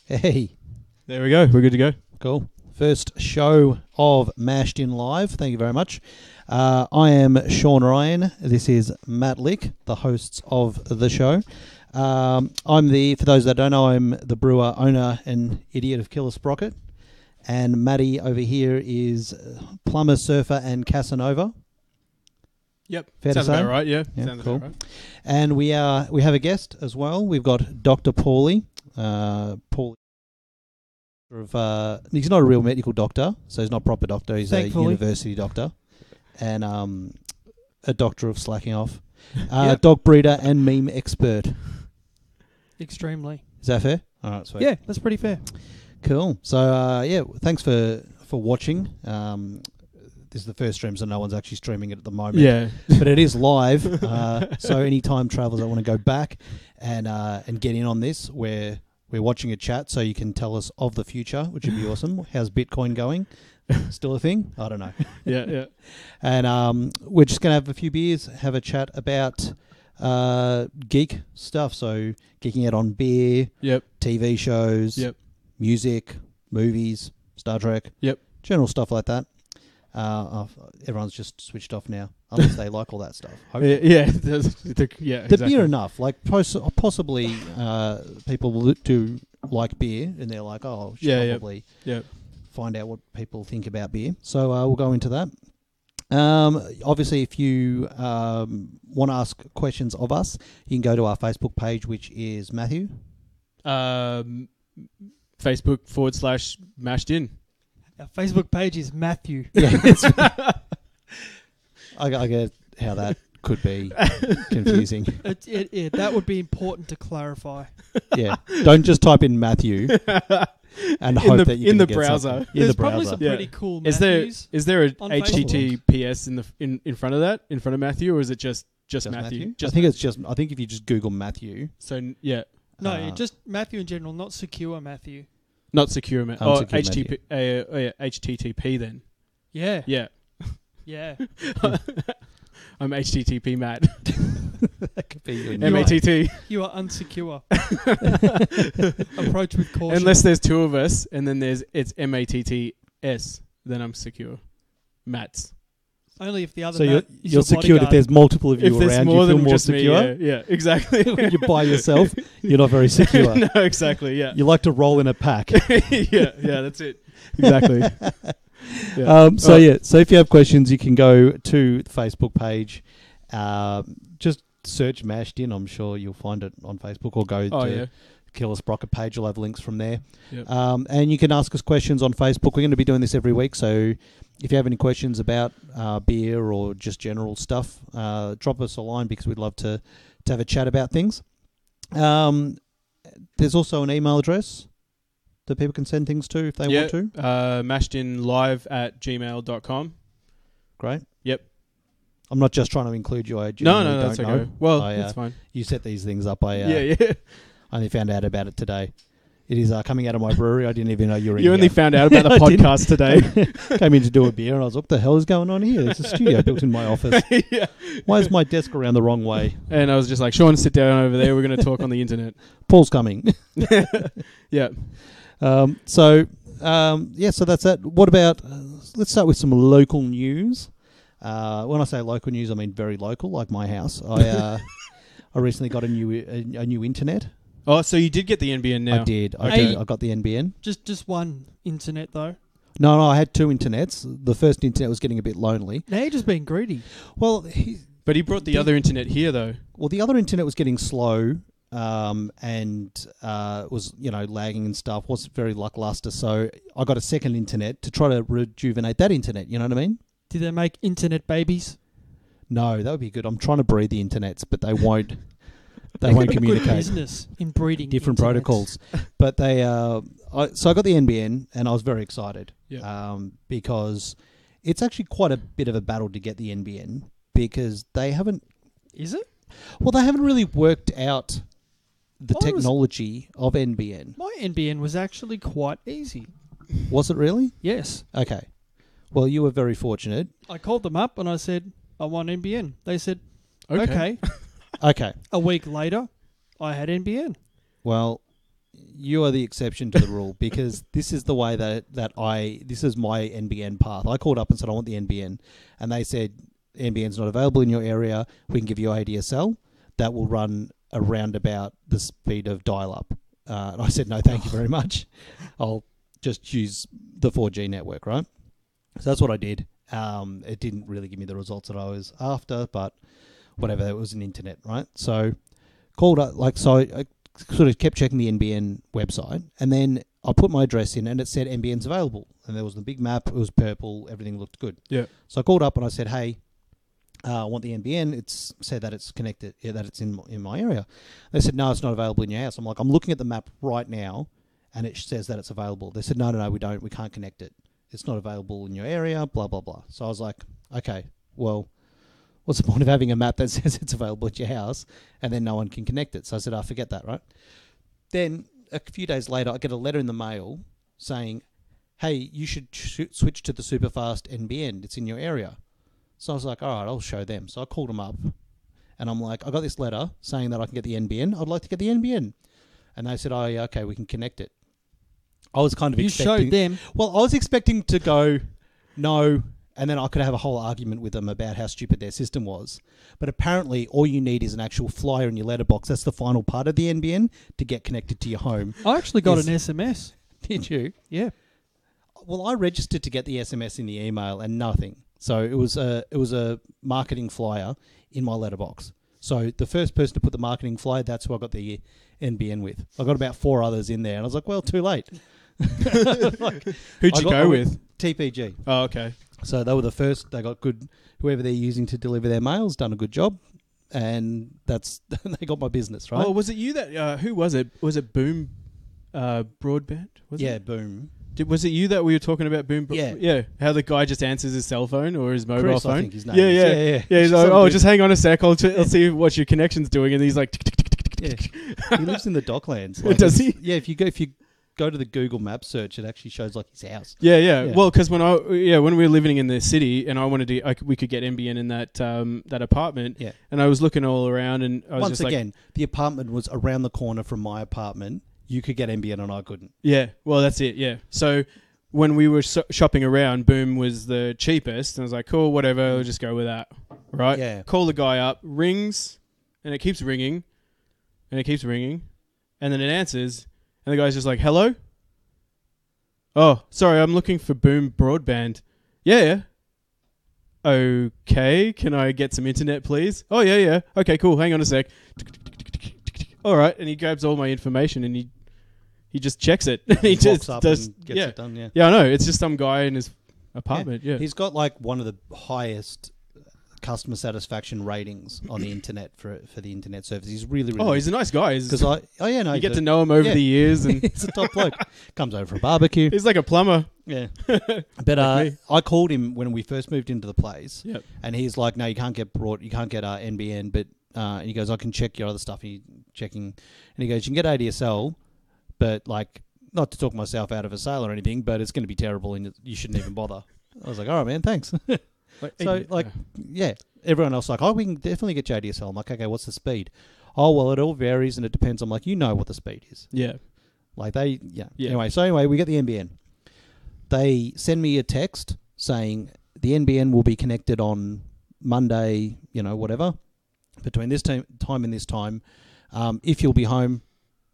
Hey. There we go. We're good to go. Cool. First show of Mashed In Live. Thank you very much. I am Sean Ryan. This is Matt Lick, the hosts of the show. For those that don't know, I'm the brewer, owner, and idiot of Killer Sprocket. And Matty over here is plumber, surfer, and Casanova. Yep. Fair Sounds to say? about right, yeah. Yeah, Sounds cool. about right. And we have a guest as well. We've got Dr. Paulie. Paulie. He's not a real medical doctor, so he's not a proper doctor. He's Thankfully. a university doctor and a doctor of slacking off. Yep. Dog breeder and meme expert. Extremely. Is that fair? All right, sweet. Yeah, that's pretty fair. Cool. So, thanks for watching. This is the first stream, so no one's actually streaming it at the moment. Yeah. But it is live. So any time travelers that want to go back and get in on this, we're watching a chat, so you can tell us of the future, which would be awesome. How's Bitcoin going? Still a thing? I don't know. Yeah. And we're just going to have a few beers, have a chat about geek stuff. So geeking out on beer, Yep. TV shows, Yep. music, movies, Star Trek, Yep. general stuff like that. Everyone's just switched off now, unless they like all that stuff. Yeah. Yeah, Exactly. the beer enough. Like possibly people will do like beer, and they're like, oh, should probably find out what people think about beer. So we'll go into that. Obviously, if you want to ask questions of us, you can go to our Facebook page, which is Matthew. Facebook.com/mashed in. Our Facebook page is Matthew. Yeah, I get how that could be confusing. That would be important to clarify. Yeah, don't just type in Matthew and hope that you in can the get browser. something. There's In the probably browser. some pretty cool Is Matthews. there a on HTTPS in front of that, in front of Matthew, or is it just Matthew? I think it's just. I think if you just Google Matthew, So yeah, No, just Matthew in general, not secure Matthew. not secure Matthew. Oh, Unsecure HTTP then. Yeah. Yeah, Yeah. I'm HTTP Matt. that could be your You are- MATT. You are unsecure. Approach with caution. Unless there's two of us, and then it's MATTS, then I'm secure. Matt's. Only if the other So Matt is you're your secured if bodyguard. there's multiple of you If there's around. more You feel than more just secure. me, yeah, exactly. When you're by yourself, you're not very secure. No, exactly. Yeah, You like to roll in a pack. yeah, that's it. Exactly. So if you have questions, you can go to the Facebook page. Just search Mashed In. I'm sure you'll find it on Facebook, or go to Killer Sprocket page. You'll have links from there. Yep. And you can ask us questions on Facebook. We're going to be doing this every week, so if you have any questions about beer or just general stuff, drop us a line, because we'd love to have a chat about things. There's also an email address that people can send things to if they want to. mashedinlive@gmail.com. Great. Yep. I'm not just trying to include you. I No, genuinely that's don't okay. know. Well, I, that's fine. You set these things up. I Yeah. only found out about it today. It is coming out of my brewery. I didn't even know you were in You only here. found out about the I didn't. podcast today. Came in to do a beer, and I was like, what the hell is going on here? There's a studio built in my office. Yeah. Why is my desk around the wrong way? And I was just like, Sean, sit down over there. We're going to talk on the internet. Paul's coming. Yeah. So that's that. What about, let's start with some local news. When I say local news, I mean very local, like my house. I recently got a new internet. Oh, so you did get the NBN now? I did. Hey. I got the NBN. Just one internet though. No, I had two internets. The first internet was getting a bit lonely. Now you're just being greedy. Well, But he brought the other internet here, though. the other internet was getting slow, and was lagging and stuff. Wasn't very lackluster. So I got a second internet to try to rejuvenate that internet. You know what I mean? Did they make internet babies? No, that would be good. I'm trying to breed the internets, but they won't. They They won't got a good communicate. business in breeding Different internets. protocols. But they, so I got the NBN, and I was very excited. Yeah. Because it's actually quite a bit of a battle to get the NBN, because they haven't. Is it? Well, they haven't really worked out the Mine was- technology of NBN. My NBN was actually quite easy. Was it really? Yes. Okay. Well, you were very fortunate. I called them up and I said, I want NBN. They said, Okay. Okay. A week later, I had NBN. Well, you are the exception to the rule because this is the way this is my NBN path. I called up and said I want the NBN, and they said NBN's not available in your area. We can give you ADSL that will run around about the speed of dial-up. And I said no, thank you very much. I'll just use the 4G network, right? So that's what I did. It didn't really give me the results that I was after, but whatever. It was an internet, right? So called up, I sort of kept checking the NBN website, and then I put my address in, and it said NBN's available, and there was the big map. It was purple. Everything looked good. Yeah. So I called up and I said, "Hey, I want the NBN." It's said that it's connected, that it's in my area. They said, "No, it's not available in your house." I'm like, "I'm looking at the map right now, and it says that it's available." They said, "No, we can't connect it. It's not available in your area." Blah blah blah. So I was like, "Okay, well, what's the point of having a map that says it's available at your house and then no one can connect it?" So I said, forget that, right? Then a few days later, I get a letter in the mail saying, "Hey, you should switch to the superfast NBN. It's in your area." So I was like, all right, I'll show them. So I called them up, and I'm like, I got this letter saying that I can get the NBN. I'd like to get the NBN. And they said, oh, yeah, okay, we can connect it. I was kind of You expecting... showed them. Well, I was expecting to go, no, and then I could have a whole argument with them about how stupid their system was. But apparently, all you need is an actual flyer in your letterbox. That's the final part of the NBN to get connected to your home. I actually got an SMS. Did you? Yeah. Well, I registered to get the SMS in the email and nothing. So it was a marketing flyer in my letterbox. So the first person to put the marketing flyer, that's who I got the NBN with. I got about 4 others in there, and I was like, well, too late. Who'd you go with? TPG. Oh, okay. So they were the first. They got good. Whoever they're using to deliver their mail's done a good job, and they got my business, right? Oh, was it you that? Who was it? Was it Boom Broadband? Was yeah, it? Boom. Was it you that we were talking about? Boom. Yeah. How the guy just answers his cell phone or his mobile Chris, phone. I think his name Yeah. is. Yeah. He's like, Some oh, dude. just hang on a sec. I'll see what your connection's doing, and he's like, Yeah. He lives in the Docklands. Does he? Yeah. If you go to the Google Maps search, it actually shows like his house. Yeah. Yeah. Well, because when we were living in the city, and I wanted to, we could get NBN in that apartment. Yeah. And I was looking all around, and I was Once just like, again, the apartment was around the corner from my apartment. You could get NBN and I couldn't. yeah. Well, that's it. Yeah. So when we were shopping around, Boom was the cheapest, and I was like, cool, whatever, I'll just go with that. Right? Yeah. Call the guy up, rings, and it keeps ringing, and it keeps ringing, and then it answers, and the guy's just like, hello? Oh, sorry, I'm looking for Boom Broadband. Yeah. Okay, can I get some internet, please? Oh, yeah. Okay, cool, hang on a sec. All right, and he grabs all my information, and he just checks it. He just Walks up does. and gets it done. Yeah. Yeah, I know. It's just some guy in his apartment. Yeah. He's got like one of the highest customer satisfaction ratings on the internet for the internet service. He's really Oh, he's a nice guy. because You get to know him over the years, and he's a top bloke. Comes over for a barbecue. he's like a plumber. Yeah. But Like me. I called him when we first moved into the place. Yep. And he's like, no, you can't get NBN, but he goes, I can check your other stuff. He's checking, and he goes, you can get ADSL, but like, not to talk myself out of a sale or anything, but it's going to be terrible, and you shouldn't even bother. I was like, all right, man, thanks. Yeah, everyone else like, oh, we can definitely get you ADSL. I'm like, okay, what's the speed? Oh, well, it all varies and it depends. I'm like, you know what the speed is. Yeah. Like Yeah. Anyway, we get the NBN. They send me a text saying the NBN will be connected on Monday, whatever, between this time and this time. If you'll be home,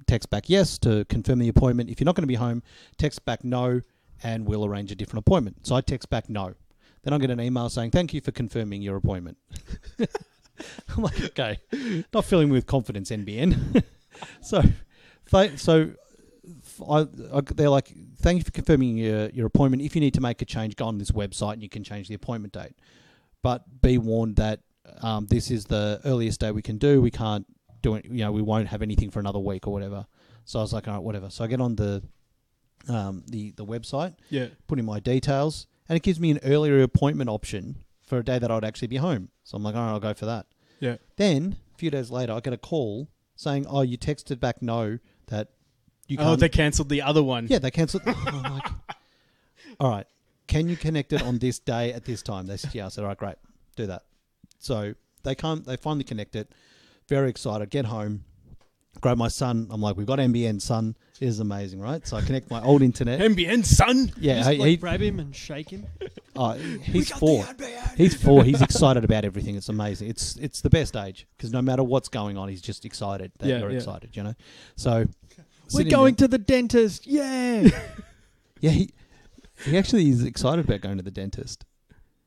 text back yes to confirm the appointment. If you're not going to be home, text back no, and we'll arrange a different appointment. So I text back no. Then I get an email saying, thank you for confirming your appointment. I'm like, okay, not filling me with confidence, NBN. They're like, thank you for confirming your appointment. If you need to make a change, go on this website and you can change the appointment date. But be warned that this is the earliest day we can do. We can't do it. We won't have anything for another week or whatever. So I was like, all right, whatever. So I get on the website, put in my details, and it gives me an earlier appointment option for a day that I'd actually be home. So I'm like, all right, I'll go for that. Yeah. Then a few days later, I get a call saying, oh, you texted back no, that you can't. Oh, they cancelled the other one. Yeah, they cancelled. I'm like, all right, can you connect it on this day at this time? They said, yeah. I said, all right, great, do that. So they finally connect it. Very excited. Get home, grab my son. I'm like, we've got NBN, son. It is amazing, right? So I connect my old internet. NBN, son. Yeah, Just he, grab him and shake him. he's 4. He's 4. He's excited about everything. It's amazing. It's the best age because no matter what's going on, he's just excited that you're excited. You know. So We're going to the dentist. Yeah. Yeah, he actually is excited about going to the dentist.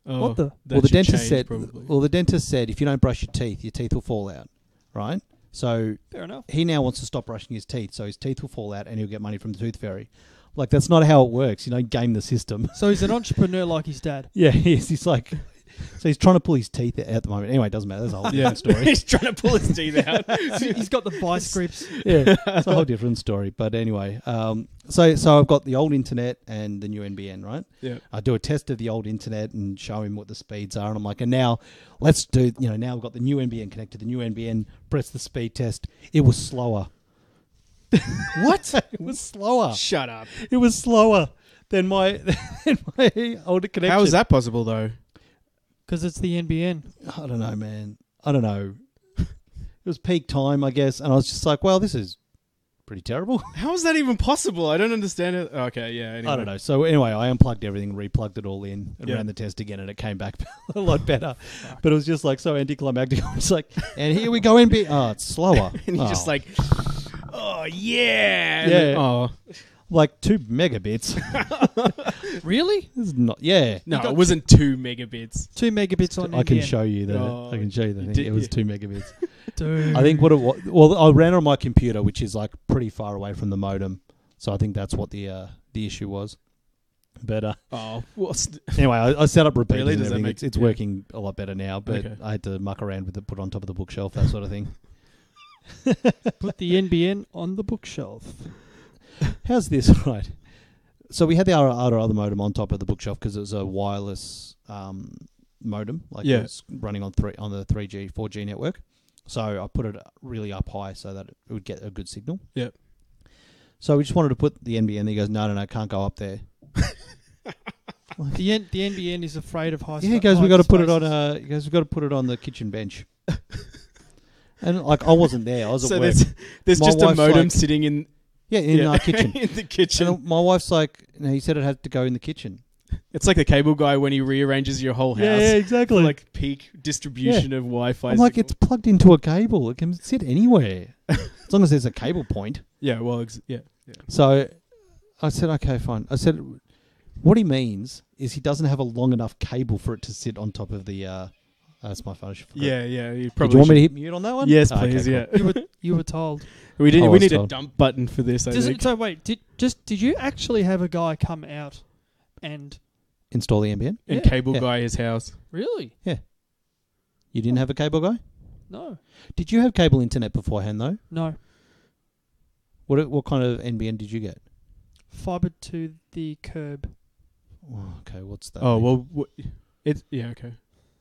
Oh, What the? that Well, the should dentist change, said. probably. Well, the dentist said if you don't brush your teeth will fall out, right? So Fair enough. he now wants to stop brushing his teeth, so his teeth will fall out, and he'll get money from the tooth fairy. Like that's not how it works. You don't game the system. So he's an entrepreneur like his dad. Yeah, he is. He's like, so he's trying to pull his teeth out at the moment. Anyway, it doesn't matter. That's a whole different story. He's trying to pull his teeth out. He's got the vice grips. Yeah, it's a whole different story. But anyway, so I've got the old internet and the new NBN, right? Yeah. I do a test of the old internet and show him what the speeds are, and I'm like, and now let's do, now we've got the new NBN connected. The new NBN, press the speed test. It was slower. What? It was slower. Shut up. It was slower than my older connection. How is that possible, though? Because it's the NBN. I don't know, man. I don't know. It was peak time, I guess, and I was just like, well, this is pretty terrible. How is that even possible? I don't understand it. Okay, yeah. Anyway. I don't know. So anyway, I unplugged everything, replugged it all in, and Yeah. ran the test again, and it came back a lot better. But it was just like so anticlimactic. I was like, and here we go, NB. Oh, it's slower. And you're just like, oh, yeah. And Yeah. then- oh. like 2 megabits. Really? This is not. Yeah. No, got it wasn't 2 megabits. 2 megabits on I can NBN. show you the. Oh, I can show you the you thing. did- It was yeah. 2 megabits. Dude. I think what it was. Well, I ran it on my computer, which is like pretty far away from the modem. So I think that's what the issue was. But Oh, what's the- anyway, I set up repeaters Really? and Does that everything. make- It's yeah. working a lot better now, but Okay. I had to muck around with it, put it on top of the bookshelf, that sort of thing. Put the NBN on the bookshelf. How's this, right? So we had the other modem on top of the bookshelf because it was a wireless modem, like Yeah. it was running on the 3G, 4G network. So I put it really up high so that it would get a good signal. Yep. So we just wanted to put the NBN. He goes, no, can't go up there. The NBN is afraid of high. Yeah, he goes, we got to put it on. He goes, we got to put it on the kitchen bench. And like I wasn't there, I was So at work. there's My just a wife's modem like- sitting in Our kitchen. in the kitchen. And my wife's like, no, he said it had to go in the kitchen. It's like the cable guy when he rearranges your whole house. exactly. For like peak distribution of Wi-Fi. I'm like, signal. it's plugged into a cable. It can sit anywhere as long as there's a cable point. Yeah, well, yeah. So I said, okay, fine. I said, what he means is he doesn't have a long enough cable for it to sit on top of the. That's my phone. Yeah. You Did probably you want me to should- hit mute on that one? Yes, Oh, okay, please. cool. Yeah. You were told. We I We was need a told. dump button for this. I think. So wait, did you actually have a guy come out and Install the NBN. And Yeah. cable Yeah. guy his house. really? You didn't have a cable guy? No, Did you have cable internet beforehand though? no. What kind of NBN did you get? Fiber to the curb. Oh, okay, what's that? Oh mean? well, it's okay.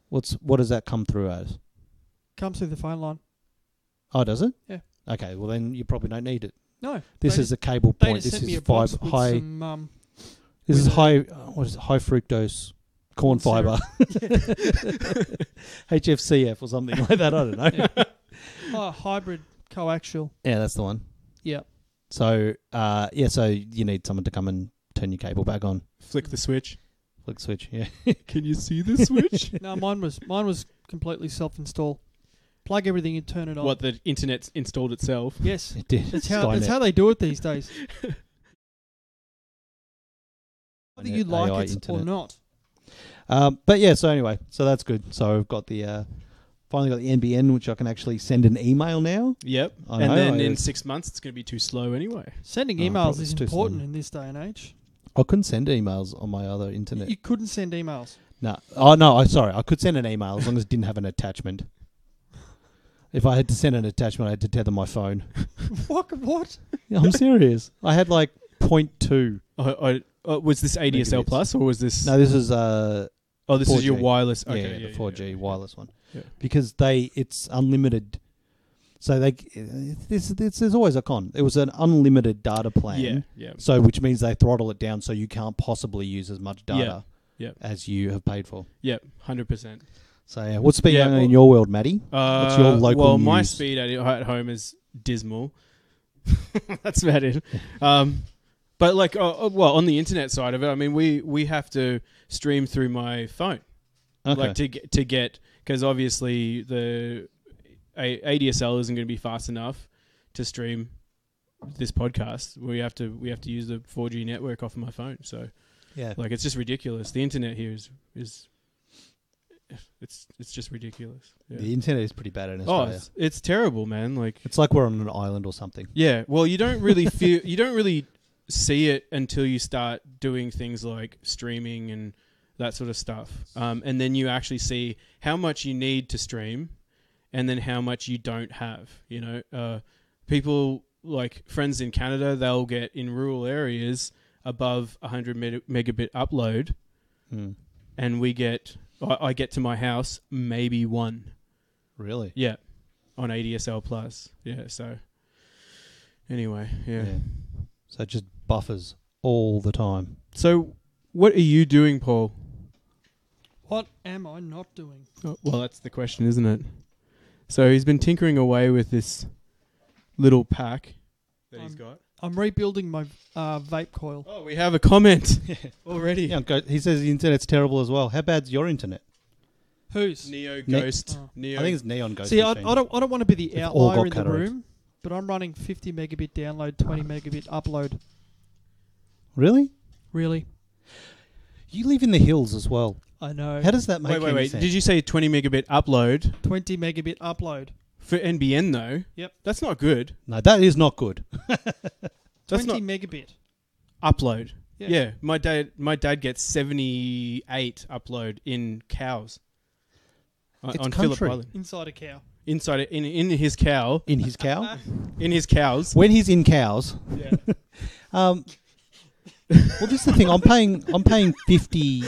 What does that come through as? Comes through the phone line. Oh, does it? Yeah. Okay, well then you probably don't need it. No, This they is a cable They point. just This sent me is a box fiber with high. some, This is with a- high. What is it? High fructose corn Corn fiber. HFCF or something like that. I don't know. hybrid coaxial. Yeah, that's the one. Yeah. So, so you need someone to come and turn your cable back on. Flick the switch. Flick switch. Yeah. Can you see the switch? No, mine was completely self-install. Plug everything and turn it on. What, the internet's installed itself? Yes. It did. That's Skynet. how they do it these days. Whether you Skynet, like AI it internet. or not. But yeah, so anyway, so that's good. So I've got the finally got the NBN, which I can actually send an email now. Yep. I And know, then I- in 6 months, it's going to be too slow anyway. Sending Oh, emails probably is it's too important slow. in this day and age. I couldn't send emails on my other internet. You couldn't send emails. No. Oh no, I'm sorry. I could send an email as long as it didn't have an attachment. If I had to send an attachment, I had to tether my phone. What? Yeah, I'm serious. I had like 0.2. Was this ADSL Megabits. Plus or was this? No, this is this is your 4G. wireless. yeah, Okay, the 4G wireless one. Yeah. Because it's unlimited. So there's always a con. It was an unlimited data plan. Yeah. So which means they throttle it down so you can't possibly use as much data Yeah. as you have paid for. Yeah. 100%. So yeah, what's been Yeah, going on in well- your world, Matty? What's your local my news? speed at home is dismal. That's about it. But like, well, on the internet side of it, I mean, we have to stream through my phone, like to get because obviously the ADSL isn't going to be fast enough to stream this podcast. We have to use the 4G network off of my phone. So Yeah. like it's just ridiculous. The internet here is it's just ridiculous. Yeah. The internet is pretty bad in Australia. It's terrible, man. Like It's like we're on an island or something. yeah, well, you don't really see it until you start doing things like streaming and that sort of stuff. And then you actually see how much you need to stream and then how much you don't have. You know, people like friends in Canada, they'll get in rural areas above 100 megabit upload, and I get to my house maybe one. Really? Yeah, on ADSL plus. Yeah, so anyway, yeah. So it just buffers all the time. So what are you doing, Paul? What am I not doing? Oh, well, that's the question, isn't it? So he's been tinkering away with this little pack that he's got. I'm rebuilding my vape coil. Oh, we have a comment already. Yeah, he says the internet's terrible as well. How bad's your internet? Whose? Neo Ghost. Oh. Neo. I think it's Neon Ghost. See, I machine. don't want to be the They've all outlier got in the cataracts. room, but I'm running 50 megabit download, 20 megabit upload. Really? Really? You live in the hills as well. I know. How does that make any wait. sense? Did you say 20 megabit upload 20 megabit upload. for NBN though? Yep. That's not good. No, that is not good. That's 20 not megabit. upload. Yeah. Yeah, my dad gets 78 upload in cows. It's On Phillip country. Island. Inside a cow. Inside it, in his cow, In his cow? in his cows. When he's in cows. Yeah. Well, this is the thing. I'm paying 50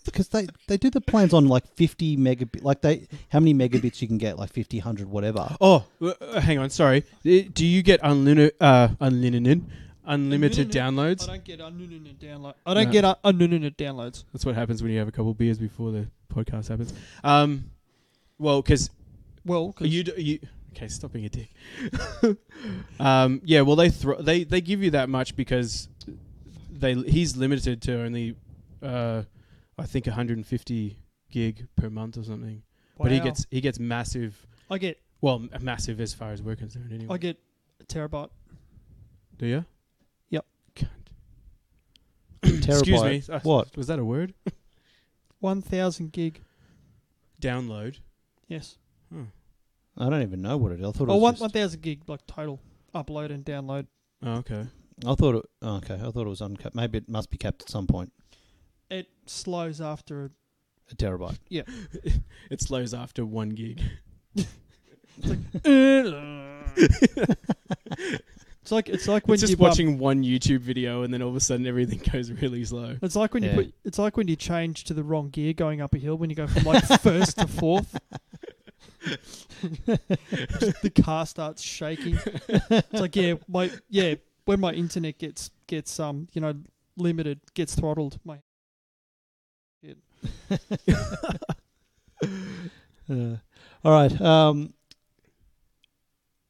because they do the plans on like 50 megabit. Like how many megabits you can get? Like 50, 100, whatever. Oh, hang on. Sorry. Do you get unlimited downloads? I don't get unlimited download. I don't get unlimited downloads. That's what happens when you have a couple beers before the podcast happens. Well, because you okay, stop being a dick. Yeah, well, they give you that much because he's limited to only I think 150 gig per month or something. Wow. But he gets massive. I get Massive as far as we're concerned. Anyway, I get a terabyte. Do you? Yep. Excuse me. What? Was that a word? 1,000 gig. Download. Yes. I don't even know what it is. I thought it Oh, was 1,000 gig like total upload and download. Oh, okay. I thought it was uncapped. Maybe it must be capped at some point. It slows after A terabyte. Yeah. It slows after 1 gig. It's like when It's just you watching one YouTube video and then all of a sudden everything goes really slow. It's like when Yeah. it's like when you change to the wrong gear going up a hill when you go from like first to fourth. The car starts shaking. It's like when my internet gets limited, gets throttled. All right.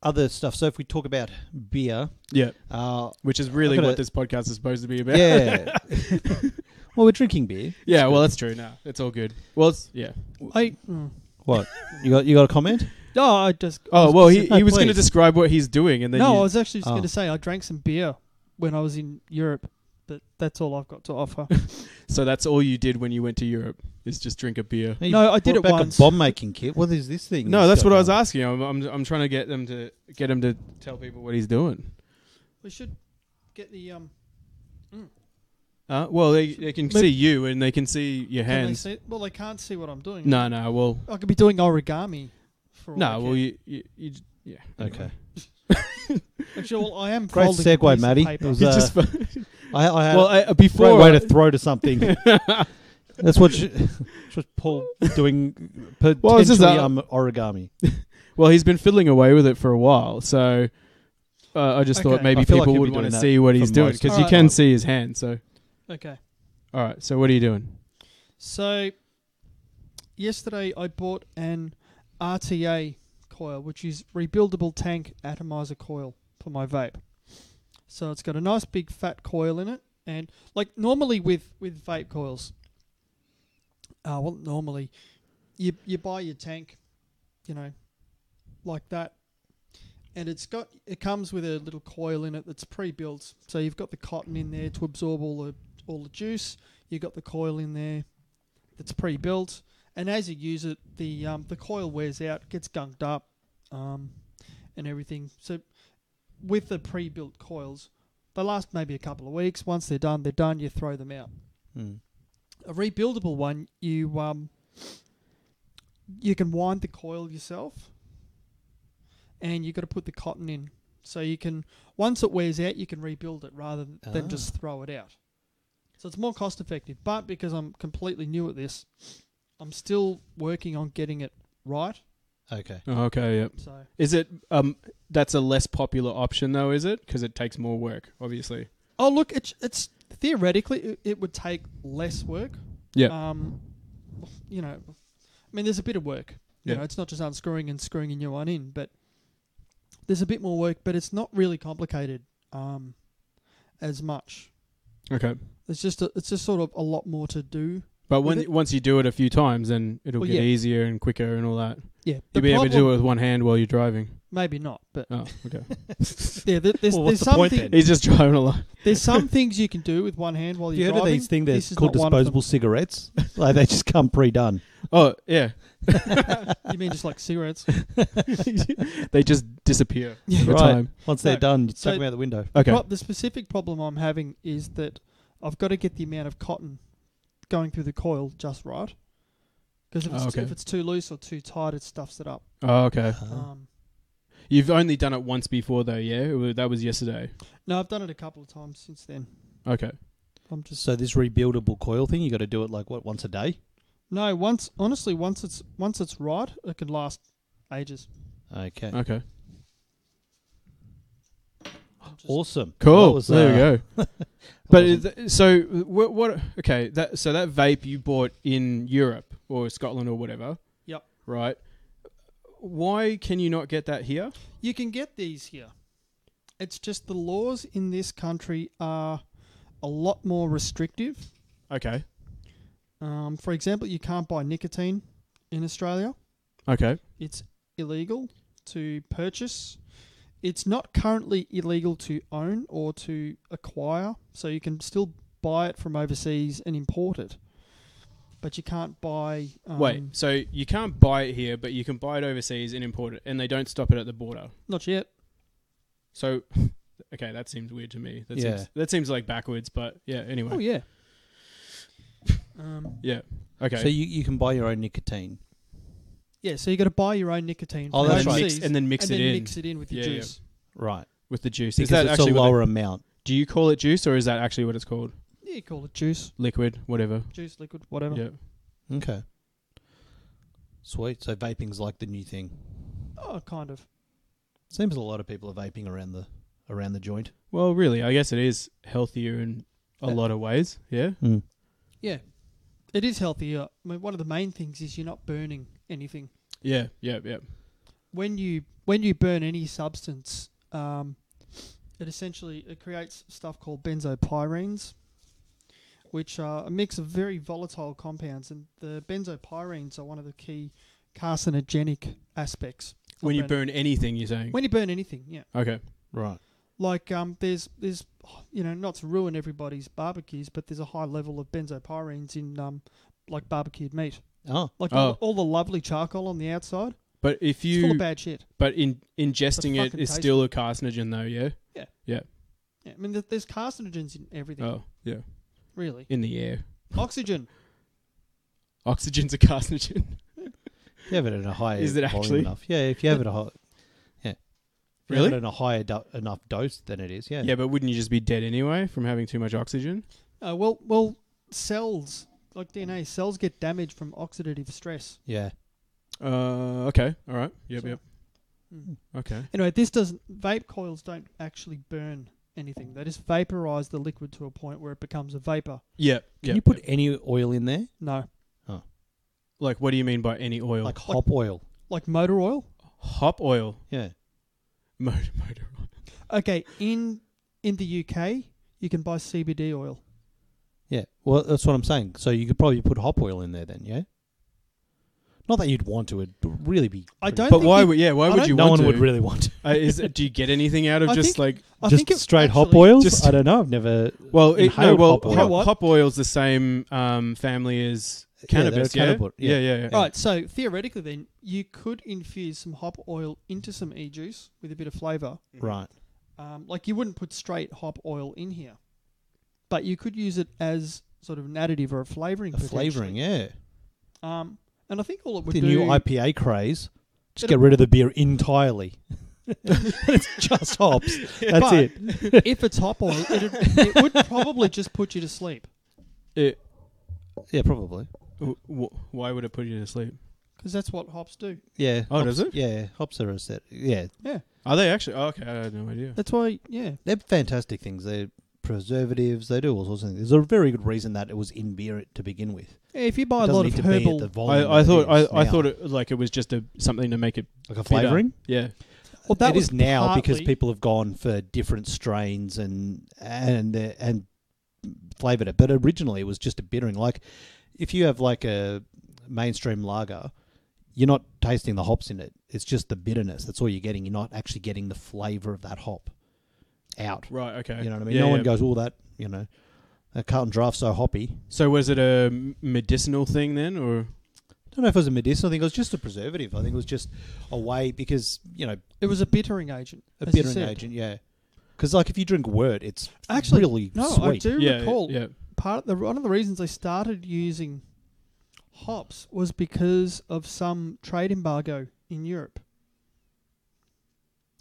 Other stuff. So if we talk about beer, Yeah. Which is really I've got what a- this podcast is supposed to be about. yeah. Well, we're drinking beer. Yeah, well, that's true. No, it's all good. Well, yeah. What? You got a comment? No, I just. Oh, well, he No, was going to please. describe what he's doing and then No, you- I was actually just Oh. going to say I drank some beer when I was in Europe, but that's all I've got to offer. So that's all you did when you went to Europe is just drink a beer. You No, I did brought it back once. a bomb making kit. What is this thing? No, that's got what I was going? asking. I'm trying to get him to tell people what he's doing. We should get the Well, they can see you and they can see your can they hands. see it? Well, they can't see what I'm doing. No. Well, I could be doing origami. For all I no. Well, care. you yeah. Okay. Actually, well, I am. Great folding a segue, piece of Matty. paper. It was, He just I had well, a before great way to throw to something. That's what Paul was doing. Potentially Well, it's just origami. well, he's been fiddling away with it for a while, so I just thought Okay. maybe I feel like people he'll would be want doing to that see what he's for doing most. because you Alright. can see his hand. So, Okay. all right. So, what are you doing? So, yesterday I bought an RTA coil, which is rebuildable tank atomizer coil for my vape. So it's got a nice big fat coil in it, and like normally with vape coils, normally you buy your tank, like that, and it comes with a little coil in it that's pre-built. So you've got the cotton in there to absorb all the juice. You've got the coil in there that's pre-built, and as you use it, the coil wears out, gets gunked up, and everything. So with the pre-built coils, they last maybe a couple of weeks. Once they're done. You throw them out. A rebuildable one, you can wind the coil yourself, and you got to put the cotton in. So you can, once it wears out, you can rebuild it rather than just throw it out. So it's more cost effective. But because I'm completely new at this, I'm still working on getting it right. Okay. Oh, okay, yep. So Is it that's a less popular option though, is it? Because it takes more work, obviously. oh look, it's theoretically it would take less work. Yeah. There's a bit of work. Yeah. It's not just unscrewing and screwing a new one in, but there's a bit more work. But it's not really complicated as much. Okay. It's just sort of a lot more to do. But with it. once you do it a few times, then it'll get yeah. easier and quicker and all that. Yeah, You'll be able to do it with one hand while you're driving. Maybe not, but Oh, okay. yeah, there's Well, what's the some point thing, then? He's just driving along. there's some things you can do with one hand while Have you you're heard of driving. these things This that's is called not one of them. disposable cigarettes? Like they just come pre-done. Oh, yeah. You mean just like cigarettes? They just disappear Yeah. over Right. time. Once they're No, done, you so- chuck them out the window. Okay. The specific problem I'm having is that I've got to get the amount of cotton going through the coil just right. Because if it's too loose or too tight, it stuffs it up. Oh, okay. Uh-huh. You've only done it once before though, yeah? That was yesterday. No, I've done it a couple of times since then. Okay. I'm just So this rebuildable coil thing, you got to do it like once a day? no. Once it's right, it can last ages. Okay. Okay. I'm just- Awesome. Cool. That was, There we go. But awesome. so what? Okay. That vape you bought in Europe or Scotland or whatever. Yep. Right. Why can you not get that here? You can get these here. It's just the laws in this country are a lot more restrictive. Okay. For example, you can't buy nicotine in Australia. Okay. It's illegal to purchase. It's not currently illegal to own or to acquire, so you can still buy it from overseas and import it. But you can't buy... Wait. So you can't buy it here, but you can buy it overseas and import it, and they don't stop it at the border. Not yet. So, okay, that seems weird to me. Yeah. That seems like backwards, but yeah. Anyway. Oh, yeah. Yeah. Okay. So you can buy your own nicotine. Yeah, so you got to buy your own nicotine Oh, from that's right. overseas and then mix it in mix it in with your Yeah, yeah. juice. Right. with the juice. Because Is that it's a actually what lower amount. do you call it juice, or is that actually what it's called? Yeah, you call it juice, Liquid, whatever. juice, liquid, whatever. Yeah. Okay. Sweet. So vaping's like the new thing. Oh, kind of. Seems a lot of people are vaping around the joint. Well, really, I guess it is healthier in a Yeah. lot of ways. Yeah. Mm. Yeah. It is healthier. I mean, one of the main things is you're not burning anything. Yeah. Yeah. Yeah. When you burn any substance, it creates stuff called benzopyrenes, which are a mix of very volatile compounds, and the benzopyrenes are one of the key carcinogenic aspects. of When you burning. burn anything, you're saying. When you burn anything, yeah. Okay. Right. Like there's not to ruin everybody's barbecues, but there's a high level of benzopyrenes in like barbecued meat. Oh. Like Oh. all the lovely charcoal on the outside, But if it's full you of bad shit. but ingesting it fucking is taste still a carcinogen, though. Yeah. Yeah, I mean there's carcinogens in everything, Oh, yeah. really. In the air. Oxygen. Oxygen's a carcinogen. If you have it in a high Is it volume actually? enough. Yeah, if you have it a high... Yeah. If you Really? have it in a high enough dose, then it is, yeah. Yeah, but wouldn't you just be dead anyway from having too much oxygen? Well, cells like DNA cells get damaged from oxidative stress. Yeah. Okay. All right. Yep. So- Yep. Mm. Okay. Anyway, vape coils don't actually burn anything. They just vaporize the liquid to a point where it becomes a vapor. Yeah. Can you put any oil in there? No, Like, what do you mean by any oil? Like hop oil? like motor oil. Hop oil. Yeah. Motor. Okay, in the UK, you can buy CBD oil. Yeah. Well, that's what I'm saying. So you could probably put hop oil in there then, yeah? Not that you'd want to. It'd really be... I don't But think why you- would you I want don't- to? No one would really want to. Do you get anything out of I just think- like... I Just think it straight hop actually- oils? just- I don't know. I've never... Well, inhaled hop oil. You know what? hop oil's the same family as cannabis, they're yeah? a cannabis, yeah. Yeah. Right, so theoretically then, you could infuse some hop oil into some e-juice with a bit of flavour. Right. Like you wouldn't put straight hop oil in here. But you could use it as sort of an additive or a flavouring. A flavouring, yeah. And I think all it would The do... new IPA craze. Just It'll- get rid of the beer entirely. It's just hops. That's But it. if it's hop oil, it would probably just put you to sleep. Yeah. Probably. Why would it put you to sleep? Because that's what hops do. Yeah. Oh, hops, does it? Yeah, hops are a set. Yeah. Yeah. Are they actually? Oh, okay, I had no idea. That's why, yeah. They're fantastic things. They're preservatives. They do all sorts of things. There's a very good reason that it was in beer to begin with. If you buy It a lot doesn't of need to be at herbal... the volume I that thought it is I now. thought it was just something to make it like a bitter. flavouring. Yeah. Well, that It was is now because partly- people have gone for different strains and flavoured it. But originally it was just a bittering. Like if you have like a mainstream lager, you're not tasting the hops in it. It's just the bitterness. That's all you're getting. You're not actually getting the flavour of that hop out. Right. Okay. You know what I mean? Yeah, No one yeah. goes, that Carlton Draft's so hoppy. So was it a medicinal thing then, or? I don't know if it was a medicinal. I think it was just a preservative. I think it was just a way because, It was a bittering agent. a as you bittering said. agent, yeah. Because like if you drink wort, it's Actually, really no, sweet. I do Yeah. recall Yeah. one of the reasons they started using hops was because of some trade embargo in Europe.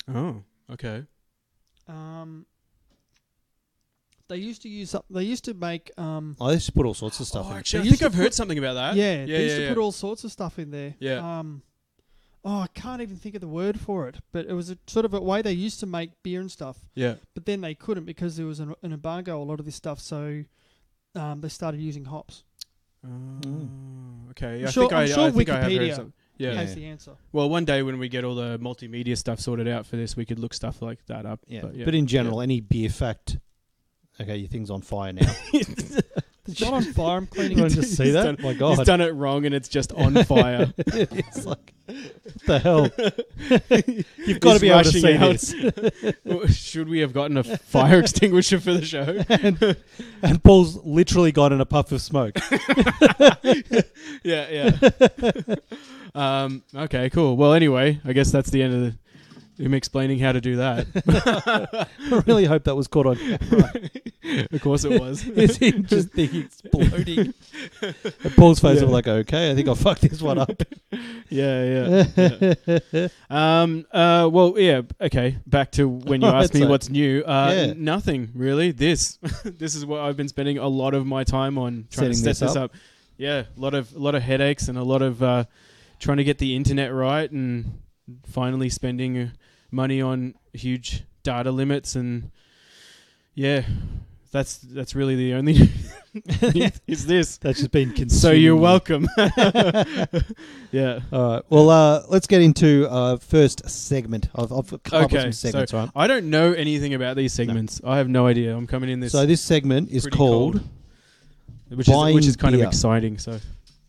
Oh. Okay. They used to use they used to make I used to put all sorts of stuff in. Actually, I used think I've to heard put- something about that. they used to yeah. put all sorts of stuff in there. Yeah. I can't even think of the word for it, but it was a sort of a way they used to make beer and stuff, Yeah. but then they couldn't because there was an embargo. A lot of this stuff, so they started using hops. Okay. I'm Yeah, sure I think I have heard Wikipedia something. Yeah. has the answer. Well, one day when we get all the multimedia stuff sorted out for this, we could look stuff like that up. Yeah. But, But in general, any beer fact... Okay, your thing's on fire now. It's not on fire. I'm cleaning You it. want to just see He's that? done- My God. he's done it wrong and it's just on fire. It's like, what the hell? You've got to be able to rushing see out. this. Should we have gotten a fire extinguisher for the show? And Paul's literally got in a puff of smoke. Yeah. Okay, cool. Well, anyway, I guess that's the end of him explaining how to do that. I really hope that was caught on camera. Of course it was. It's him just exploding. And Paul's face was like, okay, I think I'll fuck this one up. Yeah. Well, yeah. Okay. Back to when you asked me So- what's new. Yeah. Nothing really. This is what I've been spending a lot of my time on trying to Setting set this this up. Yeah, a lot of headaches and a lot of trying to get the internet right and finally spending money on huge data limits and yeah. That's really the only is this. That's just been consuming. So you're welcome. Yeah. All right. Well, let's get into first segment. I've come up with Okay, some segments, right? I don't know anything about these segments. I have no idea. I'm coming in this. So this segment is pretty called which buying is kind of beer. exciting. So,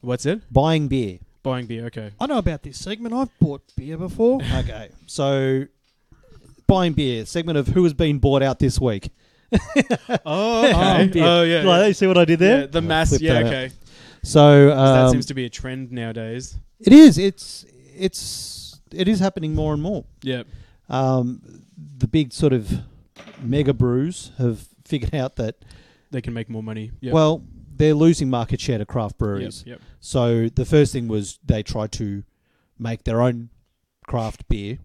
what's it? Buying Beer. Buying beer. Okay. I know about this segment. I've bought beer before. Okay. So Buying Beer, segment of who has been bought out this week. Oh, okay. Beer. Oh, yeah. Like, you see what I did there? Yeah, the mass. Flip Yeah. that out. Okay. So That seems to be a trend nowadays. it is. It is happening more and more. Yeah. The big sort of mega brews have figured out that They can make more money. Yeah. well, they're losing market share to craft breweries. Yep. So the first thing was they tried to make their own craft beer,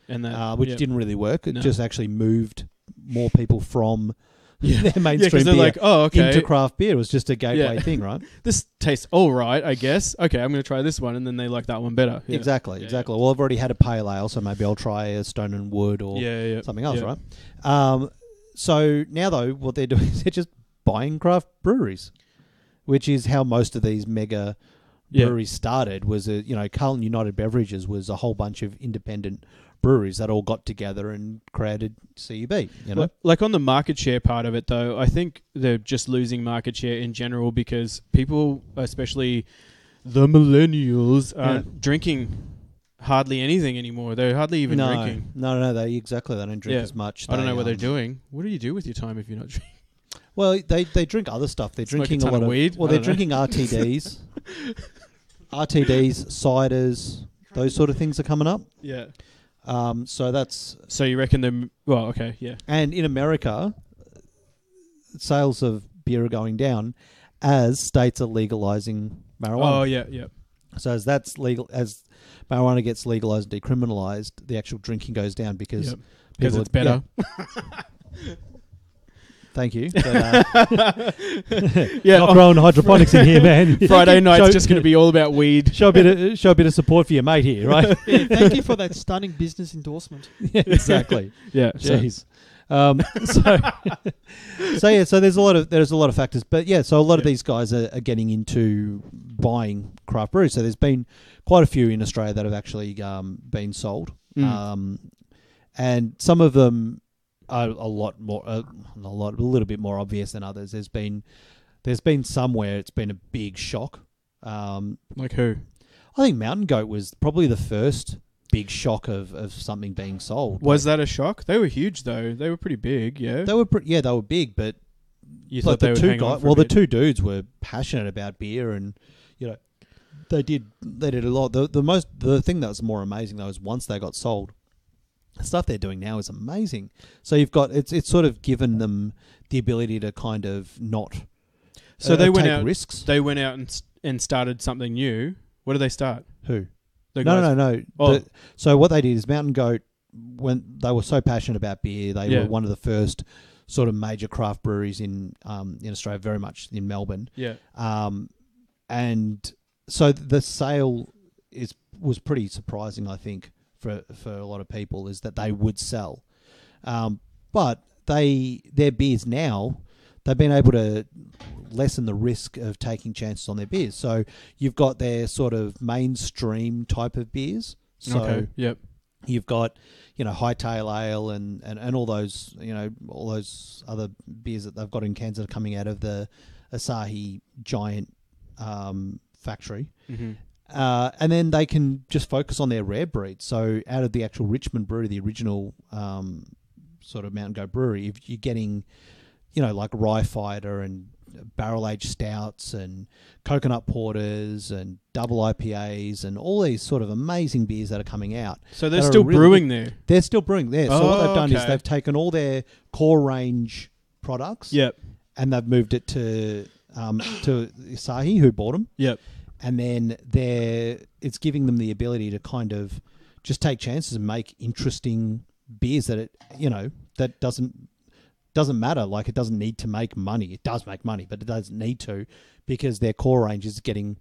And that, which didn't really work. It No. just actually moved more people from Yeah. their Yeah, mainstream because they're beer like, oh, okay. into craft beer. It was just a gateway Yeah. thing, right? This tastes all right, I guess. Okay, I'm going to try this one, and then they like that one better. Yeah. Exactly. Yeah, Well, I've already had a pale ale, so maybe I'll try a Stone and Wood or Yeah. something else, Yeah. right? So now, though, what they're doing is they're just buying craft breweries, which is how most of these mega Yeah. breweries started was Carlton United Beverages was a whole bunch of independent breweries that all got together and created CUB. Like on the market share part of it, though, I think they're just losing market share in general because people, especially the millennials, aren't drinking hardly anything anymore. They're hardly even drinking. No, they don't drink as much. I don't know what they're doing. What do you do with your time if you're not drinking? Well, they drink other stuff. They're drinking a lot of weed. Well, they're drinking RTDs, ciders, those sort of things are coming up. Yeah. So you reckon them? Well, okay, yeah. And in America, sales of beer are going down as states are legalizing marijuana. Oh yeah. So as marijuana gets legalized and decriminalized, the actual drinking goes down because it's better. Yeah. Thank you. Yeah, not growing hydroponics in here, man. Friday night's just going to be all about weed. Show a bit of support for your mate here, right? Yeah, thank you for that stunning business endorsement. Yeah, exactly. Yeah, jeez. So there's a lot of factors, but so a lot of these guys are getting into buying craft breweries. So there's been quite a few in Australia that have actually been sold, and some of them are a little bit more obvious than others. There's been some where it's been a big shock. Like who? I think Mountain Goat was probably the first big shock of something being sold. Was that a shock? They were huge though. They were pretty big. Yeah. They were big, but you thought they would hang on for a the bit? two dudes were passionate about beer, and they did a lot. The thing that was more amazing though is once they got sold, the stuff they're doing now is amazing. So you've got it's sort of given them the ability to kind of not. So they went take out risks. They went out and started something new. What did they start? Who? No. Oh. So what they did is Mountain Goat, when they were so passionate about beer, they were one of the first sort of major craft breweries in Australia, very much in Melbourne. Yeah. And so the sale was pretty surprising, I think, for a lot of people, is that they would sell. But their beers now, they've been able to lessen the risk of taking chances on their beers. So you've got their sort of mainstream type of beers. So okay. Yep. You've got, Hightail Ale and all those, all those other beers that they've got in cans that are coming out of the Asahi giant factory. Mm-hmm. And then they can just focus on their rare breeds. So out of the actual Richmond brewery, the original sort of Mountain Goat brewery, if you're getting, like Rye Fighter and barrel-aged stouts and coconut porters and double IPAs and all these sort of amazing beers that are coming out. So they're still brewing there? They're still brewing there. So what they've done is okay. they've taken all their core range products and they've moved it to Asahi, who bought them. Yep. And then it's giving them the ability to kind of just take chances and make interesting beers that that doesn't matter. Like, it doesn't need to make money. It does make money, but it doesn't need to, because their core range is getting.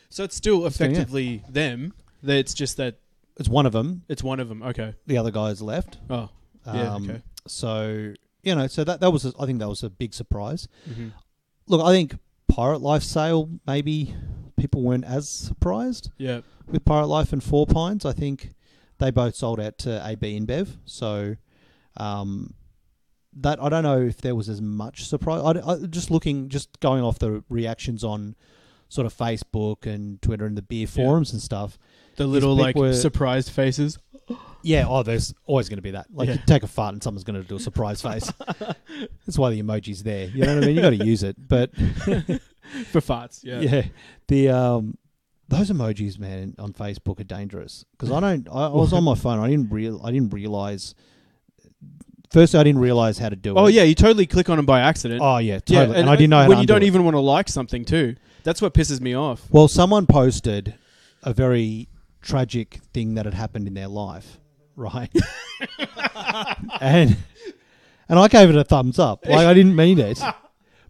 So it's still effectively them. It's just that it's one of them. It's one of them. Okay. The other guy's left. Oh. Yeah. Okay. So so that was I think that was a big surprise. Mm-hmm. Look, I think Pirate Life sale, maybe people weren't as surprised. Yeah. With Pirate Life and Four Pines, I think they both sold out to AB InBev. So that I don't know if there was as much surprise. I just going off the reactions on sort of Facebook and Twitter and the beer forums and stuff. The little surprised faces. Yeah, there's always going to be that. Like, you take a fart and someone's going to do a surprise face. That's why the emoji's there. You know what I mean? You got to use it, but for farts, yeah. The those emojis, man, on Facebook are dangerous, because I was on my phone. I didn't realize. Firstly, I didn't realize how to do it. Oh yeah, you totally click on them by accident. Oh yeah, totally. Yeah, and I didn't know how when to you don't it. even want to like something too. That's what pisses me off. Well, someone posted a very tragic thing that had happened in their life, right? and I gave it a thumbs up. Like, I didn't mean it,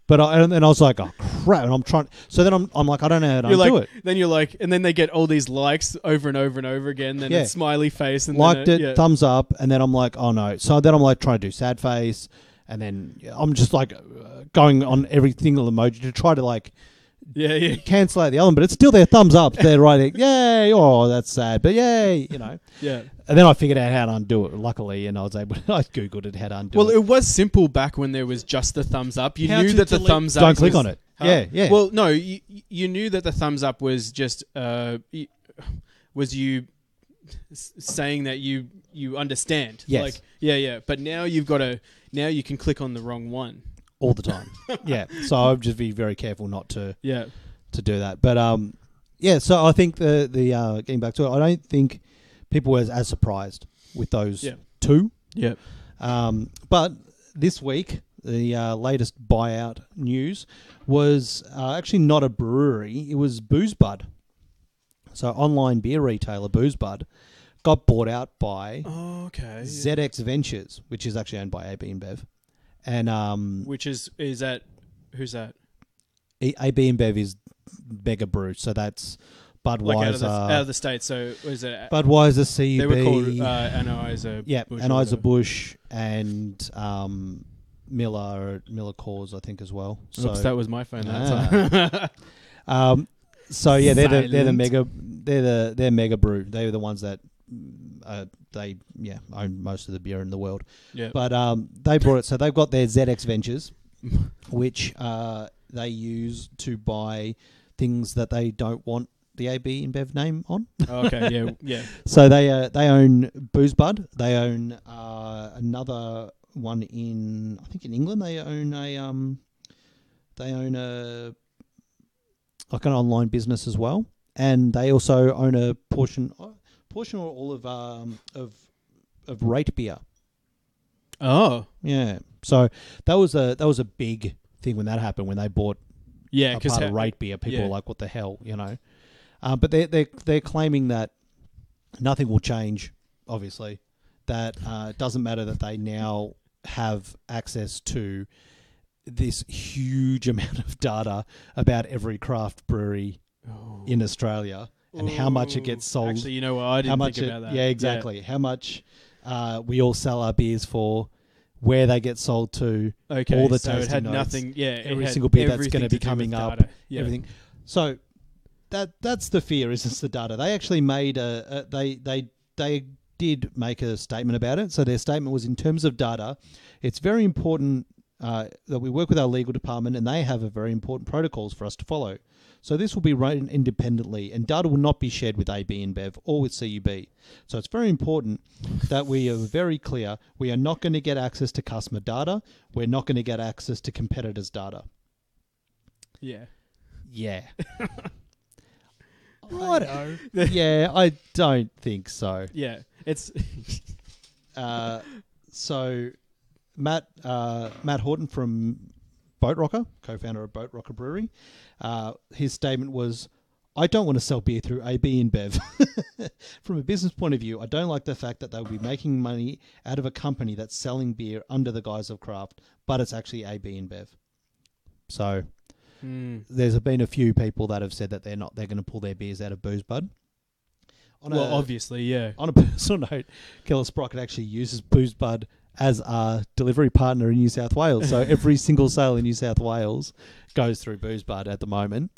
but I was like, oh crap! And I'm trying. So then I'm like, I don't know how to do it. Then you're like, and then they get all these likes over and over and over again. Then a smiley face and liked then it, thumbs up, and then I'm like, oh no. So then I'm like trying to do sad face, and then I'm just like going on every single emoji to try to like Yeah. cancel out the other one, but it's still their thumbs up. They're writing, yay, oh, that's sad, but yay, Yeah. And then I figured out how to undo it, luckily, and I was able I Googled it, how to undo Well, it. it was simple back when there was just the thumbs up. You How knew to that the delete- thumbs up Don't click was- on it. Huh? Yeah. Well, no, you knew that the thumbs up was just was you saying that you understand. Yes. Like, yeah. But now you can click on the wrong one. All the time. Yeah. So I'll just be very careful not to Yeah. do that. But yeah. So I think the getting back to it, I don't think people were as surprised with those two. Yeah. But this week, the latest buyout news was actually not a brewery. It was Booze Bud. So online beer retailer Booze Bud got bought out by Okay. ZX Ventures, which is actually owned by AB InBev. And Which is that? Who's that? AB InBev is Mega Brew, so that's Budweiser. Like out of the States. So was it? Budweiser, CUB. They were called Anheuser. Yeah, Busch or Anheuser-Busch and Miller Coors, I think, as well. So Oops, that was my phone that time. so yeah, they're the Silent. mega they're Mega Brew. They're the ones that they own most of the beer in the world. Yeah. But they brought it, so they've got their ZX Ventures, which they use to buy things that they don't want the AB InBev name on. Okay. Yeah. So they own Booze Bud. They own another one in, I think, in England. They own a like an online business as well, and they also own a portion or all of Rate Beer. Oh. Yeah. So that was a big thing when that happened, when they bought Yeah. a Because part of Rate Beer. People yeah. were like, what the hell, But they're claiming that nothing will change, obviously. That it doesn't matter that they now have access to this huge amount of data about every craft brewery in Australia and how much it gets sold. Actually, you know what? I didn't think about that. Yeah, exactly. How much we all sell our beers for, where they get sold to, Okay. all the so tasting it had notes, nothing. Yeah. every single beer that's going to be do with coming up, data. Yeah. everything. So that's the fear, is it's the data. They actually made they did make a statement about it. So their statement was, in terms of data, it's very important that we work with our legal department, and they have a very important protocols for us to follow. So this will be run independently, and data will not be shared with AB InBev or with CUB. So it's very important that we are very clear. We are not going to get access to customer data. We're not going to get access to competitors' data. Yeah. Yeah. I Yeah, I don't think so. Yeah. It's So Matt Horton from Boat Rocker, co-founder of Boat Rocker Brewery, his statement was, I don't want to sell beer through AB InBev. From a business point of view, I don't like the fact that they'll be making money out of a company that's selling beer under the guise of craft, but it's actually AB InBev. So there's been a few people that have said that they're going to pull their beers out of Booze Bud. obviously, yeah. On a personal note, Keller Sprocket actually uses Booze Bud as our delivery partner in New South Wales. So every single sale in New South Wales goes through Booze Bud at the moment.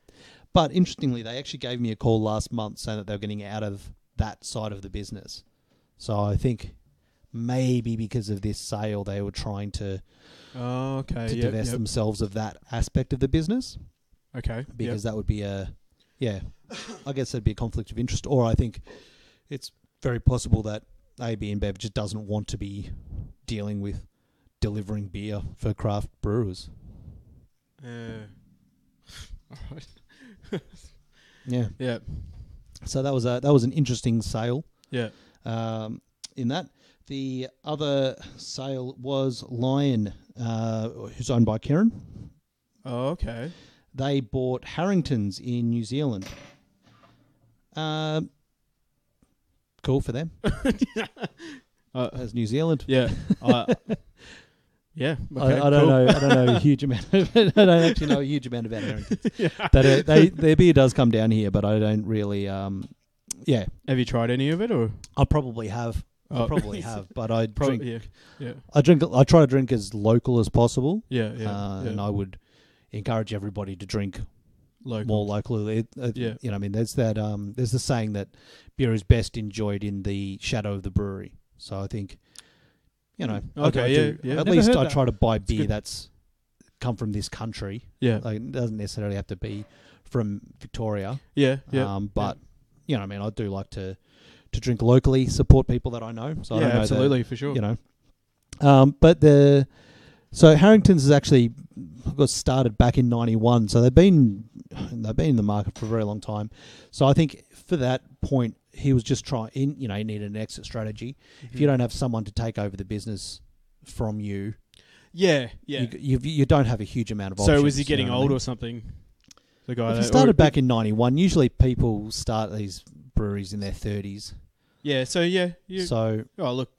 But interestingly, they actually gave me a call last month saying that they were getting out of that side of the business. So I think maybe because of this sale, they were trying to divest themselves of that aspect of the business. Okay. Because that would be I guess that'd be a conflict of interest. Or I think it's very possible that AB InBev just doesn't want to be dealing with delivering beer for craft brewers. All right. Yeah. Yeah. So that was an interesting sale. Yeah. In that, the other sale was Lion, who's owned by Karen. Oh, okay. They bought Harrington's in New Zealand. Cool for them. As New Zealand. Yeah. Yeah. Okay, I don't cool. know. I don't know a huge amount. I don't actually know a huge amount about Harrington's. Their beer does come down here, but I don't really. Have you tried any of it, or? I probably have. Oh. I probably have, but I drink. Yeah. I try to drink as local as possible. Yeah. And I would encourage everybody to drink local. more locally. Yeah. You know, I mean, there's that. There's the saying that beer is best enjoyed in the shadow of the brewery. So I think, you know, Okay, I yeah, do- yeah. At Never least heard I that. try to buy beer good. that's come from this country. Yeah. Like, it doesn't necessarily have to be from Victoria. Yeah. Yeah. But you know, I mean, I do like to drink locally, support people that I know. So I yeah, don't know absolutely, for sure. You know, but so Harrington's has actually got started back in '91. So they've been in the market for a very long time. So I think for that point, he was just trying. You know, he needed an exit strategy. If you don't have someone to take over the business from you, Yeah. Yeah. you don't have a huge amount of So options. was he you getting know what I old mean? or something? The guy If that he started back in '91, usually people start these breweries in their 30s. Yeah. So yeah. So Oh look,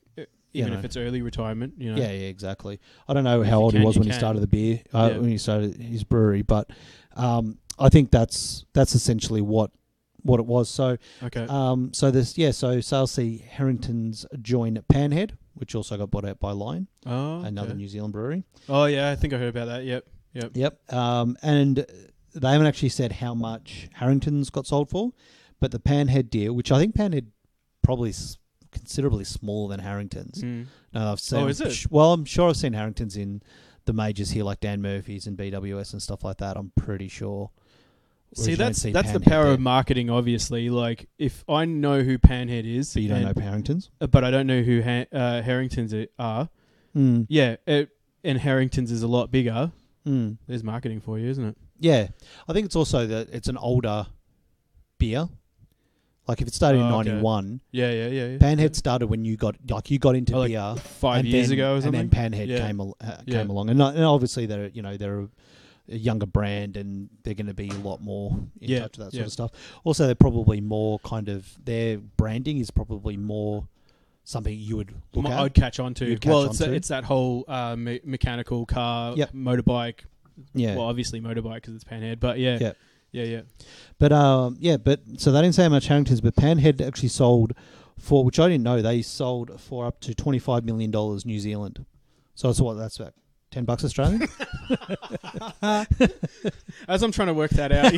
even know. if it's early retirement, you know. yeah, exactly. I don't know If how you old he can, was you when he can. started the beer, Yeah. when he started his brewery, but I think that's essentially what it was. So Okay. so Sales C Harrington's joined Panhead, which also got bought out by Lion, Oh. another okay. New Zealand brewery. Oh yeah, I think I heard about that. Yep. Yep. Yep. And they haven't actually said how much Harrington's got sold for, but the Panhead deal, which I think Panhead probably considerably smaller than Harrington's. Mm. No, I've seen. Oh, is it? Well, I'm sure I've seen Harrington's in the majors here, like Dan Murphy's and BWS and stuff like that. I'm pretty sure. See, Whereas you don't that's see the Panhead power there. of marketing. Obviously, like if I know who Panhead is, But you don't know Harrington's. but I don't know who Harringtons are. Mm. Yeah, and Harringtons is a lot bigger. Mm. There's marketing for you, isn't it? Yeah, I think it's also that it's an older beer. Like if it started in Oh, okay. '91, Yeah. Panhead started when you got into Oh, like beer 5 and years then- ago or something. and then Panhead Yeah. came Yeah. along, and obviously they're a younger brand and they're going to be a lot more in Yeah, touch with that yeah. sort of stuff. Also, they're probably more kind of their branding is probably more something you would look at. I'd catch on to. You'd catch Well, on it's to. it's that whole mechanical car, Yep. motorbike. Yeah, Well, obviously motorbike because it's Panhead, but yeah. Yep. Yeah. but so they didn't say how much Harrington's, but Panhead actually sold for, which I didn't know, they sold for up to $25 million New Zealand. So it's that's about $10 Australian. As I'm trying to work that out.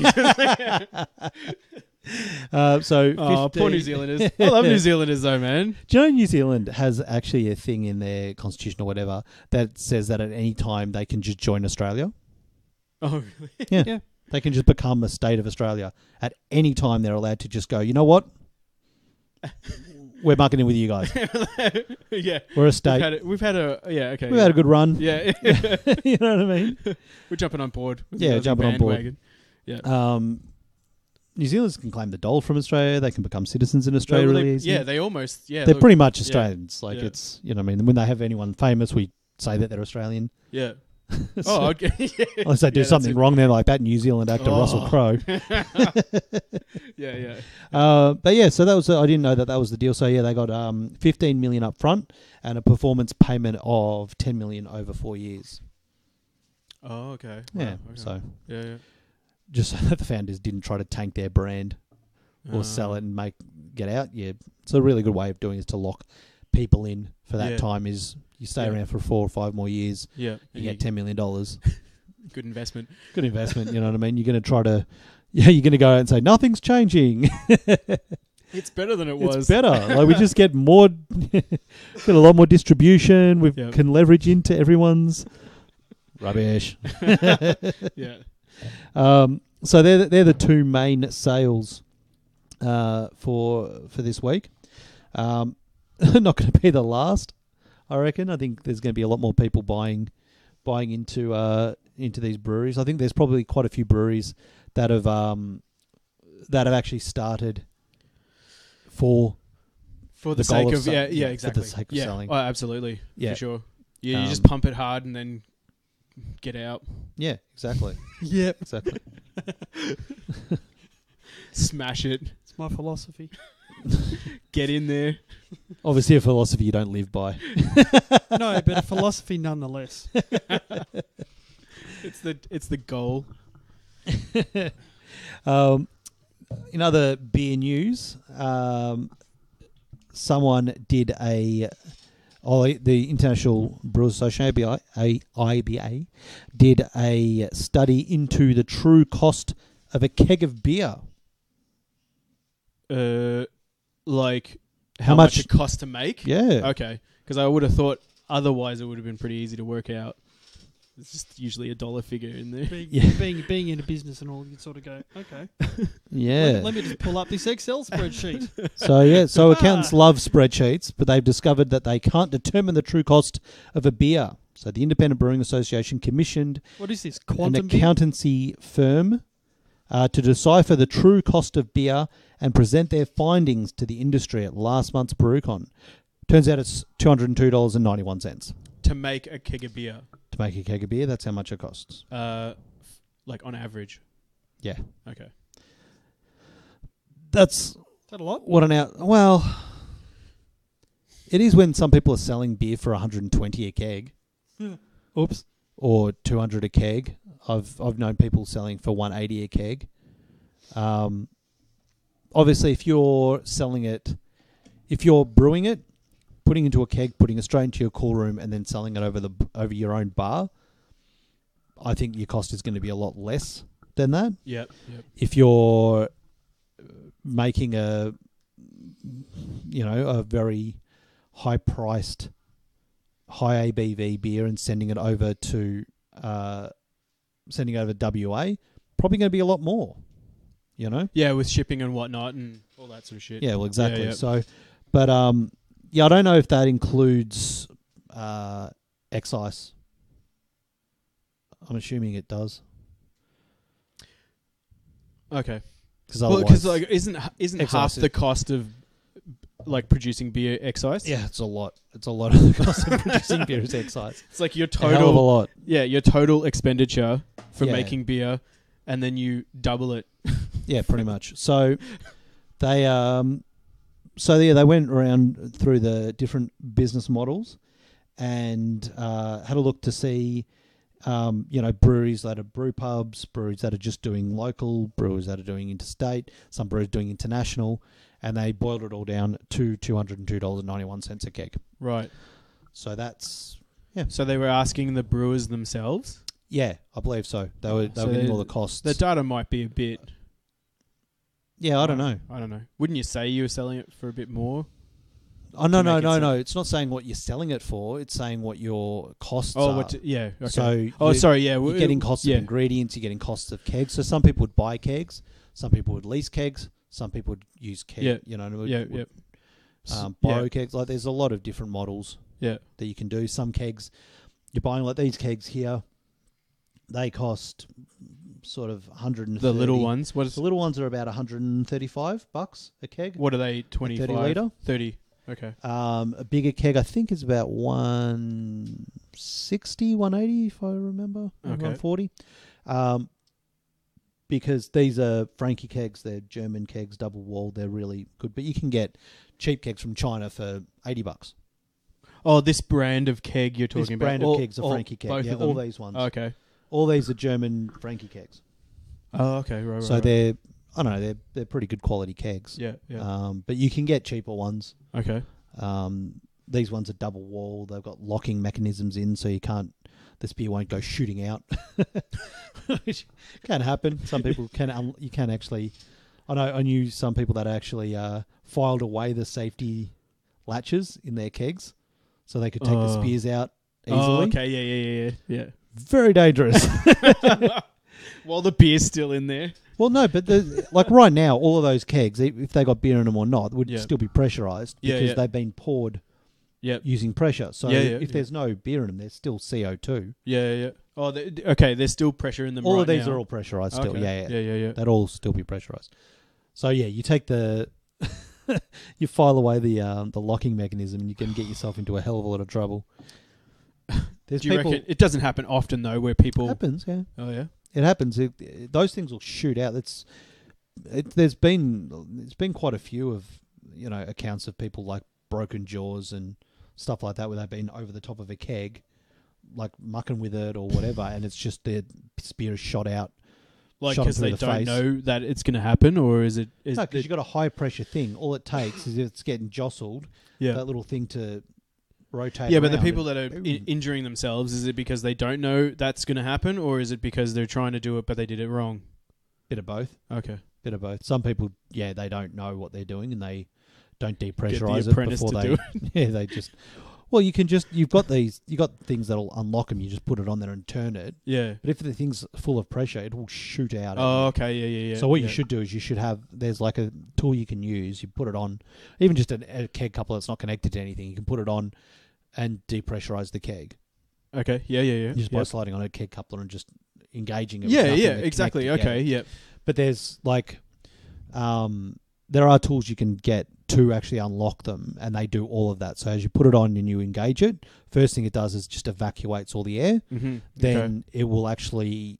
So Oh, 50 poor New Zealanders. I love New Zealanders though, man. Do you know New Zealand has actually a thing in their constitution or whatever that says that at any time they can just join Australia? Oh, really? Yeah. Yeah. They can just become a state of Australia. At any time they're allowed to just go, you know what? We're marketing with you guys. Yeah. We're a state. We've had a okay. We've had a good run. Yeah. You know what I mean? We're jumping on board. with Yeah, the jumping on board. bandwagon. Yeah. New Zealanders can claim the dole from Australia. They can become citizens in Australia Well, really they, easily. yeah, they almost They're look, pretty much Australians. Like Yeah. it's, you know what I mean? When they have anyone famous, we say that they're Australian. Yeah. So- Oh, okay. Yeah. unless they do Yeah, that's something it. wrong, they're like that New Zealand actor Russell Oh. Crowe. Yeah. But yeah, so that was I didn't know that was the deal. So yeah, they got 15 million up front and a performance payment of 10 million over 4 years. Oh, okay. Yeah, Wow, okay. so Yeah. just so that the founders didn't try to tank their brand or sell it and get out. Yeah, it's a really good way of doing it, is to lock people in for that Yeah. time. Is you stay Yeah. around for 4 or 5 more years, Yeah. you get $10 million. Good investment. Good investment. You know what I mean? You're going to try to. Yeah, you're going to go out and say nothing's changing. It's better than it was. It's better. Like we just get more, get a lot more distribution. We Yep. can leverage into everyone's rubbish. Yeah. So they're the two main sales for this week. Not going to be the last, I reckon. I think there's going to be a lot more people buying into these breweries. I think there's probably quite a few breweries that have actually started for For the the goal sake of of sell- yeah, yeah, for the exactly. sake of yeah. selling. Oh, absolutely. Yeah. For sure. Yeah, you just Um, pump it hard and then get out. Yeah, exactly. Yep. Exactly. Smash it. It's my philosophy. Get in there. Obviously, a philosophy you don't live by. No, but a philosophy nonetheless. It's the goal. In other beer news, someone did the International Brewers Association, IBA, did a study into the true cost of a keg of beer. Like How how much- much it costs to make? Yeah. Okay, because I would have thought otherwise it would have been pretty easy to work out. It's just usually a dollar figure in there. Being in a business and all, you sort of go, okay. Yeah. Let me just pull up this Excel spreadsheet. So accountants love spreadsheets, but they've discovered that they can't determine the true cost of a beer. So the Independent Brewing Association commissioned What is this? an Quantum beer? accountancy firm to decipher the true cost of beer and present their findings to the industry at last month's BrewCon. Turns out it's $202.91 To make a keg of beer, to make a keg of beer. That's how much it costs. like on average. Yeah. Okay. That's Is that a lot? what an out. Well, it is when some people are selling beer for 120 a keg. Oops. Or 200 a keg. I've known people selling for 180 a keg. Obviously, if you're selling it, if you're brewing it, putting into a keg, putting it straight into your cool room, and then selling it over your own bar, I think your cost is going to be a lot less than that. Yep. If you're making a very high-priced, high ABV beer and sending it over to WA, probably going to be a lot more. Yeah, with shipping and whatnot and all that sort of shit. Yeah, well, exactly. Yeah. So, but I don't know if that includes excise. I'm assuming it does. Okay. Because like isn't excise half is- the cost of like producing beer excise? yeah, it's a lot. It's a lot of the cost of producing beer is excise. It's like your A hell of a total lot. your total expenditure for Yeah. making beer, and then you double it. Yeah, pretty much. So they they went around through the different business models and had a look to see breweries that are brew pubs, breweries that are just doing local, brewers that are doing interstate, some brewers doing international, and they boiled it all down to $202.91 a keg. Right. So that's So they were asking the brewers themselves. yeah, I believe so. They were So getting all the costs. The data might be a bit. Yeah, I don't know. I don't know. Wouldn't you say you were selling it for a bit more? Oh no, to make it no! It's not saying what you're selling it for. It's saying what your costs Oh, are. yeah. Okay. So sorry. Yeah, you're getting costs of ingredients. You're getting costs of kegs. So some people would buy kegs. Some people would lease kegs. Some people would use kegs. Yeah. Borrow kegs. Like there's a lot of different models Yeah. that you can do. Some kegs you're buying like these kegs here. They cost sort of 130. The little ones. What is? The little ones are about $135 a keg. What are they? 25, 30 litre? 30. Okay. A bigger keg, I think, is about 160, 180, if I remember. Okay. 140. Because these are Frankie kegs. They're German kegs, double walled. They're really good. But you can get cheap kegs from China for $80. Oh, this brand of keg you're talking This about. brand of kegs are Frankie keg. Both Yeah, of them. all these ones. Okay. All these are German Frankie kegs. Oh, okay. Right. So right. they're, I don't know, they're pretty good quality kegs. Yeah. Yeah. But you can get cheaper ones. Okay. These ones are double wall. They've got locking mechanisms in, so this beer won't go shooting out. Which can happen. Some people can. You can actually. I knew some people that actually filed away the safety latches in their kegs, so they could take the spears out easily. Oh, okay. Yeah. Very dangerous. While the beer's still in there. Well, no, but like right now, all of those kegs, if they got beer in them or not, would Yeah. still be pressurized because they've been poured Yep. using pressure. So Yeah, if there's no beer in them, there's still CO2. Yeah. Oh, okay. There's still pressure in them. All right of these now. are all pressurized still. Okay. Yeah. Yeah. They'd all still be pressurized. So yeah, you take the you file away the locking mechanism, and you can get yourself into a hell of a lot of trouble. There's Do you people. reckon it doesn't happen often though, where people? It happens, yeah. Oh yeah. It happens. Those things will shoot out. There's been quite a few of accounts of people like broken jaws and stuff like that, where they've been over the top of a keg, like mucking with it or whatever, and it's just their spear is shot out. Like shot 'em because through they the don't face. know that it's going to happen, or is it? No, because you've got a high pressure thing. All it takes is if it's getting jostled, yeah. that little thing to rotate. Yeah, but the around people and- that are injuring themselves, is it because they don't know that's going to happen, or is it because they're trying to do it but they did it wrong? Bit of both. Okay. Bit of both. Some people, they don't know what they're doing and they don't Get depressurize the it apprentice before to they. do Yeah, they just. Well, you've got things that'll unlock them. You just put it on there and turn it. Yeah. But if the thing's full of pressure, it will shoot out. at Oh, you. okay. Yeah. So what you should do is you should have. There's like a tool you can use. You put it on, even just a keg coupler that's not connected to anything. You can put it on, and depressurize the keg. Okay. Yeah. Just by sliding on a keg coupler and just engaging it. Yeah. with nothing Yeah. to Exactly. connect Okay. together. Yep. But there's like, there are tools you can get to actually unlock them, and they do all of that. So as you put it on and you engage it, first thing it does is just evacuates all the air. Mm-hmm. Then it will actually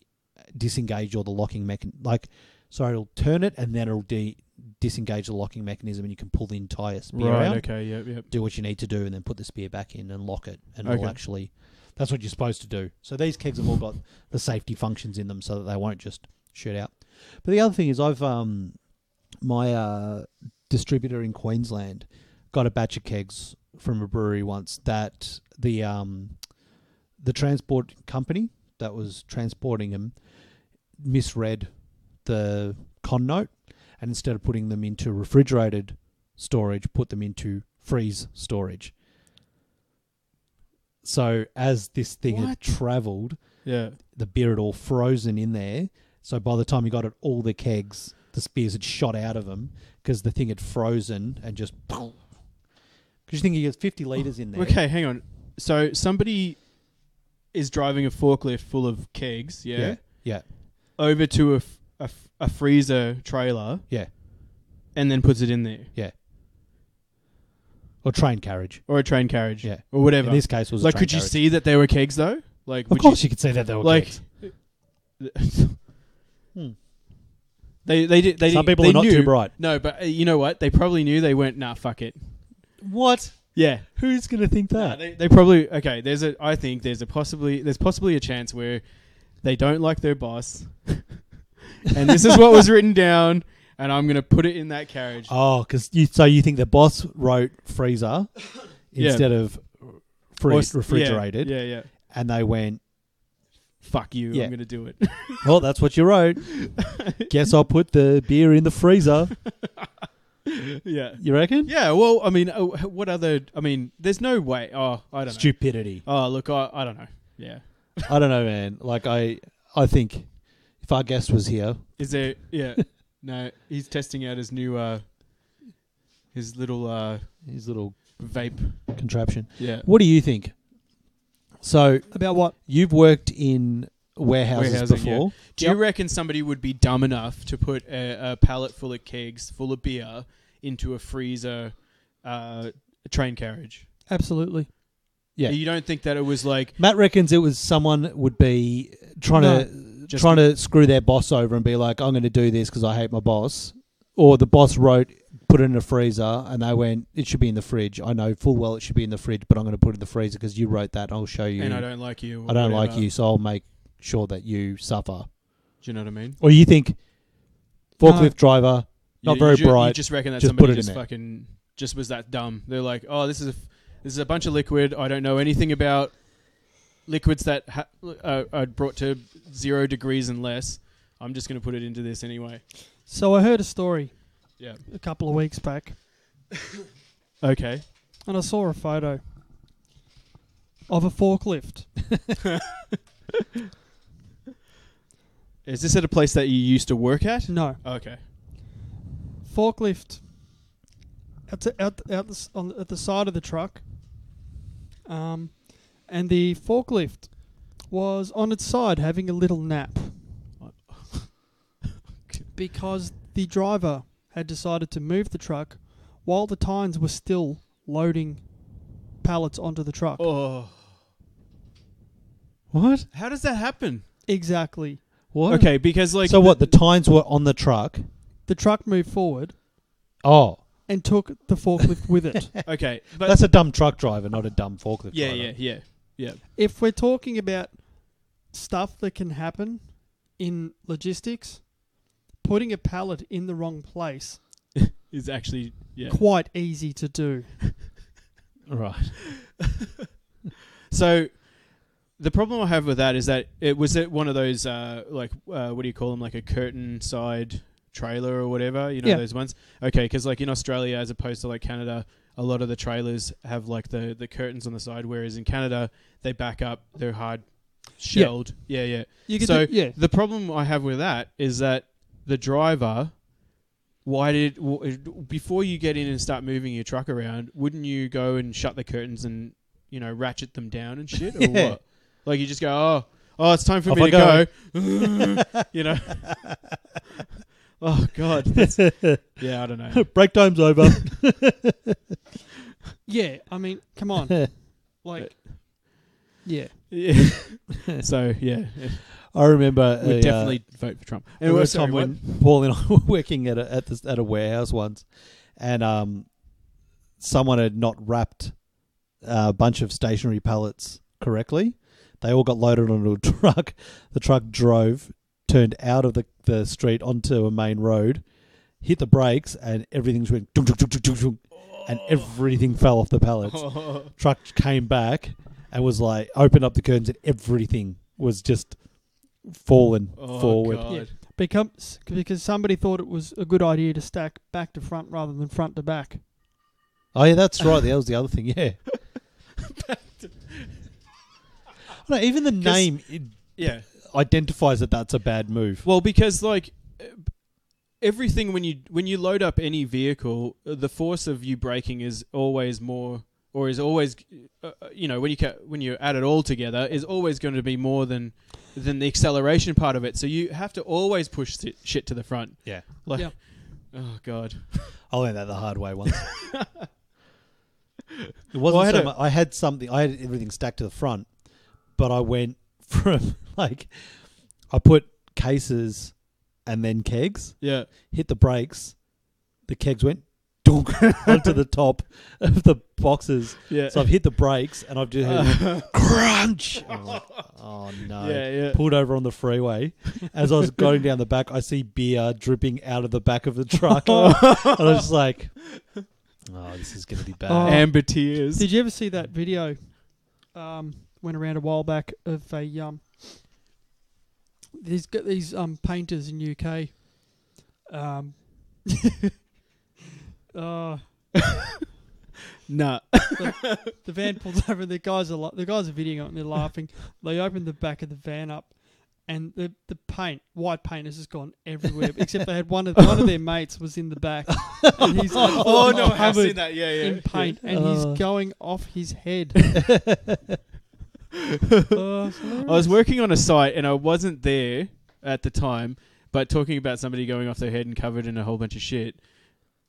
disengage all the locking it'll turn it and then it'll disengage the locking mechanism, and you can pull the entire spear Right. out. Okay. Yep. Do what you need to do, and then put the spear back in and lock it, and Okay. it'll actually. That's what you're supposed to do. So these kegs have all got the safety functions in them, so that they won't just shoot out. But the other thing is, I've my distributor in Queensland got a batch of kegs from a brewery once that the transport company that was transporting them misread the con note, and instead of putting them into refrigerated storage, put them into freeze storage. So as this thing had travelled, Yeah. the beer had all frozen in there. So by the time you got it, all the kegs, the spears had shot out of them because the thing had frozen and just. Because you think you get 50 litres in there. Okay. Hang on. So somebody is driving a forklift full of kegs. Yeah. Yeah. Over to a freezer trailer. Yeah. And then puts it in there. Yeah. Or train carriage. Or a train carriage. Yeah. Or whatever. In this case, it was like, a train could you carriage. see that there were kegs though? Like, Of course, you could see that there were kegs. They did. Some people they are not knew. too bright. No, but you know what? They probably knew. They went, nah, fuck it. What? Yeah. Who's going to think that? They probably okay. I think there's possibly a chance where they don't like their boss, and this is what was written down, and I'm gonna put it in that carriage. Oh, because you think the boss wrote freezer instead of refrigerated, Yeah. and they went, Fuck you. Yeah. I'm gonna do it. well, that's what you wrote. Guess I'll put the beer in the freezer. Yeah. You reckon? Yeah. Well, I mean, what other? I mean, there's no way. Oh, I don't know. Stupidity. Oh, look, I don't know. Yeah. I don't know, man. Like I think if our guest was here, Is there? Yeah. No, he's testing out his new his little vape contraption. Yeah. What do you think? So About what? you've worked in warehouses Warehousing, before. Do you reckon somebody would be dumb enough to put a pallet full of kegs full of beer into a freezer train carriage? Absolutely. Yeah. You don't think that it was like Matt reckons it was someone would be trying to screw their boss over and be like, I'm going to do this because I hate my boss. Or the boss wrote, put it in a freezer, and they went, it should be in the fridge. I know full well it should be in the fridge, but I'm going to put it in the freezer because you wrote that. I'll show you. and I don't like you. I don't like you, so I'll make sure that you suffer. Do you know what I mean? Or you think forklift driver, not very bright. You just reckon that just somebody put it in just there. fucking just was that dumb. They're like, oh, this is a bunch of liquid. I don't know anything about liquids that are brought to 0 degrees and less. I'm just going to put it into this anyway. So I heard a story Yeah. a couple of weeks back, Okay. and I saw a photo of a forklift. Is this at a place that you used to work at? No, Okay. forklift at the side of the truck, and the forklift was on its side having a little nap because the driver had decided to move the truck while the tines were still loading pallets onto the truck. Oh. What? How does that happen? Exactly. What? Okay, because like So what? The tines were on the truck. The truck moved forward Oh, and took the forklift with it. Okay, but that's a dumb truck driver, not a dumb forklift yeah, driver. yeah. If we're talking about stuff that can happen in logistics, putting a pallet in the wrong place Is actually quite easy to do. Right. So the problem I have with that is that it was one of those what do you call them, like a curtain side trailer or whatever, you know, Yeah. those ones. Okay, because like in Australia as opposed to like Canada, a lot of the trailers have like the curtains on the side, whereas in Canada they back up, they're hard shelled. Yeah. You could So yeah. the problem I have with that is that the driver, before you get in and start moving your truck around, wouldn't you go and shut the curtains and, you know, ratchet them down and shit, or Yeah. what? Like you just go, oh, it's time for Off me I to go. You know. Oh God. Yeah, I don't know. Break time's over. Yeah, I mean, come on. Like, yeah. Yeah. So yeah, I remember we'd definitely vote for Trump. There was a sorry, time what? when Paul and I were working at a warehouse once, and someone had not wrapped a bunch of stationary pallets correctly. They all got loaded onto a truck. The truck drove, turned out of the street onto a main road, hit the brakes, and everything went dunk, dunk, dunk, dunk, dunk, dunk, and everything fell off the pallets. Truck came back and was like, opened up the curtains, and everything was just falling forward. God. Yeah. Because somebody thought it was a good idea to stack back to front rather than front to back. Oh yeah, that's right. That was the other thing. Yeah. No, even the name Yeah. identifies that that's a bad move. Well, because like everything when you load up any vehicle, the force of you braking is always more, or is always, you know, when you add it all together, is always going to be more than the acceleration part of it. So you have to always push shit to the front. Yeah. Like, Yeah. oh God. I learned that the hard way once. It wasn't Well, I had everything stacked to the front, but I went from like, I put cases and then kegs, Yeah. hit the brakes, the kegs went dunk onto the top of the boxes. Yeah. So I've hit the brakes and I've just heard crunch. I'm like, oh no. Yeah. Pulled over on the freeway. As I was going down the back, I see beer dripping out of the back of the truck. And I was just like, oh, this is going to be bad. Oh. Amber tears. Did you ever see that video? Went around a while back of a these painters in UK. Nah. The van pulls over. The guys are videoing it and they're laughing. They open the back of the van up, and the white paint has just gone everywhere. Except they had one of their mates was in the back, and he's Oh no, I have covered seen that. Yeah. in paint, and he's going off his head. I was working on a site and I wasn't there at the time, but talking about somebody going off their head and covered in a whole bunch of shit.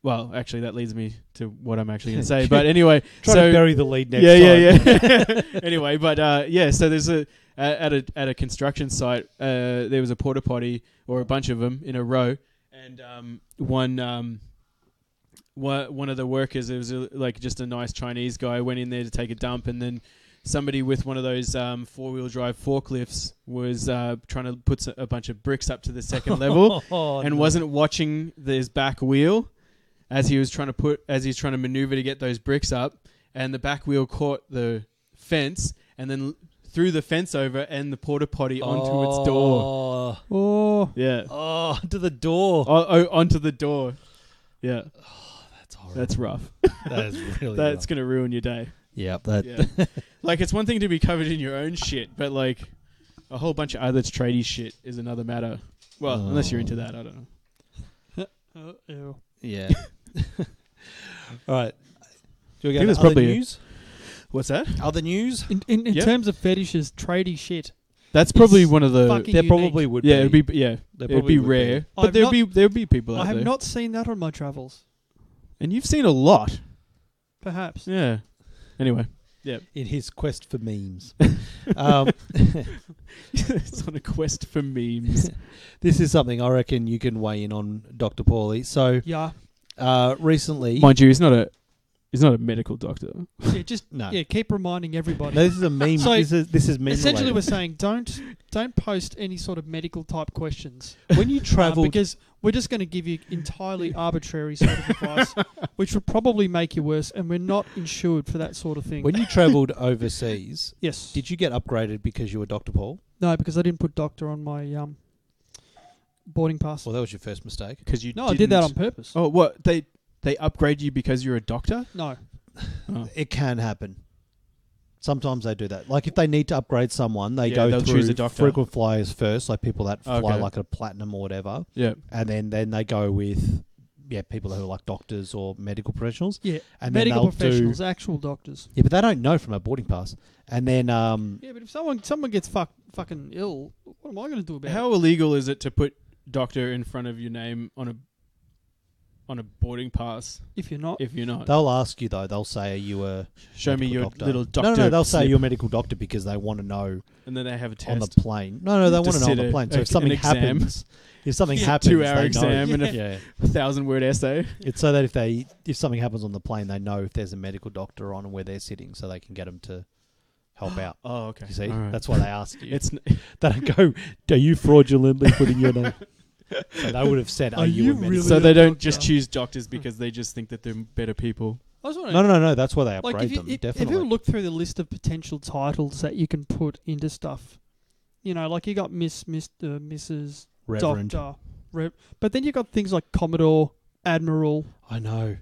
Well, actually, that leads me to what I'm actually going to say. But anyway, Try to bury the lead next time. Yeah. Anyway, but so there's at a construction site, there was a porta potty or a bunch of them in a row, and one of the workers, it was like just a nice Chinese guy, went in there to take a dump, and then somebody with one of those four-wheel drive forklifts was trying to put a bunch of bricks up to the second level, and wasn't watching his back wheel as he's trying to maneuver to get those bricks up, and the back wheel caught the fence and then threw the fence over and the porta potty onto its door. Oh, Yeah. Oh, onto the door. Onto the door. Yeah. Oh, that's horrible. That's rough. That is really That's rough. going to ruin your day. Yep. That. Yeah. Like, it's one thing to be covered in your own shit, but like a whole bunch of other tradie shit is another matter. Well, unless you're into that, I don't know. ew. Yeah. All right. Do we I think go that's to other probably news? What's that? Other news? In Yep. terms of fetishes, tradie shit. That's probably It's one of the. fucking There unique. probably would Yeah, be. it'd be There it'd probably be would rare, I've but there'd be people out I have there. not seen that on my travels. And you've seen a lot. Perhaps. Yeah. Anyway, In his quest for memes. it's on a quest for memes. This is something I reckon you can weigh in on, Dr. Paulie. So, Yeah. recently... Mind you, he's not a He's not a medical doctor. Yeah, just No. keep reminding everybody. No, this is a meme. So, this is meme Essentially, related. we're saying don't post any sort of medical type questions When you travelled, because we're just going to give you entirely arbitrary sort of advice, which would probably make you worse, and we're not insured for that sort of thing. when you travelled overseas, Yes. did you get upgraded because you were Dr. Paul? No, because I didn't put doctor on my boarding pass. Well, that was your first mistake. Because you No, I did that on purpose. Oh, what? They upgrade you because you're a doctor? No. Oh. It can happen. Sometimes they do that. Like if they need to upgrade someone, they go they'll through choose a doctor. frequent flyers first, like people that fly Okay. like a platinum or whatever, Yeah. and then they go with people who are like doctors or medical professionals. Yeah. And Medical then they'll professionals, actual doctors. Yeah, but they don't know from a boarding pass. And then Yeah, but if someone gets fucking ill, what am I going to do about it? How illegal is it to put doctor in front of your name on a boarding pass If you're not. if you're not? they'll ask you though. They'll say, "Are you a Show me medical your doctor?" little doctor. No, they'll say slip. you're a medical doctor because they want to know And then they have a test. on the plane. No, they To want to know on sit the plane. So an if something exam. happens, if something Yeah, happens, 2-hour they exam know. and a Yeah, 1,000-word essay. it's so that if something happens on the plane, they know if there's a medical doctor on and where they're sitting, so they can get them to help out. Oh, okay. You see, All right. that's why they ask you. It's They don't go, "Are you fraudulently putting your name?" So they would have said, "Are you a medical?" really so a they don't doctor? just choose doctors because they just think that they're better people. I was wondering, No. That's why they upgrade like if you, them. if Definitely. you look through the list of potential titles that you can put into stuff, you know, like you got Miss, Mr., Mrs., Reverend. Doctor, but then you got things like Commodore, Admiral. I know.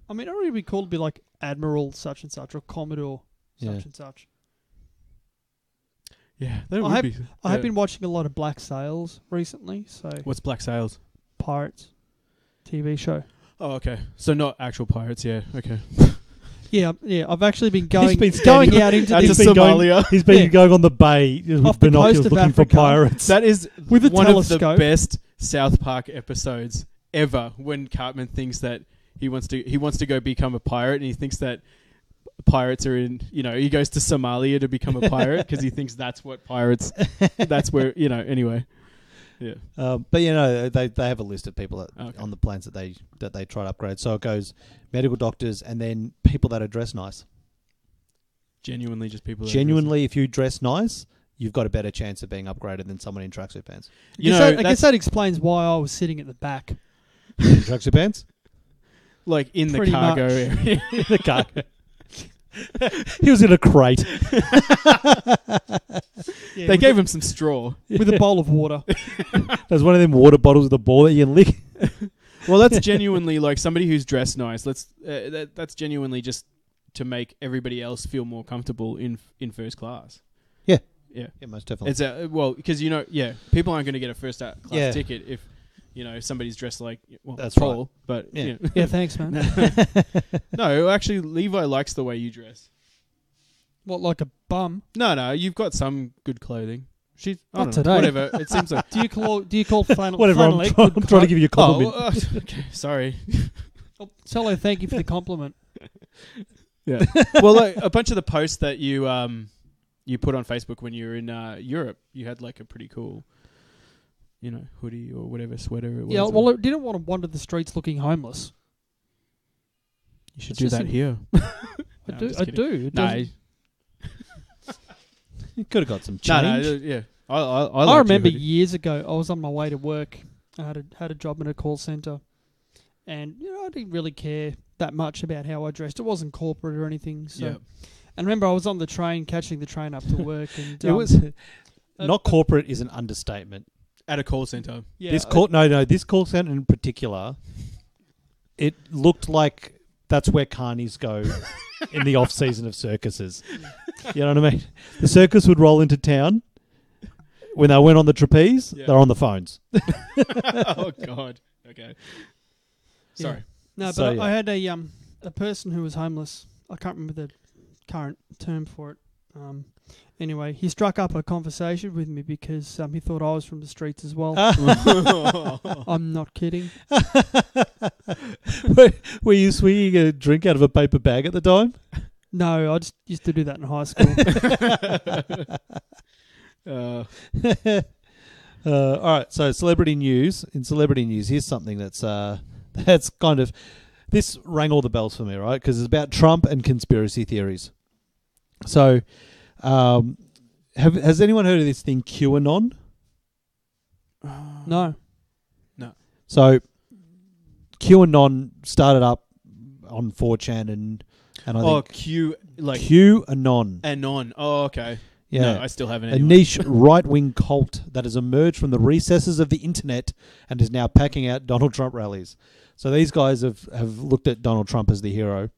I mean, it would be cool to be like Admiral such and such or Commodore such Yeah. and such. Yeah, that I would have- be. I have yeah. been watching a lot of Black Sails recently, so What's Black Sails? Pirates TV show. Oh, okay. So not actual pirates. Yeah. Okay. Yeah. I've actually been going been standing going out into That's the a He's been going- Somalia. He's been Yeah. going on the bay with Off the binoculars coast of looking for Africa. pirates. That is With a one of the telescope. best South Park episodes ever. When Cartman thinks that he wants to go become a pirate, and he thinks that pirates are in. You know, he goes to Somalia to become a pirate because he thinks that's what pirates. That's where Anyway. Yeah. But they have a list of people that, Okay. on the planes that they try to upgrade. So it goes medical doctors and then people that are dressed nice. Genuinely, just people. that are Genuinely, if you dress nice, you've got a better chance of being upgraded than someone in tracksuit pants. I guess that explains why I was sitting at the back. In tracksuit pants? like in the Pretty cargo much. area. In the car. He was in a crate. Yeah, They with gave him some straw. with a bowl of water. There's one of them water bottles with a ball that you can lick. Well, that's genuinely like somebody who's dressed nice. That's genuinely just to make everybody else feel more comfortable in first class. Yeah. Yeah. Yeah, most definitely. It's because people aren't going to get a first class Yeah. ticket if somebody's dressed like That's Paul. right. But Yeah. Yeah, thanks, man. no, actually, Levi likes the way you dress. What, like a bum? No, you've got some good clothing. I Not don't know, today. Whatever. It seems like. Do you call flannel? Whatever, I'm flannelette trying good to give you a compliment. Okay, sorry. Solo, thank you for the compliment. Yeah. Well, like, a bunch of the posts that you put on Facebook when you were in Europe, you had like a pretty cool, hoodie or whatever sweater it was. Yeah, well, I didn't want to wander the streets looking homeless. you should it's do just that a- here. I No, do. I'm just I kidding. do. It No, doesn't- You could have got some change. no, yeah. I I remember years ago, I was on my way to work. I had a job in a call center, and I didn't really care that much about how I dressed. It wasn't corporate or anything. So, Yeah. and remember, I was on the train, catching the train up to work, and It was uh, not corporate is an understatement. At a call center. yeah, This call center in particular, it looked like that's where carnies go in the off season of circuses. You know what I mean? The circus would roll into town. When they went on the trapeze, Yeah. they're on the phones. Oh God. Okay. Sorry. No, but So, yeah. I had a person who was homeless. I can't remember the current term for it. Anyway, he struck up a conversation with me because he thought I was from the streets as well. I'm not kidding. Were you swinging a drink out of a paper bag at the time? No, I just used to do that in high school. All right, so celebrity news. In celebrity news, here's something that's kind of this rang all the bells for me, right? Because it's about Trump and conspiracy theories. So, has anyone heard of this thing QAnon? No. So, QAnon started up on 4chan and I think QAnon. Anon. Oh, okay. Yeah, No, I still haven't. a Anyway. niche right-wing cult that has emerged from the recesses of the internet and is now packing out Donald Trump rallies. So these guys have looked at Donald Trump as the hero.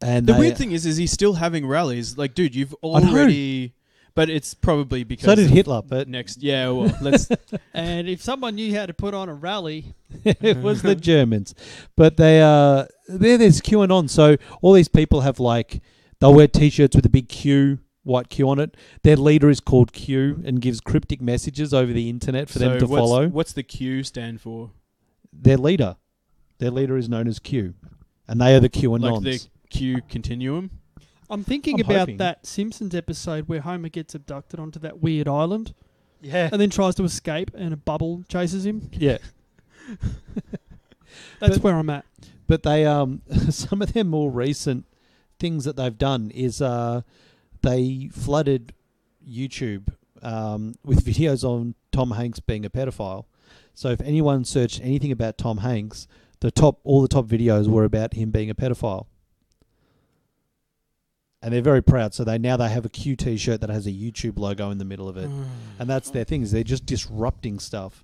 And The weird thing is he's still having rallies. Like, dude, you've already... But it's probably because... So did Hitler, but... Next... Yeah, well, let's... And if someone knew how to put on a rally... it was the Germans. But there's QAnon. So all these people have they'll wear T-shirts with a big Q, white Q on it. Their leader is called Q and gives cryptic messages over the internet for them to follow. What's the Q stand for? Their leader. Their leader is known as Q. And they are the QAnons. Like the Q continuum? I'm thinking I'm about hoping. that Simpsons episode where Homer gets abducted onto that weird island Yeah. and then tries to escape and a bubble chases him. Yeah. That's where I'm at. But they some of their more recent things that they've done is they flooded YouTube with videos on Tom Hanks being a pedophile. So if anyone searched anything about Tom Hanks, all the top videos were about him being a pedophile. And they're very proud. So they have a Q T-shirt that has a YouTube logo in the middle of it. And that's their thing, is they're just disrupting stuff.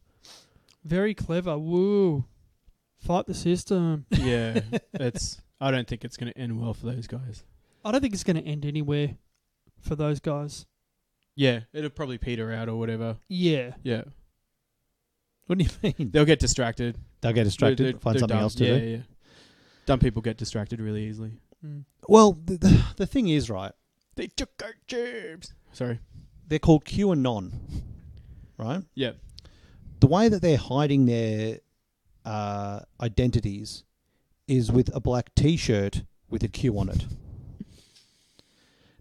Very clever. Woo. Fight the system. Yeah. I don't think it's going to end well for those guys. I don't think it's going to end anywhere for those guys. Yeah, it'll probably peter out or whatever. Yeah. Yeah. What do you mean? They'll get distracted. They'll get distracted, find they're something dumb. else to do. Yeah. Dumb people get distracted really easily. Mm. Well, the thing is, right, They took our jobs. Sorry. they're called QAnon, right? Yeah. The way that they're hiding their identities is with a black T-shirt with a Q on it.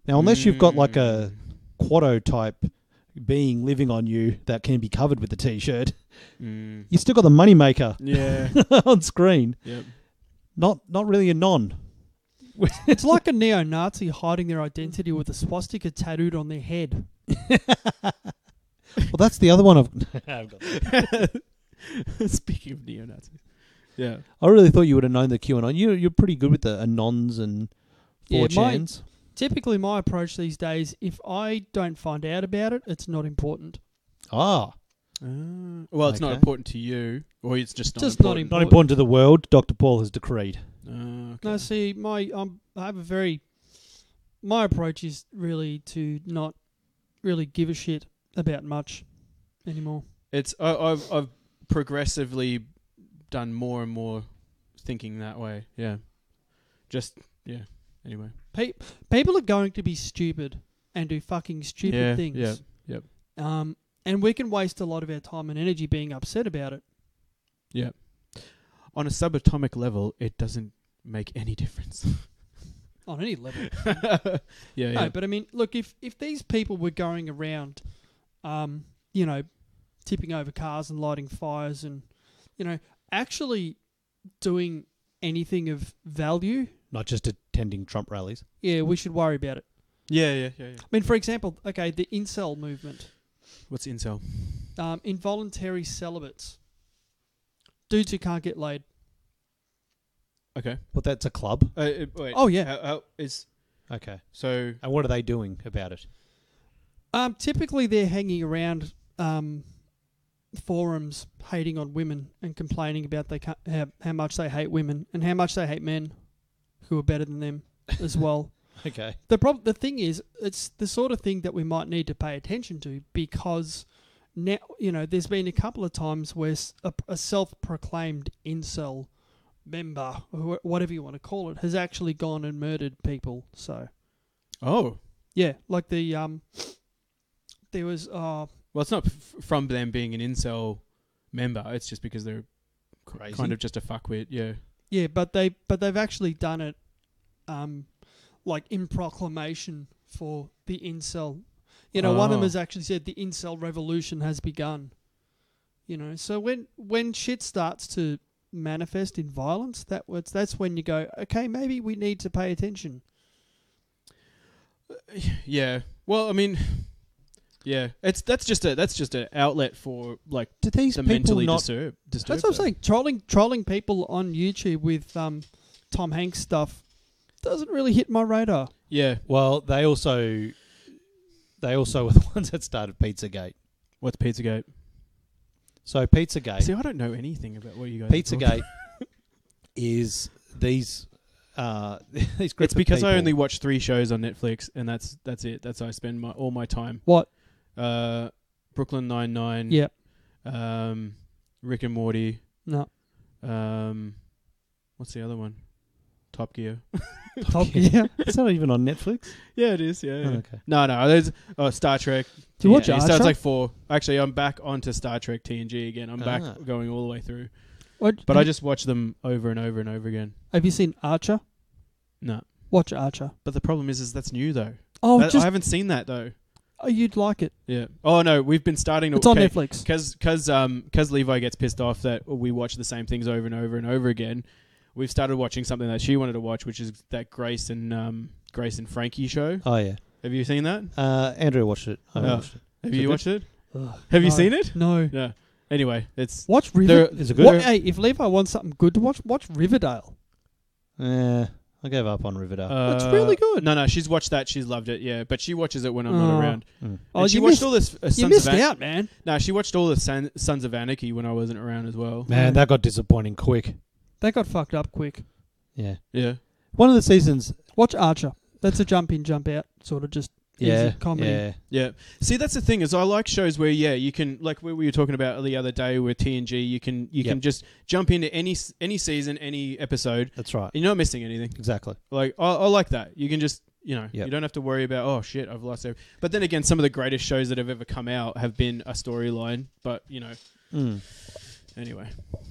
Now, unless you've got like a Quado type being living on you that can be covered with the T-shirt, you still got the moneymaker Yeah. on screen. Yep. Not really a non. It's like a neo-Nazi hiding their identity with a swastika tattooed on their head. Well, that's the other one I've got. Speaking of neo-Nazis. Yeah. I really thought you would have known the QAnon. You're pretty good with the Anons and 4chans. Typically, my approach these days, if I don't find out about it, it's not important. Ah. Well, it's not Okay. important to you, or it's just not Just important. Not important to the world. Dr. Paul has decreed. Okay. No, see, my approach is really to not really give a shit about much anymore. I've progressively done more and more thinking that way. Yeah. Anyway. People are going to be stupid and do fucking stupid things. Yeah. And we can waste a lot of our time and energy being upset about it. Yeah. On a subatomic level, it doesn't make any difference. On any level. Yeah. No, but I mean, look, if these people were going around, tipping over cars and lighting fires and, actually doing anything of value, Not just attending Trump rallies. yeah, we should worry about it. Yeah. I mean, for example, okay, the incel movement, What's incel? involuntary celibates, dudes who can't get laid. Okay. Well, that's a club. Wait. Oh, yeah. How is Okay. so? And what are they doing about it? Typically, they're hanging around forums, hating on women and complaining about how much they hate women and how much they hate men who are better than them as well. Okay. The thing is, it's the sort of thing that we might need to pay attention to because now, there's been a couple of times where a self-proclaimed incel member, or whatever you want to call it, has actually gone and murdered people. So, Oh. yeah, like there was Well, it's not from them being an incel member. It's just because they're Crazy. kind of just a fuckwit. Yeah. yeah, but they've actually done it, like in proclamation for the incel. One of them Oh. has actually said the incel revolution has begun. So when shit starts to manifest in violence, that's when you go, okay, maybe we need to pay attention. Yeah. Well, I mean, yeah. That's just an outlet for like Do these the people mentally not? disturbed. That's what I'm saying. Trolling people on YouTube with Tom Hanks stuff doesn't really hit my radar. Yeah. Well, they also were the ones that started Pizzagate. What's Pizzagate? So Pizzagate. See, I don't know anything about what you guys. Pizzagate is these these group It's of because people. I only watch 3 shows on Netflix, and that's it. That's how I spend all my time. What? Brooklyn Nine-Nine. Yeah. Rick and Morty. No. What's the other one? Top Gear. Top Gear. It's not even on Netflix. Yeah, it is. Yeah. Oh, okay. No. There's Star Trek. Do you watch It Archer? starts like 4. Actually, I'm back onto Star Trek TNG again. I'm back Ah. going all the way through. What, But I just watch them over and over and over again. have you seen Archer? No. Watch Archer. But the problem is that's new though. Oh, I haven't seen that though. Oh, you'd like it. Yeah. Oh no, we've been starting to. It's on Netflix. Because Levi gets pissed off that we watch the same things over and over and over again. We've started watching something that she wanted to watch, which is that Grace and Frankie show. Oh yeah. Have you seen that? Andrew watched it. I Oh. watched it. Have Is it you good? watched it? Ugh. Have you No. seen it? No. No. Anyway, it's Watch Riverdale. Is it good? Hey, if Levi wants something good to watch Riverdale. I gave up on Riverdale. It's really good. No, she's watched that. She's loved it. Yeah, but she watches it when I'm not around. Mm. Oh, And she you watched missed, all this. you Sons missed of out, man. No, she watched all the Sons of Anarchy when I wasn't around as well. Man, that got disappointing quick. That got fucked up quick. Yeah. Yeah. One of the seasons. Watch Archer. That's a jump in, jump out sort of just easy comedy. Yeah. Yeah. See, that's the thing is I like shows where you can like where we were talking about the other day with TNG. You can just jump into any season, any episode. That's right. And you're not missing anything. Exactly. Like I like that. You can just you Yep. don't have to worry about oh I've lost everything. But then again, some of the greatest shows that have ever come out have been a storyline. But anyway.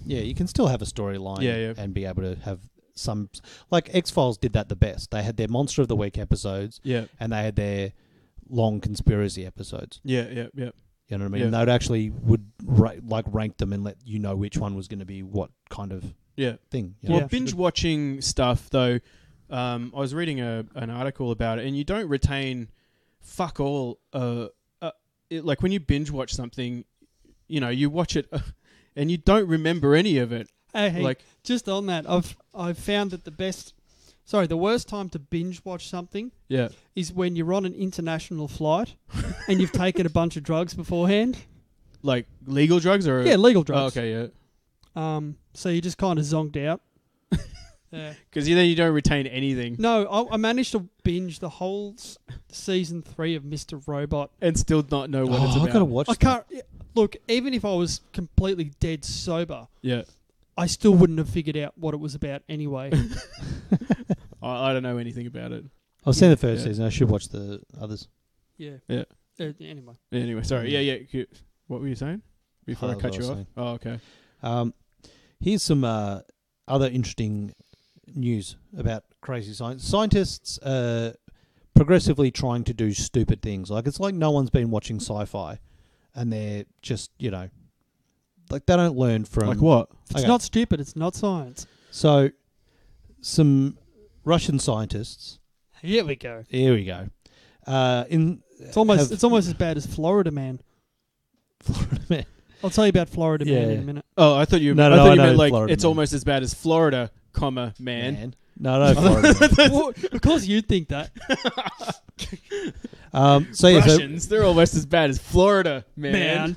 Yeah, you can still have a storyline. Yeah. And be able to have some like X-Files did that the best. They had their Monster of the Week episodes. Yeah. And they had their long conspiracy episodes. Yeah. You know what I mean? Yeah. And they'd actually would rank them and let you know which one was going to be what kind of Yeah. thing. You Well, know? binge watching stuff though, I was reading an article about it, and you don't retain fuck all. Like when you binge watch something, you watch it, and you don't remember any of it. Hey, Like just on that, I've found that the worst time to binge watch something yeah, is when you're on an international flight and you've taken a bunch of drugs beforehand. like legal drugs or Yeah, legal Oh, drugs. okay, yeah, So you just kind of zonked out. Yeah. because then you don't retain anything, No, I managed to binge the whole season 3 of Mr. Robot. and still not know what it's I about. gotta watch. I can't look. Even if I was completely dead sober, Yeah, I still wouldn't have figured out what it was about anyway. I don't know anything about it. I've seen the first Yeah. season. I should watch the others. Yeah. Yeah. Anyway. Anyway, sorry. Yeah. What were you saying before I That's cut what you I off? was Oh, okay. Here's some other interesting news about crazy science. Scientists progressively trying to do stupid things. Like it's like no one's been watching sci-fi, and they're just like they don't learn from Like what? If it's not stupid, it's not science. So some Russian scientists. Here we go. Here we go. It's almost as bad as Florida Man. Florida Man. I'll tell you about Florida Man in a minute. Oh, I thought you. No, I thought I you know meant like Florida it's Man. almost as bad as Florida, man. No, Florida Man. Well, of course you'd think that. So Russians, they're almost as bad as Florida, man.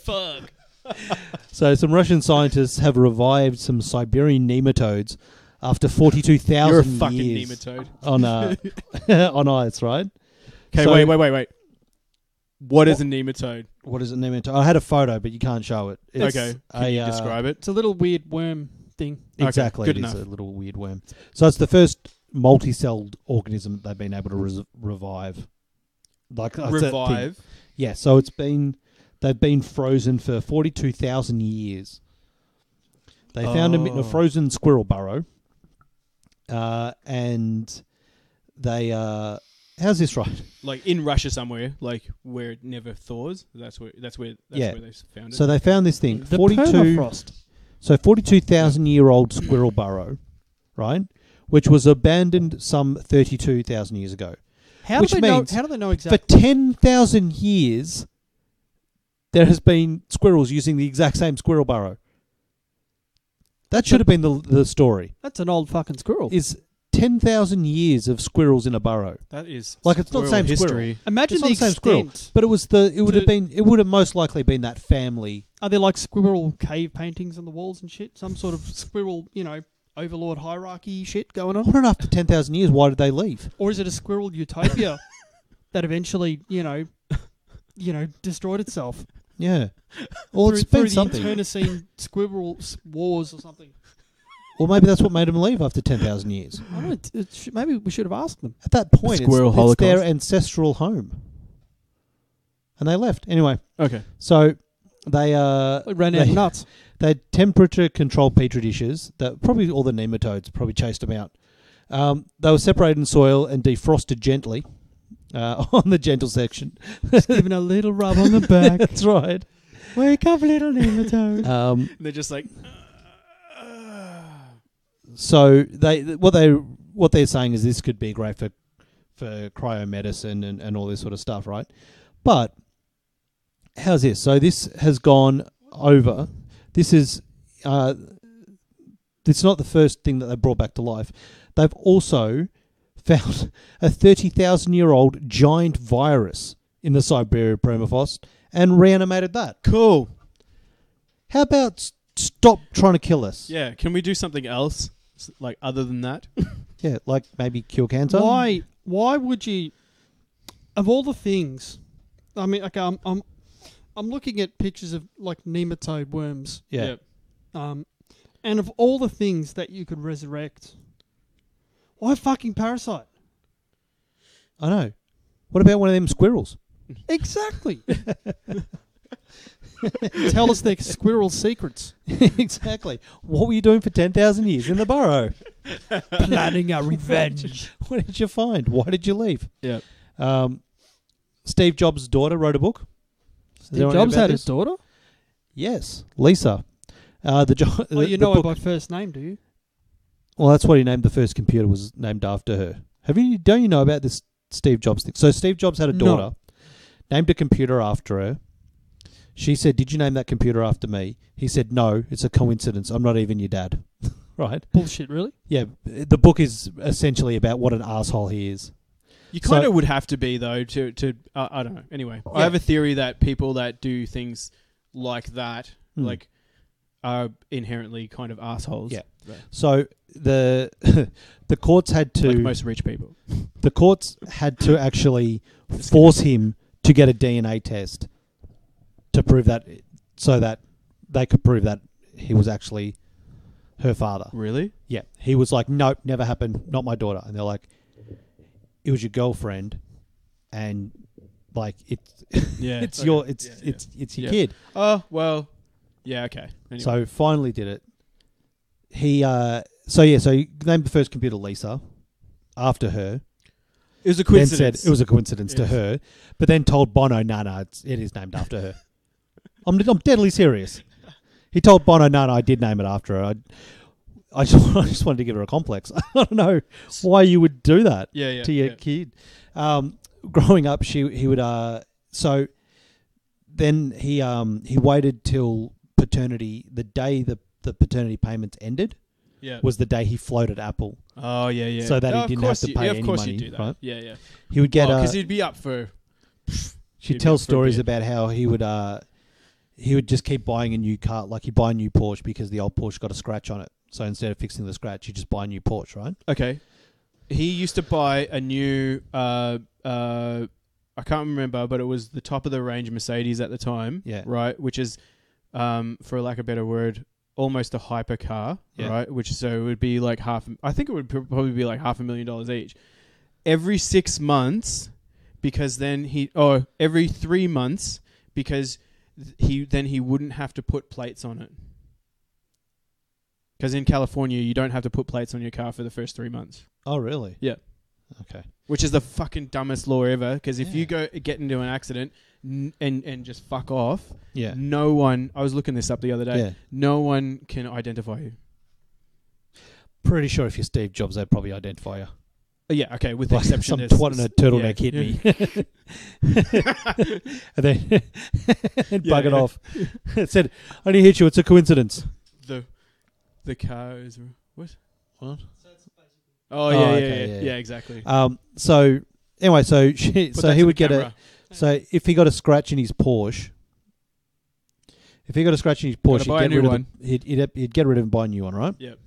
Fuck. So some Russian scientists have revived some Siberian nematodes after 42,000 You're a fucking years nematode. on ice, right? Okay, So- wait. What is a nematode? What is a nematode? I had a photo, but you can't show it. It's Okay, can you describe it? It's a little weird worm thing. Exactly, Okay, good it is enough. a little weird worm. So it's the first multi-celled organism they've been able to revive. Like that's that thing. Revive. Yeah, so they've been frozen for 42,000 years. They found them in a frozen squirrel burrow, and they how's this right? Like in Russia somewhere, like where it never thaws. That's where they found it. So they found this thing The 42. permafrost. So 42,000-year-old squirrel burrow, right? Which was abandoned some 32,000 years ago. How Which do they know? means How do they know For exactly? 10,000 years, there has been squirrels using the exact same squirrel burrow. That should have been the story. That's an old fucking squirrel. Is 10,000 years of squirrels in a burrow. That is Like, it's not the same history. squirrel. Imagine It's the not the same squirrel. extent. But it would have most likely been that family. Are there like squirrel cave paintings on the walls and shit? Some sort of squirrel, overlord hierarchy shit going on? What after 10,000 years, why did they leave? Or is it a squirrel utopia that eventually, destroyed itself? Yeah. Well, it's through been the something. internecine squirrel wars or something. Or maybe that's what made them leave after 10,000 years. I don't know. Maybe we should have asked them. At that point, Squirrel it's their Holocaust. ancestral home. And they left. Anyway, Okay. so they It ran out of nuts. they had temperature-controlled petri dishes that probably all the nematodes probably chased them out. They were separated in soil and defrosted gently on the gentle section. Just giving a little rub on the back. That's right. Wake up, little nematode. They're just like, So what they're saying is this could be great for cryomedicine and all this sort of stuff, right? But how's this? So this has gone over. This is it's not the first thing that they brought back to life. They've also found a 30,000-year-old giant virus in the Siberia permafrost and reanimated that. cool. How about stop trying to kill us? Yeah. Can we do something else, like other than that? Yeah, like maybe cure cancer. Why would you? Of all the things, I mean, okay, I'm looking at pictures of like nematode worms. Yeah. And of all the things that you could resurrect, why fucking parasite? I know. What about one of them squirrels? Exactly. Tell us their squirrel secrets. Exactly. What were you doing for 10,000 years in the burrow? Planning a revenge. What did you find? Why did you leave? Yeah. Steve Jobs' daughter wrote a book. Steve Jobs had his daughter? Yes, Lisa. You know her by first name, do you? Well, that's what he named the first computer, was named after her. Don't you know about this Steve Jobs thing? So Steve Jobs had a daughter, named a computer after her. She said, "Did you name that computer after me?" He said, "No, it's a coincidence. I'm not even your dad." Right? Bullshit, really? Yeah. The book is essentially about what an asshole he is. You kind of would have to be, though, to I don't know. Anyway, I have a theory that people that do things like that, like, are inherently kind of assholes. Yeah. So the courts had to... Like most rich people. The courts had to actually force him to get a DNA test to prove that, so that they could prove that he was actually her father. Really? Yeah. He was like, nope, never happened, not my daughter. And they're like, it was your girlfriend, and like it's it's okay. your it's your Yeah. kid. Oh, well, yeah, okay. Anyway. So finally did it. So he named the first computer Lisa after her. it was a Then coincidence. said it was a coincidence to Yes. her, but then told Bono, no, it is named after her. I'm deadly serious. He told Bono, no, I did name it after her. I just wanted to give her a complex. I don't know why you would do that to your kid. Growing up, he would. So then he waited till paternity. The day the paternity payments ended Yeah. was the day he floated Apple, Oh, yeah. so that he of didn't have course to you- pay yeah, any of course money. you do that. Right? Yeah. He would get. Because he'd be up for... She'd he'd tell be up for a stories bit. about how he would just keep buying a new car, like he'd buy a new Porsche because the old Porsche got a scratch on it. So instead of fixing the scratch, you just buy a new Porsche, right? Okay. He used to buy a new... I can't remember, but it was the top of the range Mercedes at the time. Yeah. Right? Which is, for lack of a better word, almost a hypercar. Yeah. Right? Which so it would be like I think it would probably be like $500,000 each. Every 6 months, because then every 3 months, because he wouldn't have to put plates on it. Because in California, you don't have to put plates on your car for the first 3 months. Oh, really? Yeah. Okay. which is the fucking dumbest law ever. Because if Yeah. you get into an accident and just fuck off, Yeah. no one. I was looking this up the other day. Yeah. No one can identify you. Pretty sure if you're Steve Jobs, they'd probably identify you. Yeah, okay. With the Like exception, some there's- twat in a turtleneck yeah, hit me. And then and bug it yeah. off. It said, I didn't hit you, it's a coincidence. The car is what? What? Oh, Oh, yeah, okay, yeah. yeah, exactly. So anyway, so Put he that would to the get a. camera. So if he got a scratch in his Porsche, Gotta buy a new one. he'd get rid of him and buy a new one, right? Yep.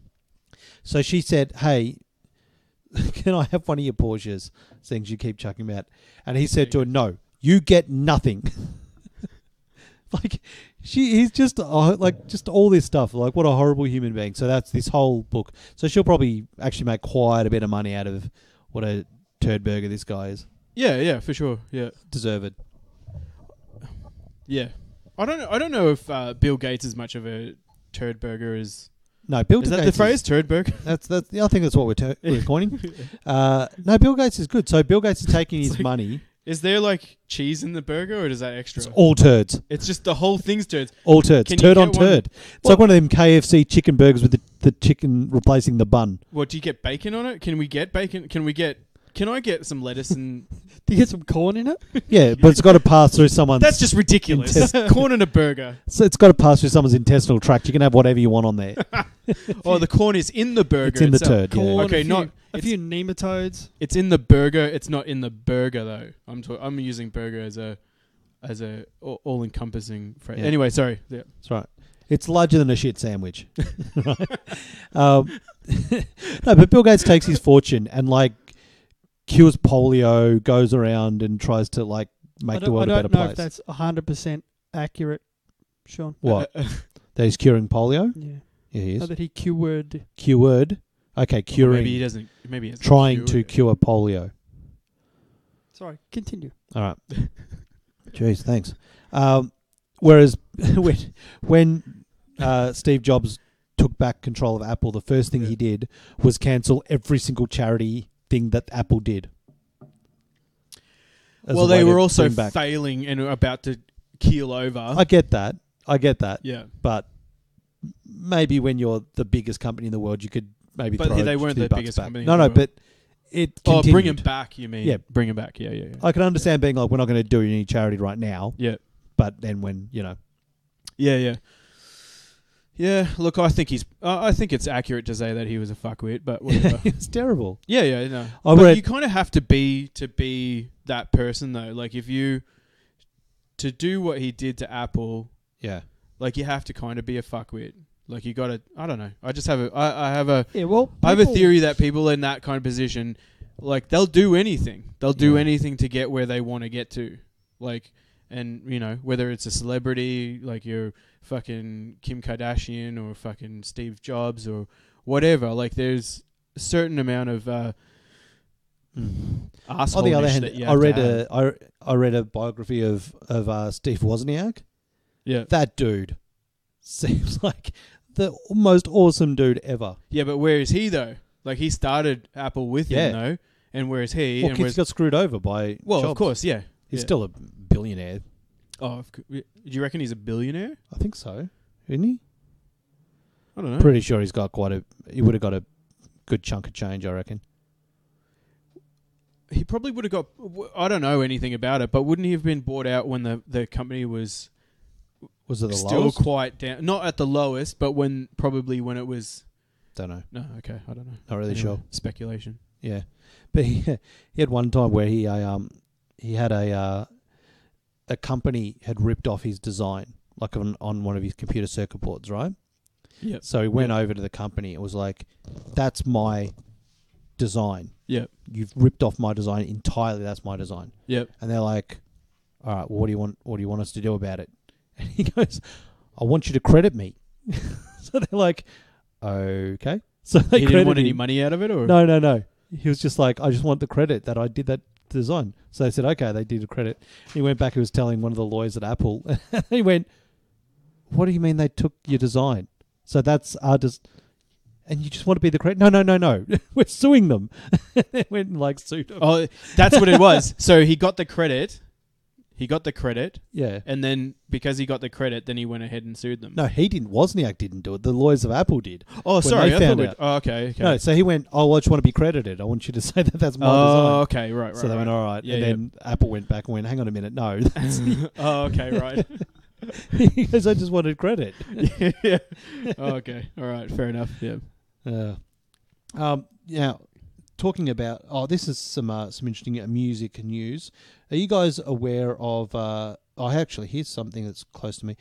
So she said, "Hey, can I have one of your Porsches?" Things you keep chucking about, and he said to her, "No, you get nothing." Like he's just like just all this stuff. Like what a horrible human being. So that's this whole book. So she'll probably actually make quite a bit of money out of what a turd burger this guy is. Yeah, for sure. Yeah. Deserved. Yeah. I don't know if Bill Gates is much of a turd burger as... No, Bill Is Gates that the phrase, turd burger? That's yeah, I think that's what we're coining. No, Bill Gates is good. So Bill Gates is taking his like- money. Is there like cheese in the burger or is that extra? It's all turds. It's just the whole thing's turds. All turds. Can you Turd get on one- turd. It's What- like one of them KFC chicken burgers with the chicken replacing the bun. What, do you get bacon on it? Can we get bacon? Can I get some lettuce and... Do you get some corn in it? Yeah, but it's got to pass through someone's... That's just ridiculous. Corn in a burger. So it's got to pass through someone's intestinal tract. You can have whatever you want on there. Oh, the corn is in the burger It's in the itself. turd. Yeah. Corn, Okay, a few, not- a few nematodes. It's in the burger. It's not in the burger though. I'm using burger as a all encompassing phrase. Yeah. Anyway, sorry. Yeah. That's right. It's larger than a shit sandwich. Right? No, but Bill Gates takes his fortune and like cures polio, goes around and tries to like make the world a better I don't know place. if that's 100% accurate, Sean. What? That he's curing polio? Yeah. Yeah, he Or is. that he cured. Cured. Okay, curing. Maybe he doesn't. Maybe it's Trying to cure polio. Sorry, continue. All right. Jeez, thanks. Whereas when Steve Jobs took back control of Apple, the first thing he did was cancel every single charity thing that Apple did. As Well, a way they to were also bring back. failing and about to keel over. I get that. Yeah. But maybe when you're the biggest company in the world, you could maybe But throw they a weren't few the bucks biggest back. company in No, the no, world. but it Oh, continued. bring him back, you mean? Yeah. Bring him back. Yeah. I can understand being like, we're not going to do any charity right now. Yeah. But then when, Yeah. Yeah, look, I think I think it's accurate to say that he was a fuckwit, but whatever. it's terrible. Yeah, no. I But read- you kind of have to be that person though. Like if you to do what he did to Apple, Yeah. like you have to kind of be a fuckwit. Like you got to. I don't know. I just have I have a Yeah, well, I have a people- theory that people in that kind of position, like they'll do anything. They'll do Yeah. anything to get where they want to get to. Like, and whether it's a celebrity like you're fucking Kim Kardashian or fucking Steve Jobs or whatever. Like there's a certain amount of asshole. On the other hand, that you I have read to have. I read a biography of Steve Wozniak. Yeah. That dude seems like the most awesome dude ever. Yeah, but where is he though? Like he started Apple with Yeah. him though, and where is he? Well, and kids where's got screwed over by well, Jobs. of course, yeah. He's Yeah. still a billionaire. Oh, do you reckon he's a billionaire? I think so. Isn't he? I don't know. Pretty sure he would have got a good chunk of change, I reckon. He probably would have got. I don't know anything about it, but wouldn't he have been bought out when the company was Was it the still lowest? quite down? Not at the lowest, but when it was. Don't know. No, okay, I don't know. Not really sure. Speculation. Yeah, but he had one time where he had a company had ripped off his design, like on one of his computer circuit boards, right? Yeah. So he went over to the company. It was like, that's my design. Yeah. You've ripped off my design entirely. That's my design. Yep. And they're like, all right, well, what do you want us to do about it? And he goes, I want you to credit me. So they're like, okay. So they He didn't want credited any him. money out of it, or No. He was just like, I just want the credit that I did that design. So they said, okay, they did the credit. He went back, he was telling one of the lawyers at Apple. And he went, what do you mean they took your design? So that's our And you just want to be the credit? No. We're suing them. They went and like sued them. Oh, that's what it was. So he got the credit. Yeah. And then because he got the credit, then he went ahead and sued them. No, he didn't. Wozniak didn't do it. The lawyers of Apple did. Oh, when sorry. they I found thought out. Oh, okay. No, so he went, I just want to be credited. I want you to say that that's my design. Oh, okay. Right. So they went, all right. Yeah, and then Apple went back and went, hang on a minute. No. Oh, okay. Right. He goes, I just wanted credit. Yeah. Oh, okay. All right. Fair enough. Yeah. Now, talking about, this is some interesting music news. Are you guys aware of, here's something that's close to me.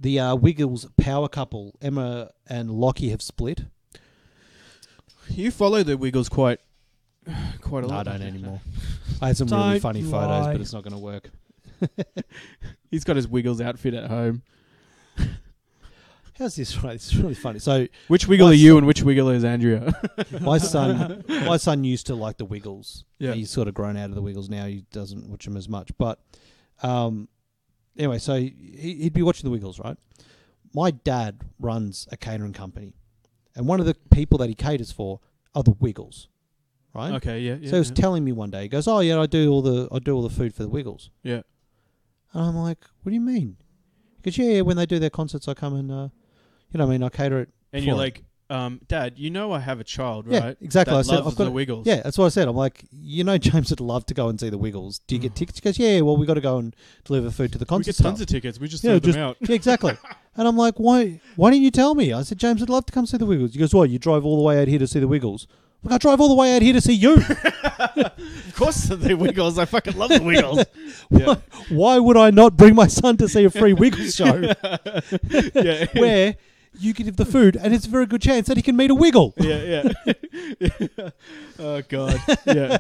The Wiggles power couple, Emma and Lockie, have split. You follow the Wiggles quite a lot. No, I don't anymore. I had some really Don't funny photos, lie. but it's not going to work. He's got his Wiggles outfit at home. How's this right? It's really funny. So Which Wiggle are you and which Wiggle is Andrea? my son used to like the Wiggles. Yeah. He's sort of grown out of the Wiggles now. He doesn't watch them as much. But anyway, so he'd be watching the Wiggles, right? My dad runs a catering company, and one of the people that he caters for are the Wiggles, right? Okay, yeah. So he was telling me one day, he goes, "Oh yeah, I do all the food for the Wiggles." Yeah. And I'm like, "What do you mean?" He goes, "Yeah, when they do their concerts, I come and I cater it." And for you're them." like, Dad, you know I have a child, Yeah, right? exactly. That I said, loves I've got the it. Wiggles. Yeah, that's what I said. I'm like, James would love to go and see the Wiggles. Do you get tickets? He goes, yeah, well, we got to go and deliver food to the We concert get stuff. tons of tickets. We just Yeah, throw them out. Yeah, exactly. And I'm like, why didn't you tell me? I said, James, I'd love to come see the Wiggles. He goes, what, you drove all the way out here to see the Wiggles? I'm like, I drove all the way out here to see you. Of course, the Wiggles. I fucking love the Wiggles. Yeah. Why would I not bring my son to see a free Wiggles show Yeah. where you give the food and it's a very good chance that he can meet a Wiggle? Yeah. Oh God. Yeah.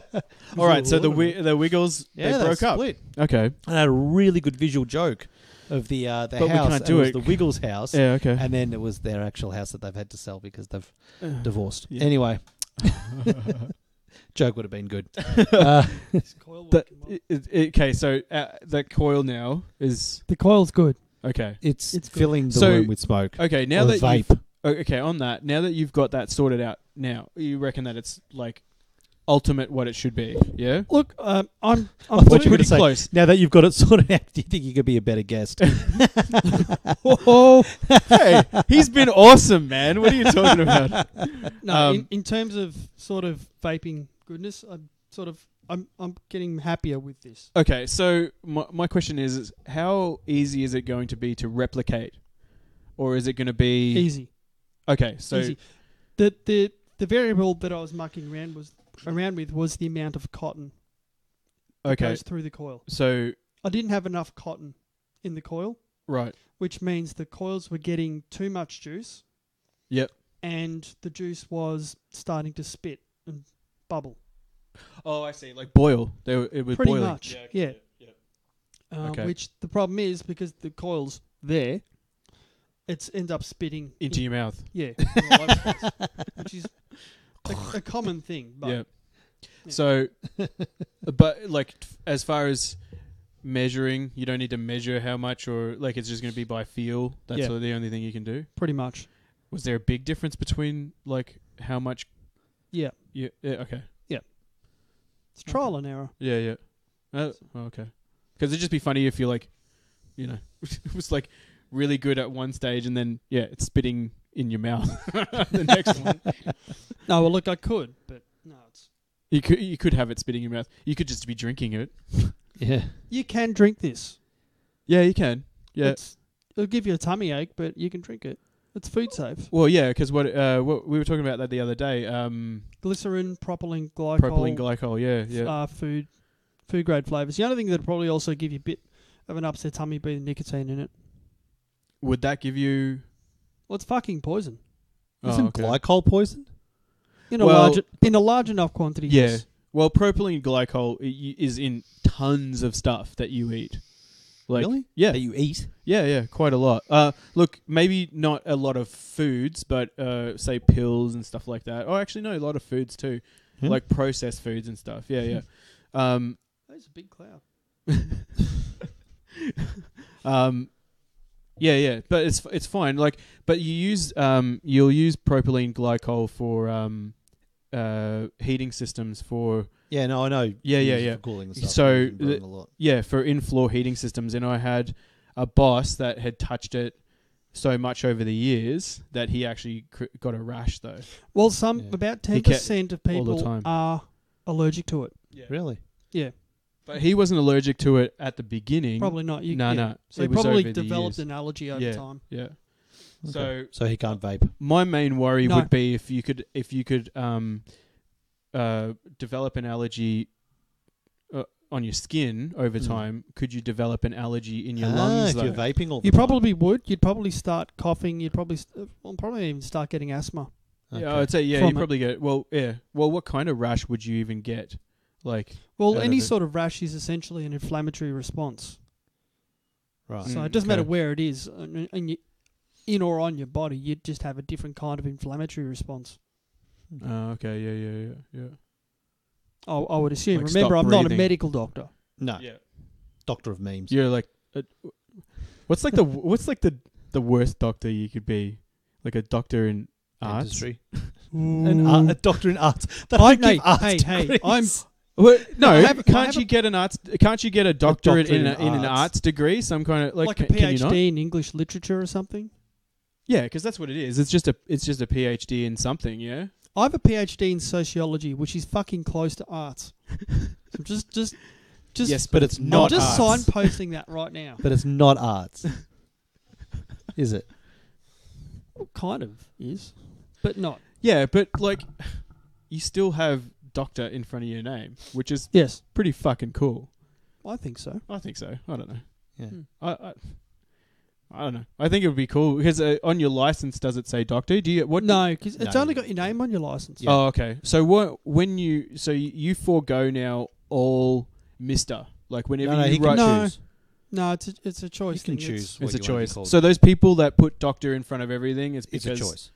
All right. So the Wiggles they broke up. split. Okay. And I had a really good visual joke of the house. we can't and do it was it. the Wiggles house. Yeah. Okay. And then it was their actual house that they've had to sell because they've divorced. Yeah. Anyway, joke would have been good. This coil won't come up. Okay. So the coil now is The coil's good. okay. It's It's good. filling the So- room with smoke. Okay. Now Or that vape. okay, on that, now that you've got that sorted out, now you reckon that it's like ultimate what it should be, yeah? Look, I'm I I'm thought Pretty, you were gonna say, close. Now that you've got it sorted out, do you think you could be a better guest? Oh, hey, he's been awesome, man. What are you talking about? no, in terms of sort of vaping goodness, I'm getting happier with this. Okay, so my question is how easy is it going to be to replicate, or is it going to be Easy. Okay, so Easy. The variable that I was mucking around with was the amount of cotton that okay, goes through the coil. so I didn't have enough cotton in the coil, right, which means the coils were getting too much juice. Yep. And the juice was starting to spit and bubble. Oh, I see. Like boil. It was Pretty boiling. much, yeah. Okay. Which the problem is because the coil's there, it ends up spitting Into your mouth. yeah, all over the place, which is a common thing. But Yeah. So, but like as far as measuring, you don't need to measure how much, or like it's just going to be by feel. That's Yeah. the only thing you can do. pretty much, Was there a big difference between like how much? yeah. Yeah. Okay. It's trial and error. Yeah. Okay. Because it'd just be funny if you're like, it was like really good at one stage and then it's spitting in your mouth. The next one, No, well, look, I could, but no, it's you could have it spitting in your mouth. You could just be drinking it. Yeah. you can drink this. Yeah, you can. Yeah. It'll give you a tummy ache, but you can drink it. It's food safe. Well, yeah, because what we were talking about that the other day. Glycerin, propylene glycol. Propylene glycol. Yeah. Food grade flavors. The only thing that'd probably also give you a bit of an upset tummy be the nicotine in it. Would that give you? Well, it's fucking poison. Isn't glycol poison? In Well, a large enough quantity. Yeah. Yes. Well, propylene glycol is in tons of stuff that you eat. Like, Really? Yeah. That you eat? Yeah, quite a lot. Look, maybe not a lot of foods, but say pills and stuff like that. Oh, actually, no, a lot of foods too, like processed foods and stuff. Yeah. That's a big cloud. Yeah, but it's fine. Like, but you'll use propylene glycol for heating systems for Yeah, no, I know. Yeah. For cooling and stuff. So Using brewing a lot. for in-floor heating systems, and I had a boss that had touched it so much over the years that he actually got a rash though. Well, Yeah. about He 10% of all the people time. are allergic to it. Yeah. Really? Yeah, But he wasn't allergic to it at the beginning. probably not. No. So It he was probably over the developed years. an allergy over Yeah. time. Yeah. Okay. So So he can't vape. my main worry No. would be if you could develop an allergy on your skin over time. Could you develop an allergy in your lungs? If Though? you're vaping all the You time. probably would. You'd probably start coughing. You'd probably even start getting asthma. Okay. Yeah, I'd say From you it. probably get. Well, yeah. Well, what kind of rash would you even get? Like, Well, out any of it. sort of rash is essentially an inflammatory response. Right. So it doesn't matter okay. where it is, and you, in or on your body, you'd just have a different kind of inflammatory response. Okay, yeah. I would assume. Like Remember, stop I'm not a breathing. medical doctor. No. Yeah. Doctor of memes. You're like, what's like the worst doctor you could be? Like a doctor in arts. Dentistry. Ooh. A doctor in arts. They I- don't give arts hey, degrees. I'm No, I have- I can't have you a- get an arts? Can't you get a doctorate in doctorate in an arts. arts degree? Some kind of like a can you not? PhD in English literature or something. Yeah, because that's what it is. It's just a PhD in something. Yeah. I have a PhD in sociology, which is fucking close to arts. So just Yes, but it's I'm not just arts. signposting that right now. But it's not arts. Is it? Well, kind of is, but not. Yeah, but like, you still have doctor in front of your name, which is Yes, pretty fucking cool. I think so. I think so. I don't know. Yeah. I don't know. I think it would be cool because on your license, does it say doctor? Do you what? No, because it's No. only got your name on your license. Yeah. Oh, okay. So you forego now all Mister, like whenever No, you he can write. No. choose. No, it's a choice. You can thing. choose. It's a what you wanna be choice. called. So those people that put doctor in front of everything, it's It's because a choice.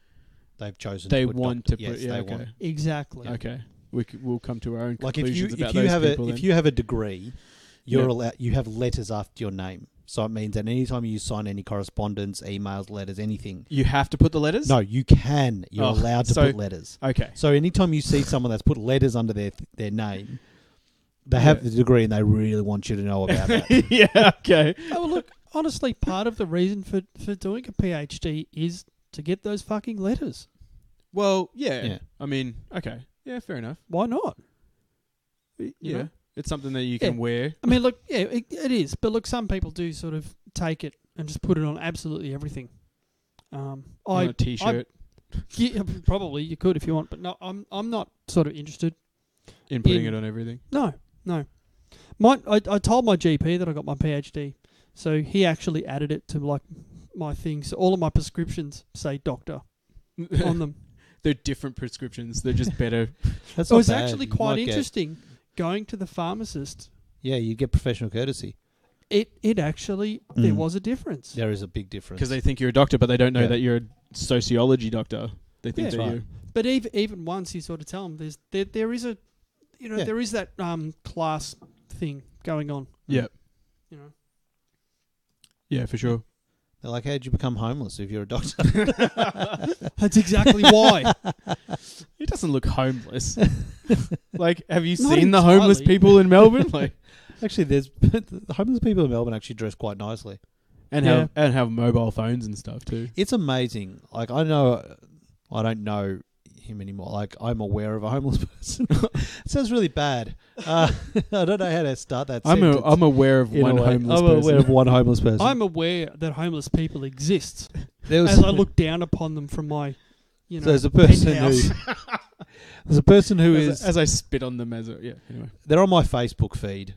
They've chosen. they to put want doctor. to put. Yes, Yeah, they okay. want. Exactly. Okay. We'll come to our own Like if you conclusions about if you those have people. a then. if you have a degree, you're Yeah. allowed. You have letters after your name. So it means that anytime you sign any correspondence, emails, letters, anything. You have to put the letters. No, you can. You're Oh, allowed to so- put letters. Okay. So anytime you see someone that's put letters under their name, they have Yeah. the degree and they really want you to know about that. Yeah. Okay. Oh, well, look, honestly, part of the reason for doing a PhD is to get those fucking letters. Well, yeah. Yeah. I mean, okay. Yeah, fair enough. Why not? Yeah. know? It's something that you can Yeah. wear. I mean, look, yeah, it is. But look, some people do sort of take it and just put it on absolutely everything. On a t-shirt Yeah, probably you could if you want, but no, I'm not sort of interested. in putting in- it on everything. No. I told my GP that I got my PhD, so he actually added it to like my things. So all of my prescriptions say doctor on them. They're different prescriptions. They're just better. That's It not was bad. actually You quite might get- interesting going to the pharmacist. Yeah, you get professional courtesy. It actually there Mm. was a difference. There is a big difference. Because they think you're a doctor, but they don't know Yeah. that you're a sociology doctor. They think Yeah. that Right. you. But even once you sort of tell them there is a Yeah. there is that class thing going on. Yeah. You know. Yeah, for sure. They're like, how'd you become homeless if you're a doctor? That's exactly why. He doesn't look homeless. Like, have you Not seen the homeless entirely. people in Melbourne? Like, Actually, there's the homeless people in Melbourne actually dress quite nicely. and Yeah. have mobile phones and stuff too. It's amazing. Like I don't know him anymore. Like I'm aware of a homeless person. It sounds really bad. I don't know how to start that. sentence I'm aware of in one a way. homeless I'm person. aware of one homeless person. I'm aware that homeless people exist There was, as I look down upon them from my, so there's a person who penthouse. there's a person who as, is as I spit on them as a anyway. they're on my Facebook feed,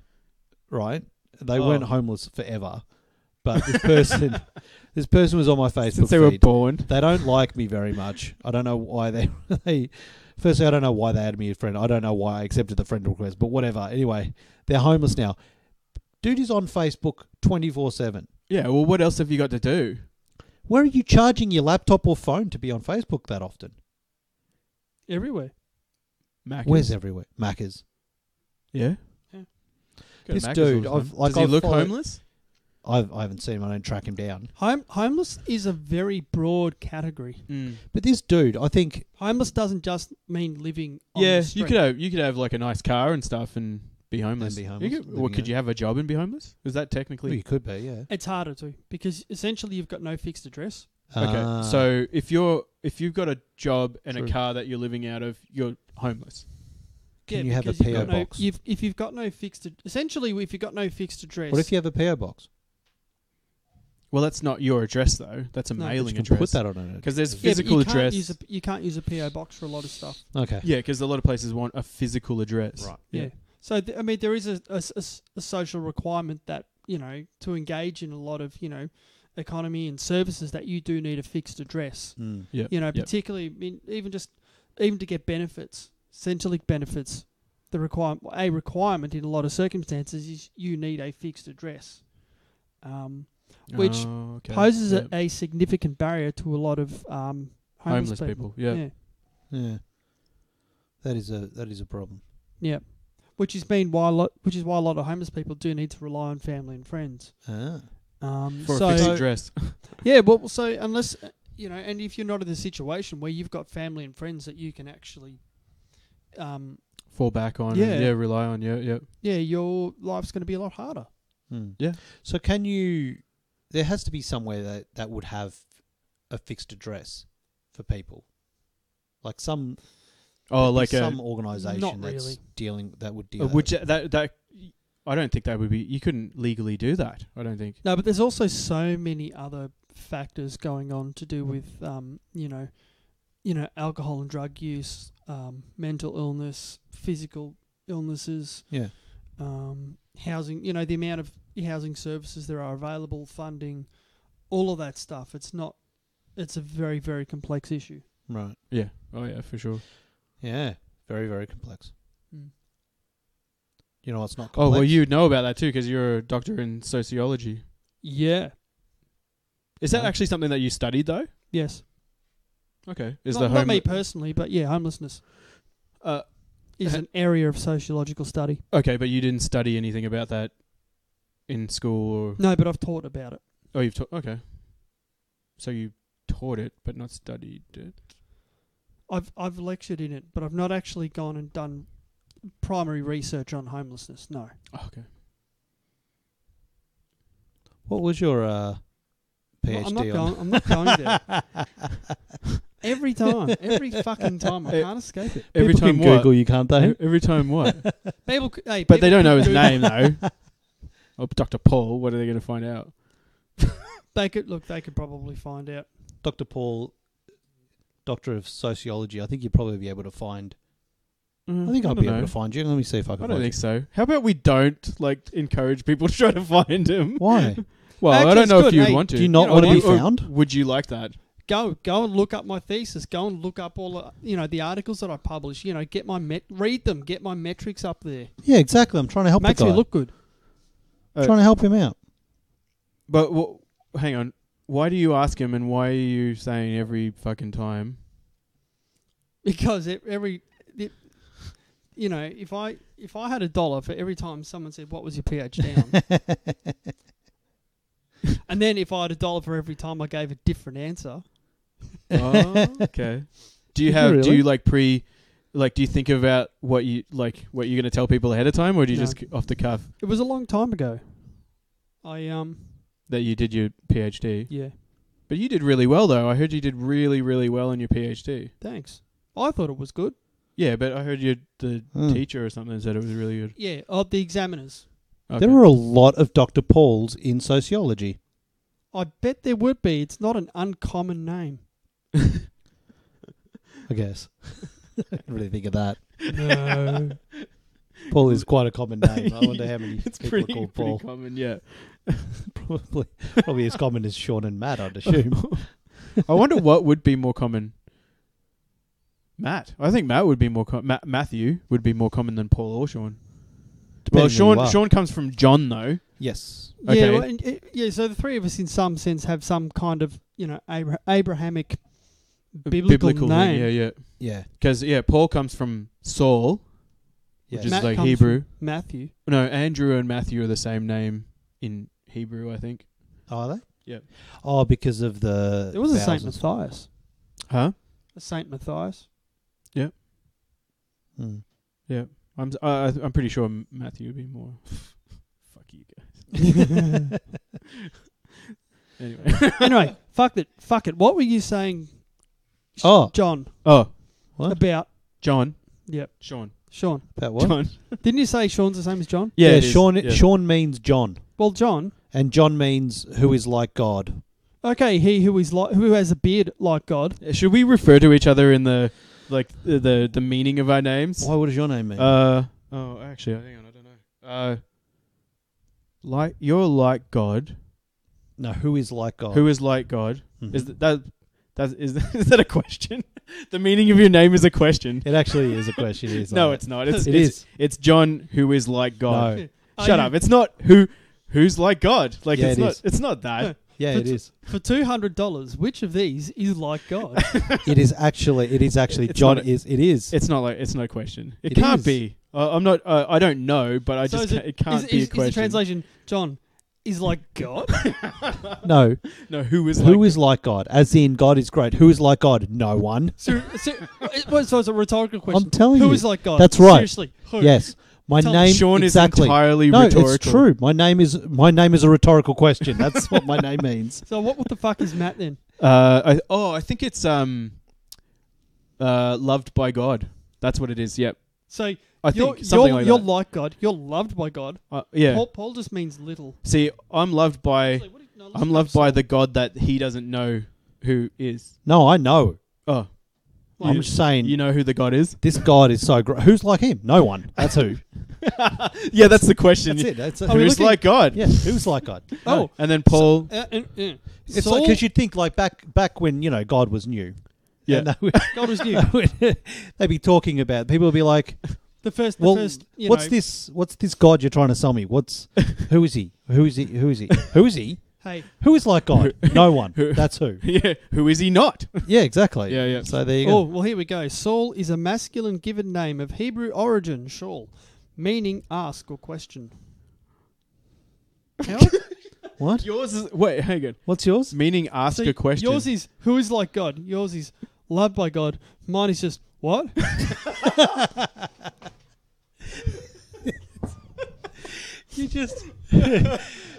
right? They Oh. weren't homeless forever, but this person was on my Facebook Since they were feed. born. They don't like me very much. I don't know why they firstly, I don't know why they added me as a friend. I don't know why I accepted the friend request, but whatever. Anyway, they're homeless now. Dude is on Facebook 24/7. Yeah, well, what else have you got to do? Where are you charging your laptop or phone to be on Facebook that often? Everywhere. Macca's. Where's everywhere? Macca's. Yeah. Yeah. Go to This Macca's dude, all the I've- time. like, Does he I've look followed- homeless? I haven't seen him. I don't track him down. Homeless is a very broad category. But this dude, I think, Homeless doesn't just mean living on Yeah, the street. you could have like a nice car and stuff and be homeless. And be homeless, Could you have a job and be homeless? Is that well, technically? you could be, yeah. It's harder to because essentially you've got no fixed address. Okay, so if you've got a job and True. a car that you're living out of, you're homeless. Can you have a because you've PO got no- box? if you've got no fixed, essentially, if you've got no fixed address, What if you have a PO box? Well, that's not your address though. That's a No, but mailing You can address. put that on it. Because there's Yeah, but physical you can't address. you can't use a PO box for a lot of stuff. Okay. Yeah, because a lot of places want a physical address. Right. Yeah. So I mean, there is a social requirement that to engage in a lot of economy and services that you do need a fixed address. Yeah. Yep. Particularly even to get benefits, Centrelink benefits, a requirement in a lot of circumstances is you need a fixed address, which poses a significant barrier to a lot of homeless people. Yeah. Yeah. That is a problem. Yeah. Which is why a lot of homeless people do need to rely on family and friends. Ah. For a fixed address. Yeah, well, so unless and if you're not in the situation where you've got family and friends that you can actually, Fall back on. Yeah. And, rely on. Yeah. your life's going to be a lot harder. Yeah. So there has to be somewhere that would have a fixed address for people. Like some some organisation Not that's really. that would deal Which that I don't think that would be. You couldn't legally do that. I don't think. No, but there's also so many other factors going on to do with alcohol and drug use, mental illness, physical illnesses, Yeah. housing. The amount of housing services there are available, funding, all of that stuff. It's a very, very complex issue. Right. Yeah. Oh yeah, for sure. Yeah. Very, very complex. Mm. You know what's not Oh complex? well, you know about that too because you're a doctor in sociology. Yeah. Is that No. actually something that you studied though? Yes. Okay. Not me personally, but yeah, homelessness Uh, is an area of sociological study. okay, but you didn't study anything about that in school, or No, but I've taught about it. oh, you've taught. Okay. So you taught it, but not studied it. I've lectured in it, but I've not actually gone and done primary research on homelessness. No. Oh, okay. What was your PhD on? I'm not going there. Every fucking time, I can't escape it. Every People time can what? Google you, can't they? Every time what? But they don't know his name though. Oh, Dr. Paul. What are they going to find out? They could probably find out. Dr. Paul, Doctor of Sociology. I think you'd probably be able to find. I think I'll be able to find you. Let me see if I can. I don't find think so. How about we don't encourage people to try to find him? you. Why? Well, Actually, I don't it's know if good. you'd Hey, want to. do you not want to be found? Would you like that? Go and look up my thesis. Go and look up all the articles that I publish. Get my read them. Get my metrics up there. Yeah, exactly. I'm trying to help Makes the guy. me look good. Trying to help him out. But hang on. Why do you ask him, and why are you saying every fucking time? Because if I had $1 for every time someone said, "What was your PhD on?" and then if I had $1 for every time I gave a different answer. Oh, okay. Do you Really? do you think about what you're going to tell people ahead of time, or do you No. just off the cuff It was a long time ago. that you did your PhD? Yeah. But you did really well though. I heard you did really, really well in your PhD. Thanks. I thought it was good. Yeah, but I heard the teacher or something said it was really good. Yeah, the examiners. Okay. There are a lot of Dr. Pauls in sociology. I bet there would be. It's not an uncommon name. I guess. I didn't really think of that. No. Paul is quite a common name. I wonder how many It's people are pretty called Paul. common, yeah. Probably as common as Sean and Matt, I'd assume. I wonder what would be more common. Matt. I think Matt would be more Matthew would be more common than Paul or Sean. Depending Well, on who you are. Sean comes from John though. Yes. Okay. Yeah, well, so the three of us, in some sense, have some kind of, Abrahamic biblical name. thing. Yeah. Yeah. Because Paul comes from Saul, Yes. which is Matt like comes Hebrew. from Matthew. No, Andrew and Matthew are the same name in Hebrew, I think. Oh, are they? Yep. Oh, because of the. There was a Saint thousands. Matthias. Huh? A Saint Matthias. Hmm. Yeah. I'm pretty sure Matthew would be more. Fuck you guys. Anyway. Anyway, fuck it. What were you saying, Oh, John, Oh, what? about... John. Yep, Sean. Sean. About what? John. Didn't you say Sean's the same as John? Yeah, it is. Sean. Yeah. Sean means John, Well, John... and John means who is like God. Okay, he who has a beard like God. Should we refer to each other in the the meaning of our names? Why? What does your name mean? Oh, actually, hang on, I don't know. Like you're like God. No, who is like God? Who is like God? Mhm. Is is that a question? The meaning of your name is a question. It actually is a question. It is No, like it's not. It's It is. It's John who is like God. No. Shut up. It's not who's like God. Like Yeah, it's it not. is. It's not that. Yeah, it is. For $200, which of these is like God? It is actually. It is actually. It's John not a- is. It is. It's not like it's no question. It, It can't is. be. I'm not. I don't know, but I So just is it can't is, be a is the question. translation, John, is like God? No. No, who is Who like is like God? As in, God is great. Who is like God? No one. so it's a rhetorical question. I'm telling Who you. is like God? That's right. Seriously, who? Yes. My Tell me. name. Sean exactly. is entirely No, rhetorical. it's true. My name is a rhetorical question. That's what my name means. So what the fuck is Matt then? I think it's loved by God. That's what it is. Yep. So I think something like you're that. like God. You're loved by God. Yeah. Paul just means little. See, I'm loved by Actually, what do you- no, let's I'm go loved Saul. by the God that he doesn't know who is. No, I know. Oh, I'm you, just saying. you know who the God is? This God is so great. Who's like him? No one. That's who. Yeah, that's the question. That's it. That's it. Are we Who's looking- like God? Yeah. Who's like God? Oh, And then Paul. It's Saul, like because you'd think like back when God was new. Yeah. And they would, God was new. they'd be talking about. People would be like, The first, "What's this? What's this God you're trying to sell me? Who is he? Who is he? Who is he? Who is he? Hey, Who is like God? No one. Who- That's who. Yeah, who is he not? Yeah, exactly. Yeah, yeah. So there you oh, go. well, here we go. Saul is a masculine given name of Hebrew origin, Shaul, meaning ask or question. How? What? Yours is wait, hang on. What's yours? Meaning ask See, a question. Yours is who is like God. Yours is loved by God. Mine is just what? You just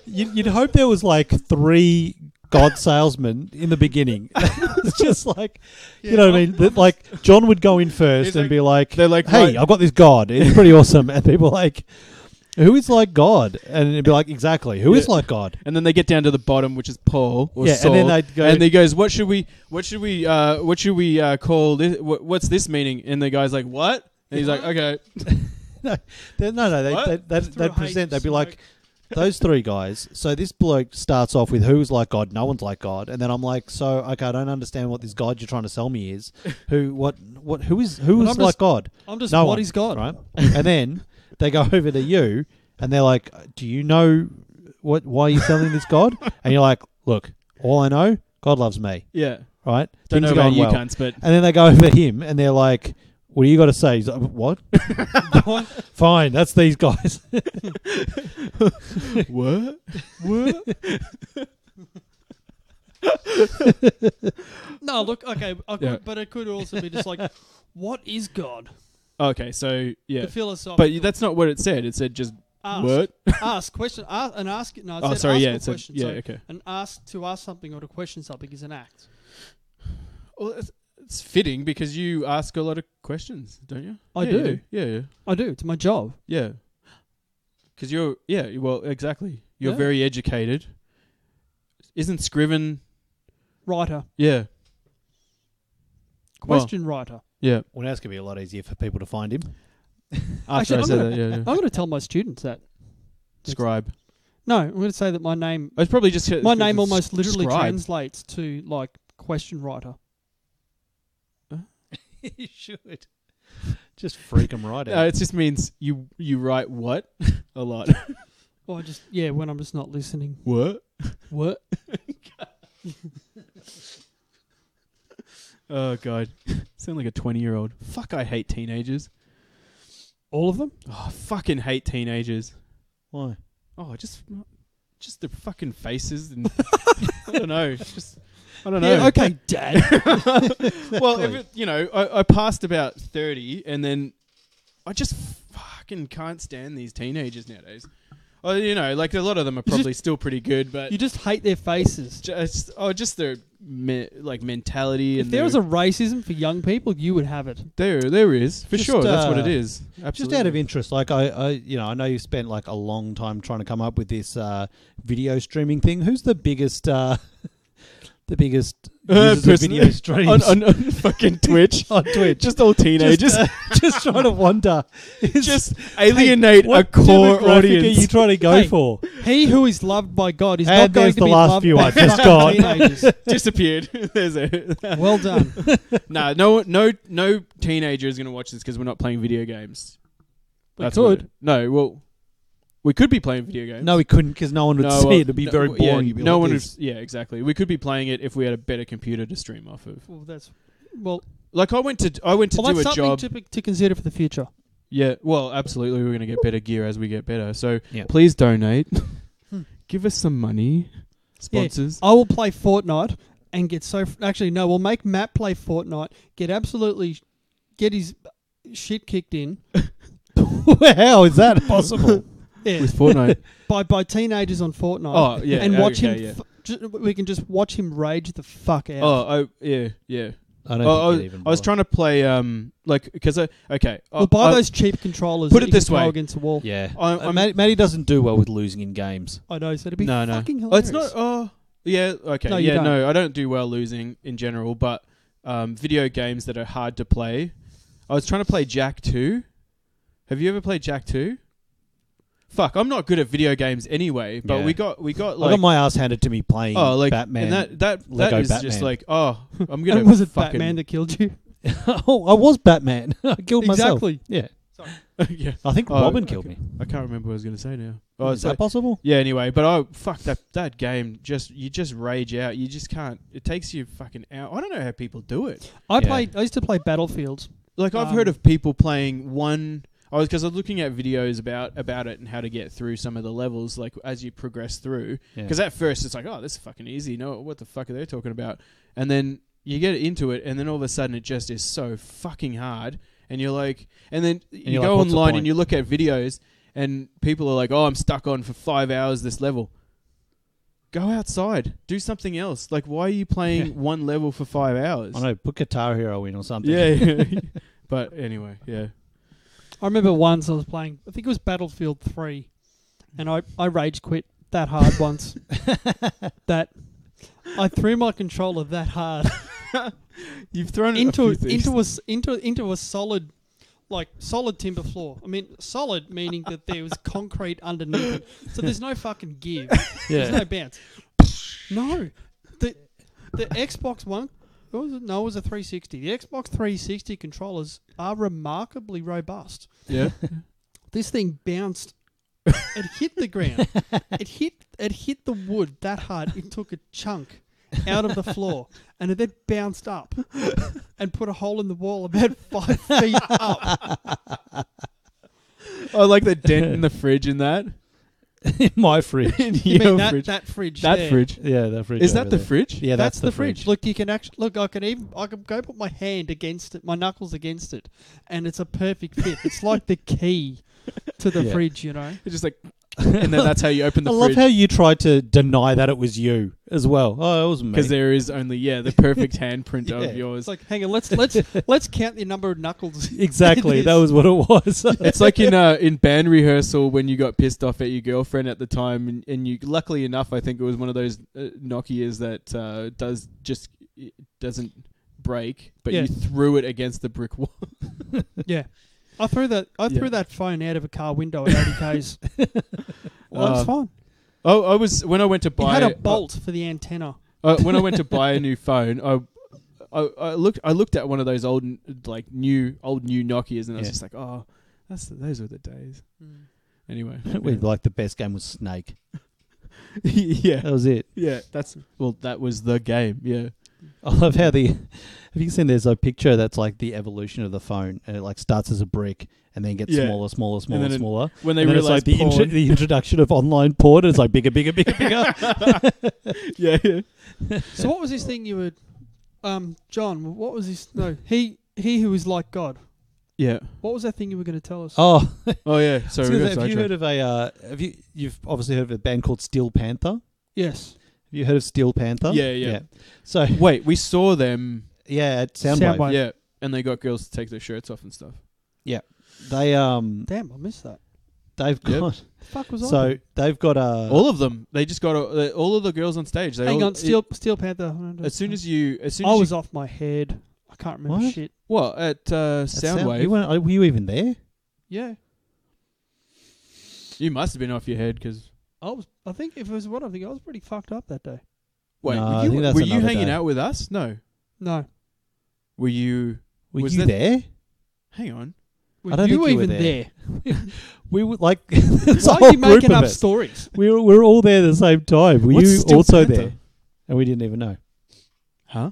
you'd hope there was like 3 God salesmen in the beginning. It's just like you know what I mean. That, like John would go in first He's and like- be like, they're like, "Hey, right. I've got this God. It's pretty awesome." And people are like, "Who is like God?" And it'd be like, "Exactly. Who is Yeah. like God?" And then they get down to the bottom, which is Paul or Yeah, Saul. and then they'd go, and he goes, "What should we call this? What's this meaning?" And the guy's like, "What?" And he's like, "Okay." No, What? they'd Through present. hate, They'd be like, smoke. those 3 guys. So this bloke starts off with who's like God, no one's like God, and then I'm like, so okay, I don't understand what this God you're trying to sell me is. Who is I'm like just- God? I'm just No what one, is God? right? And then they go over to you, and they're like, do you know why are you selling this God? And you're like, look, all I know, God loves me, Yeah. right? Don't know Things are about going you well. cunts, but And then they go over to him, and they're like, what do you got to say? He's like, what? Fine, that's these guys. what? No, look, okay, Yeah. but it could also be just like, what is God? Okay, so yeah, The philosophical. but that's not what it said. It said just ask, what? ask, question, ask, and ask it. No, it Oh, said sorry, ask yeah, or it said, question. yeah, So okay. to ask something or to question something is an act. Well, it's fitting because you ask a lot of questions, don't you? I Yeah, do. you do. Yeah, yeah, I do. It's my job. yeah. Because well, exactly. You're Yeah. very educated. Isn't Scriven? Writer, Yeah, question writer. yeah. Well, now it's going to be a lot easier for people to find him. After Actually, I said I'm that, yeah, yeah. I'm going to tell my students that. Scribe. No, I'm going to say that my name It's probably just my name almost literally scribe. translates to like question writer. You should. Just freak them right No, out. it just means you write what a lot. Or just when I'm just not listening. What? What? Oh god, sound like a 20-year-old. Fuck, I hate teenagers. All of them? Oh, I fucking hate teenagers. Why? Oh, just just the fucking faces and I don't know. I don't know. Yeah, okay, Dad. Well, I passed about 30, and then I just fucking can't stand these teenagers nowadays. Oh, like a lot of them are probably still pretty good, but You just hate their faces. just their mentality. If And there was a racism for young people, you would have it. there is for Just, sure. That's what it is. Absolutely. Just out of interest, like I know you spent like a long time trying to come up with this video streaming thing. Who's the biggest users of person video streams on fucking Twitch? on Twitch? Just all teenagers. Just trying to wonder. Just alienate a what core demographic audience. are you trying to go for? He who is loved by God is And not going there's to the be last loved viewer, by just fucking gone. teenagers. Disappeared. There's a Well done. no teenager is going to watch this because we're not playing video games. We That's could. what no, well, we could be playing video games. No, we couldn't because no one would see it. It'd be very boring. Yeah, You'd be no like one this. would. Yeah, exactly. We could be playing it if we had a better computer to stream off of. Well, Like I went to do that's a something job. to consider for the future. Yeah, well, absolutely. We're going to get better gear as we get better. So Yeah. please donate. Give us some money. Sponsors. I will play Fortnite and get actually no, we'll make Matt play Fortnite. Get his shit kicked in. How is that possible? Yeah, With Fortnite. by teenagers on Fortnite. Oh, yeah. and watch okay, him. Yeah. We can just watch him rage the fuck out. Yeah. I don't think you'd even I was bother. trying to play because We'll buy those cheap controllers. Put that it you can this way. throw against the wall. Yeah, I'm- Matty doesn't do well with losing in games. I know, so it'd be No. fucking Oh, hilarious. it's not. Oh, yeah. Okay. No, you don't. No, I don't do well losing in general, but video games that are hard to play. I was trying to play Jack 2. Have you ever played Jack 2? Fuck, I'm not good at video games anyway. But Yeah. we got like. I got my ass handed to me playing And Batman. that Lego is just Batman. like, oh, I'm gonna. And was it fucking Batman that killed you? Oh, I was Batman. I killed myself. Exactly. Yeah, yeah. I think Oh, Robin killed me. I can't remember what I was gonna say now. Oh, Is that possible? yeah. Anyway, but fuck that game. You just rage out. You just can't. It takes you fucking out. I don't know how people do it. I Yeah. used to play Battlefields. Like I've heard of people playing one. Because I was looking at videos about it and how to get through some of the levels, like as you progress through. Yeah. Because at first it's like, oh, this is fucking easy. No, what the fuck are they talking about? And then you get into it, and then all of a sudden it just is so fucking hard. And you're like, and then you you're go like, what's the online point? and you look at videos, and people are like, oh, I'm stuck on for 5 hours this level. Go outside, do something else. Like, why are you playing one level for 5 hours? I know. Put Guitar Hero in or something. Yeah. But anyway, yeah. I remember once I was playing, I think it was Battlefield 3, and I rage quit that hard once. That I threw my controller that hard You've thrown it into a solid timber floor. I mean, solid meaning that there was concrete underneath it, so there's no fucking give. There's no bounce. No, the Xbox One. What was it? No, it was a 360. The Xbox 360 controllers are remarkably robust. Yeah. This thing bounced. It hit the ground. It hit the wood that hard. It took a chunk out of the floor, and it then bounced up and put a hole in the wall about 5 feet up. I like the dent in the fridge in that. In my fridge. In You your mean fridge. that fridge? That there. fridge. Yeah, that fridge. Is that over the there. fridge? Yeah, that's the fridge. Look, you can actually look. I can go put my hand against it, my knuckles against it, and it's a perfect fit. It's like the key to the Yeah. fridge, you know. It's just like, and then that's how you open the I love fridge. how you tried to deny that it was you as well. Oh, it was me. Because there is only the perfect handprint Yeah. of yours. It's like, hang on, let's count the number of knuckles. Exactly, it that is. was what it was. It's like in band rehearsal when you got pissed off at your girlfriend at the time, and you luckily enough, I think it was one of those Nokias that doesn't break, but Yeah. you threw it against the brick wall. Yeah. I threw that phone out of a car window at 80 k's. Well, it was fine. Oh, when I went to It buy had a bolt for the antenna. when I went to buy a new phone, I looked at one of those old new Nokias, and I was Yeah. just like, oh, those were the days. Anyway, With like the best game was Snake. yeah, That was it. yeah. That was the game. Yeah. I love how have you seen there's a picture that's like the evolution of the phone, and it like starts as a brick and then gets Yeah. smaller, And then smaller. When they And then it's realize like porn. the introduction of online porn, and it's like bigger. yeah. So what was this thing you were, John? What was this? No, he who is like God. Yeah. What was that thing you were going to tell us? Oh, Oh yeah. Sorry. we got have you sidetracked. heard of you've obviously heard of a band called Steel Panther? Yes. Have you heard of Steel Panther? Yeah. So Wait, we saw them. yeah, at Soundwave. Soundwave. Yeah, and they got girls to take their shirts off and stuff. They Damn, I missed that. they've Yep. got The fuck was I? so doing? they've got All of them. They just got all of the girls on stage. They Hang all, on, Steel Panther. As soon as you, I was off my head. I can't remember What? shit. what at Soundwave, Were you even there? Yeah, you must have been off your head because. I was. I think if it was what I think, I was pretty fucked up that day. Wait, No, I were think you, that's were you another hanging day. out with us? No. No, Were you? Were Was you that- there? Hang on. were I don't you think you were even there. there? We were like it's a Why whole are you group making of up us. stories? We were all there at the same time. Were What's you Steel also Panther? there? And we didn't even know. Huh?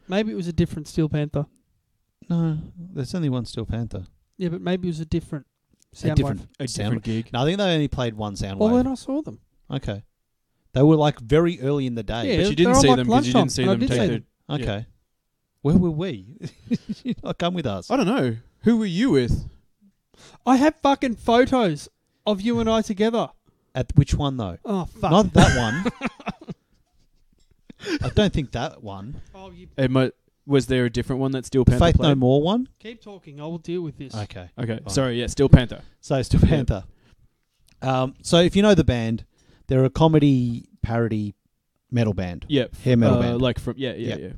Maybe it was a different Steel Panther. No, there's only one Steel Panther. Yeah, but maybe it was a different A Soundwave. different A sound. different gig. No, I think they only played one Soundwave. Well, then I saw them. Okay. They were like very early in the day. Yeah, But you didn't they're on, see like, them because you didn't see lunchtime, them and I take did their. see Okay. Where were we? You not come with us. I don't know. Who were you with? I have fucking photos of you and I together. At which one though? Oh fuck! Not that one. I don't think that one. Oh, you Was there a different one that Steel Panther Faith played? No More one. keep talking. I will deal with this. Okay. Okay, Fine. sorry. Yeah, Steel Panther. So Steel Panther. So if you know the band, they're a comedy parody metal band. Yep. Hair metal band. Like from yeah.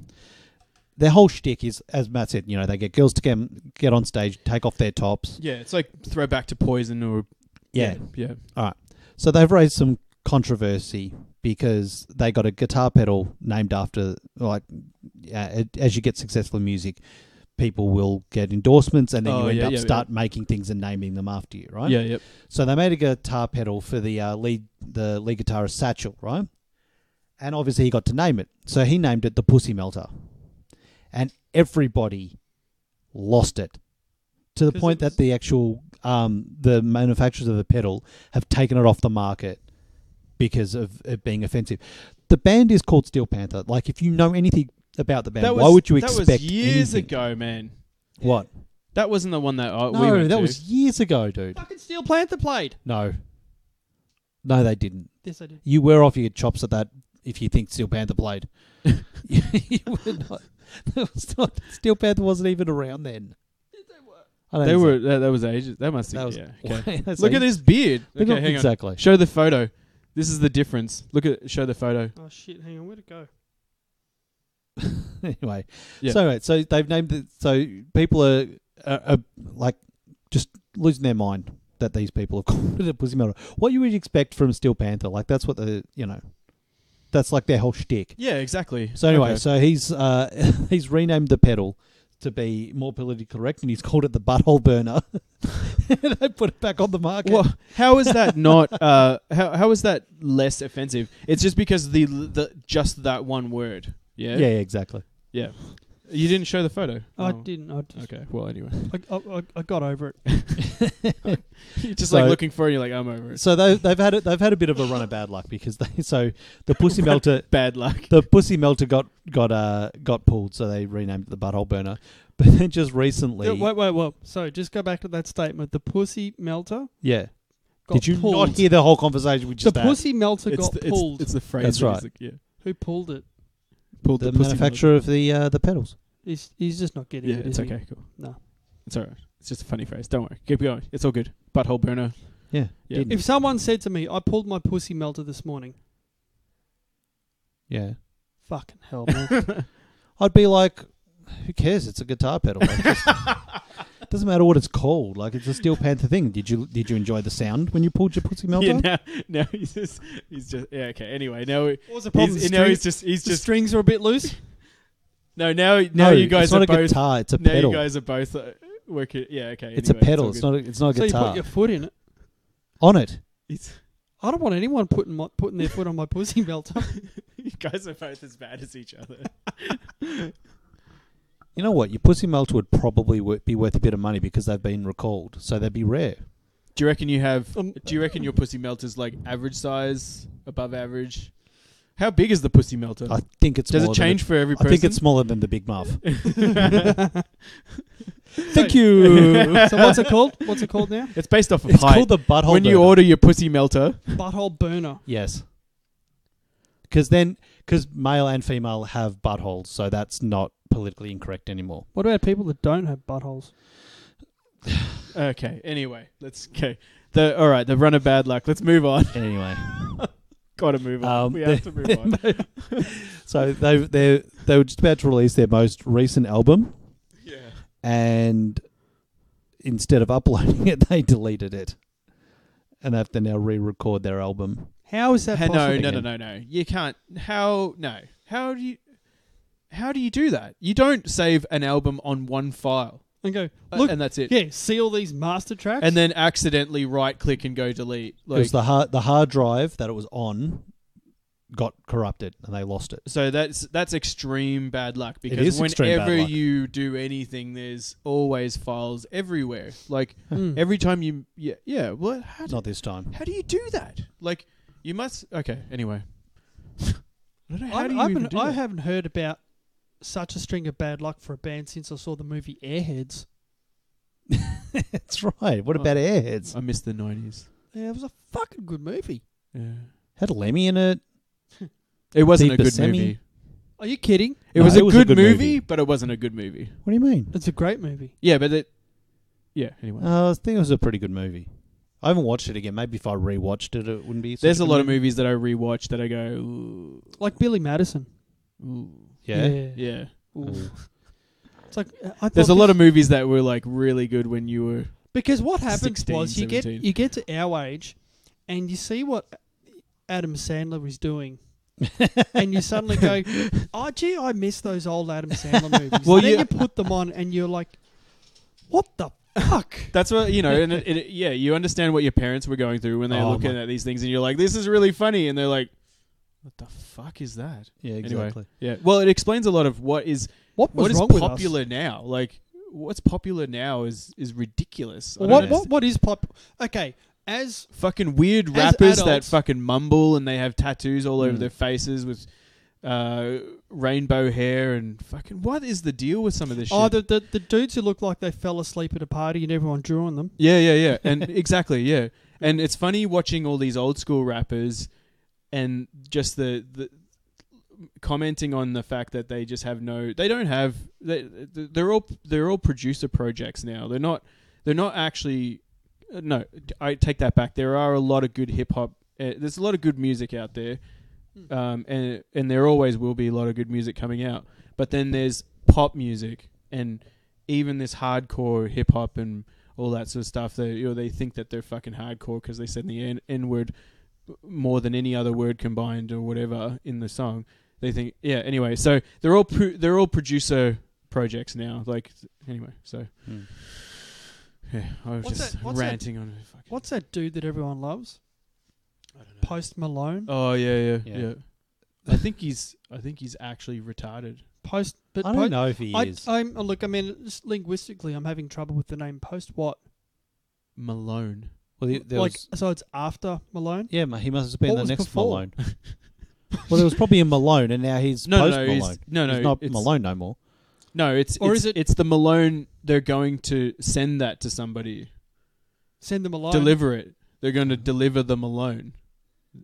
Their whole shtick is, as Matt said, they get girls to get on stage, take off their tops. Yeah, it's like throwback to Poison or Yeah. yeah. All right. So they've raised some controversy because they got a guitar pedal named after, as you get successful in music, people will get endorsements and then you end up start making things and naming them after you, right? Yeah, yep. So they made a guitar pedal for the lead guitarist Satchel, right? And obviously he got to name it. So he named it the Pussy Melter. And everybody lost it to the 'Cause point that the actual the manufacturers of the pedal have taken it off the market because of it being offensive. The band is called Steel Panther. Like, if you know anything about the band, why would you expect that was years anything? ago, man. What? That wasn't the one that we No, went that to. was years ago, dude. Fucking Steel Panther played. No, they didn't. Yes, I did. You were off your chops at that if you think Steel Panther played. You were not. That was not. Steel Panther wasn't even around then. I don't They think were. That was ages. That must. That was- Yeah. Okay. That's Look like- at this beard. Look Okay, at- hang exactly. on. Show the photo. This is the difference. Show the photo. Oh shit! Hang on, where'd it go? Anyway, Yeah. so they've named it. So people are like just losing their mind that these people have called it a pussy melter. What you would expect from Steel Panther, like that's what that's like their whole shtick. Yeah, exactly. So anyway, Okay. so he's renamed the pedal to be more politically correct, and he's called it the butthole burner. They put it back on the market. Well, how is that not? How is that less offensive? It's just because the just that one word. Yeah. Yeah, exactly. Yeah. You didn't show the photo. I didn't. I just, Okay. Well, anyway, I got over it. you're just So- like looking for it. You're like, I'm over it. So they've had a bit of a run of bad luck because the pussy melter. Bad luck. The pussy melter got pulled, so they renamed it the butthole burner. But then just recently, Wait. So just go back to that statement. The pussy melter yeah. got Did you pulled. not hear the whole conversation we The just had? pussy melter got pulled. It's the phrase. That's that right. he's like, yeah. Who pulled it? Pulled The pussy manufacturer of the pedals. He's just not getting Yeah, it. it's is he? okay. Cool. No. It's alright. It's just a funny phrase. Don't worry. Keep going. It's all good. Butthole burner. Yeah. Yeah. Didn't. If someone said to me, "I pulled my pussy melter this morning," Yeah. fucking hell, man. I'd be like, who cares? It's a guitar pedal. Like, it doesn't matter what it's called. Like, it's a Steel Panther thing. Did you enjoy the sound when you pulled your pussy melter? Yeah. Now he's just yeah. Okay. Anyway, now What was the problem? he's The just strings are a bit loose. no. Now No, you guys it's not are a both. guitar. It's a Now pedal. you guys are both working. Yeah. Okay. It's a anyway, pedal. all It's good. not a So you guitar. put your foot in it. On it. It's I don't want anyone putting their foot on my pussy melter. You guys are both as bad as each other. You know what? Your pussy melter would probably be worth a bit of money because they've been recalled, so they'd be rare. Do you reckon you have? Do you reckon your pussy melter's like average size, above average? How big is the pussy melter? I think it's. Does smaller it change for every person? I think it's smaller than the Big Muff. Thank you. So what's it called? What's it called now? It's based off of It's height. called the butthole. When you burner. order your pussy melter, Butthole burner. Yes. Because male and female have buttholes, so that's not politically incorrect anymore. What about people that don't have buttholes? okay. Anyway, all right, the run of bad luck. Let's move on. Anyway. Gotta move on. We have to move on. So they were just about to release their most recent album. Yeah. And instead of uploading it, they deleted it. And they have to now re-record their album. How is that possible? No. You can't. How do you do that? You don't save an album on one file. And go, look, and that's it. Yeah, see all these master tracks? And then accidentally right-click and go delete. It was the hard drive that it was on got corrupted and they lost it. So that's extreme bad luck It because is extreme bad whenever luck. you do anything, there's always files everywhere. Like every time you, Well, Not this time. how do you do that? Like you must. Okay. Anyway, I don't know how do you even do I that? haven't heard about such a string of bad luck for a band since I saw the movie Airheads. That's right. What about Airheads? I missed the 90s. Yeah, it was a fucking good movie. Yeah. Had Lemmy in it. It wasn't Deep a good Buscemi. movie. Are you kidding? It No, was it a was a good good movie, movie. but it wasn't a good movie. What do you mean? It's a great movie. Yeah, but anyway. I think it was a pretty good movie. I haven't watched it again. Maybe if I rewatched it, it wouldn't be. There's such a lot of movie. movies that I rewatch that I go, ooh, Like Billy Madison. ooh. Yeah. Yeah. Ooh. It's like I There's thought a lot of movies that were like really good when you were. because what happens 16, was 17. you get to our age, and you see what Adam Sandler is doing, and you suddenly go, "Oh, gee, I miss those old Adam Sandler movies." Well, and then you- you put them on, and you're like, "What the fuck?" That's what and you understand what your parents were going through when they're Oh, looking at these things, and you're like, "This is really funny," and they're like, "What the fuck is that?" Yeah, Anyway, exactly. yeah. Well, it explains a lot of what is What was wrong popular with us? now. Like, what's popular now is ridiculous. I Well, don't what understand. what is pop? Okay, as Fucking weird As rappers that adults- fucking mumble and they have tattoos all over Mm. their faces with rainbow hair and fucking. What is the deal with some of this shit? oh the dudes who look like they fell asleep at a party and everyone drew on them. Yeah. And exactly, yeah. And it's funny watching all these old school rappers and just the commenting on the fact that they just have they're all producer projects now. They're not actually no, I take that back. There are a lot of good hip hop. There's a lot of good music out there. And there always will be a lot of good music coming out. But then there's pop music and even this hardcore hip hop and all that sort of stuff. They think that they're fucking hardcore because they said the N word more than any other word combined or whatever in the song. They think, yeah. Anyway, so they're all producer projects now. Like anyway, so yeah, I was just ranting on it. What's that dude that everyone loves? I don't know. Post Malone. Oh yeah. Yeah. I think he's actually retarded. But I don't know if he is. Look, I mean, just linguistically, I'm having trouble with the name Post what? Malone. Well, there Like, was, so it's after Malone. yeah, he must have been What the was next before? Malone. Well, there was probably a Malone, and now he's Post Malone. He's He's not it's, Malone no more. No, it's the Malone. They're going to send that to somebody. Send them alone. Deliver it. They're going to deliver the Malone.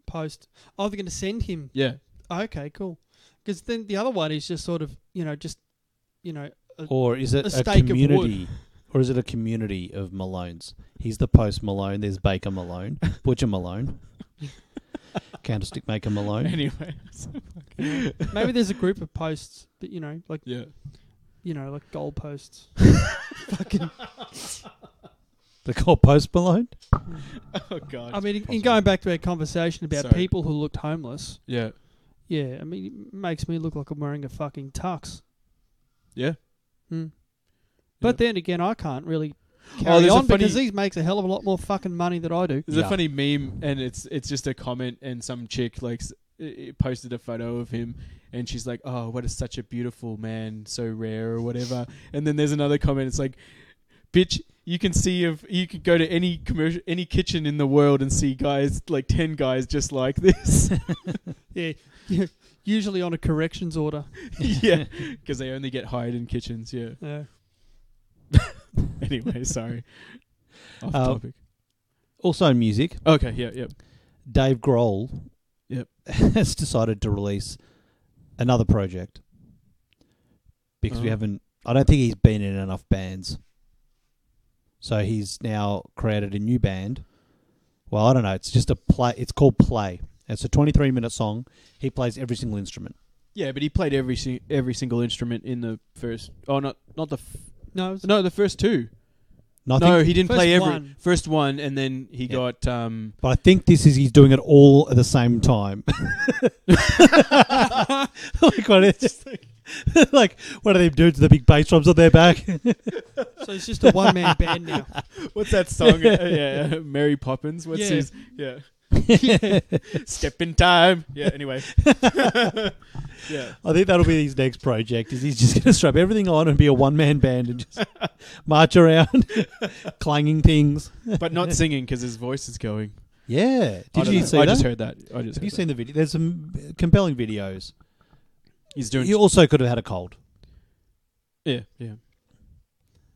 Post. Oh, they're going to send him. Yeah. Okay, cool. Because then the other one is just sort of, Or is it a a stake of community? Or is it a community of Malones? He's the Post Malone. There's Baker Malone, Butcher Malone, Candlestick Maker Malone. Anyway. maybe there's a group of posts that like Yeah. like goal posts. They're called Post Malone. Oh God. I mean, in going back to our conversation about Sorry. people who looked homeless. Yeah. Yeah, I mean, it makes me look like I'm wearing a fucking tux. Yeah. But then again, I can't really Oh, carry there's a on because funny- he makes a hell of a lot more fucking money than I do. There's Yeah. a funny meme, and it's just a comment, and some chick posted a photo of him, and she's like, "Oh, what is such a beautiful man, so rare," or whatever. And then there's another comment. It's like, "Bitch, you could go to any kitchen in the world and see guys like 10 guys just like this." Yeah. Usually on a corrections order. Yeah, because they only get hired in kitchens. Yeah. Yeah. Anyway, sorry. Off topic. Also in music, Okay. Yeah. Yep. Dave Grohl Yep. has decided to release another project because I don't think he's been in enough bands. So he's now created a new band. Well, I don't know. It's just a play. It's called Play. It's a 23-minute song. He plays every single instrument. Yeah, but he played every single instrument in the first. Oh, not the. No, The first two. Nothing. No, he didn't play every one. first one, and then he got. But I think he's doing it all at the same time. Like what is? Like what do they do to the big bass drums on their back? So it's just a one-man band now. What's that song? Yeah, Mary Poppins. What's Yeah. his? Yeah. Step in time. Yeah. Anyway. Yeah. I think that'll be his next project. Is he's just going to strap everything on and be a one-man band and just march around, clanging things. But not singing because his voice is going. Yeah. I Did don't you know. see I that? just heard that. Have you seen the video? There's some compelling videos. He's doing. He also could have had a cold. Yeah. Yeah.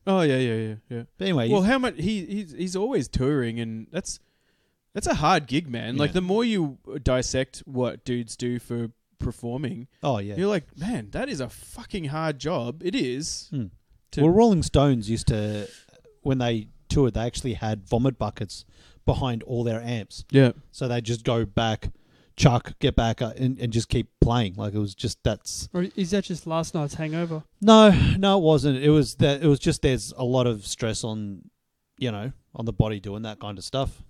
Oh yeah. But anyway, Well, how much he's always touring, and that's a hard gig, man. Like Yeah. the more you dissect what dudes do for performing, oh yeah. you're like, man, that is a fucking hard job. It is. Well, Rolling Stones used to, when they toured, they actually had vomit buckets behind all their amps. Yeah. So they just go back, chuck, get back, and just keep playing. Like it was just that's. Or is that just last night's hangover? No, it wasn't. It was that. It was just there's a lot of stress on, on the body doing that kind of stuff.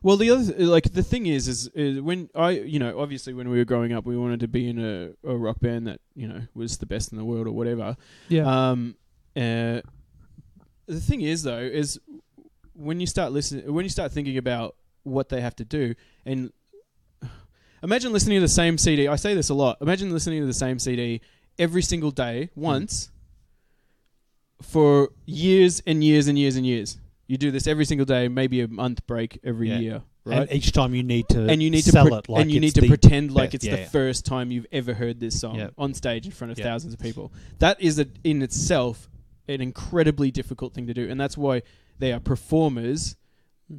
Well, the other the thing is when obviously when we were growing up, we wanted to be in a rock band that was the best in the world or whatever. Yeah. The thing is though is when you start thinking about what they have to do, and imagine listening to the same CD. I say this a lot. Imagine listening to the same CD every single day once for years and years and years and years. You do this every single day, maybe a month break every year, right? And each time you need to sell it like and you it's need to the pretend like best. it's the first time you've ever heard this song on stage in front of Yeah. thousands of people. That is in itself an incredibly difficult thing to do, and that's why they are performers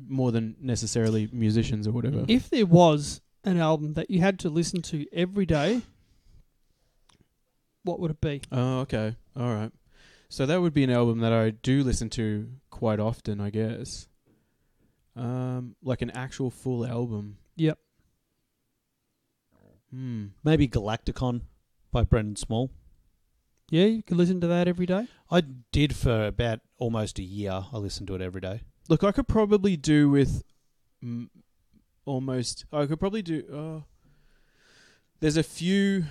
more than necessarily musicians or whatever. If there was an album that you had to listen to every day, what would it be? Oh, okay. All right. So that would be an album that I do listen to quite often, I guess. Like an actual full album. Yep. Maybe Galacticon by Brendan Small. Yeah, you could listen to that every day. I did for about almost a year. I listened to it every day. Look, I could probably do with almost... I could probably do... there's a few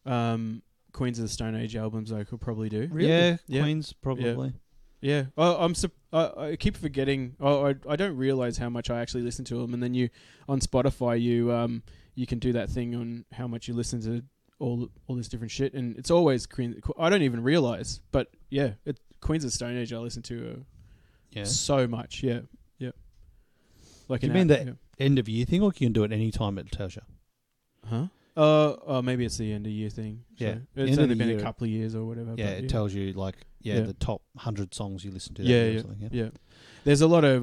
Queens of the Stone Age albums I could probably do. Really? Yeah, Queens probably. Yeah. I keep forgetting. I don't realize how much I actually listen to them. And then on Spotify, you can do that thing on how much you listen to all this different shit, and it's always Queen. I don't even realize, but yeah, Queens of the Stone Age I listen to so much. Yeah. Like Do you mean the end of year thing, or you can do it any time it tells you? Huh? Maybe it's the end of year thing. Yeah. So it's only been a couple of years or whatever. Yeah, but it tells you the top 100 songs you listen to. That year or something, Yeah. There's a lot of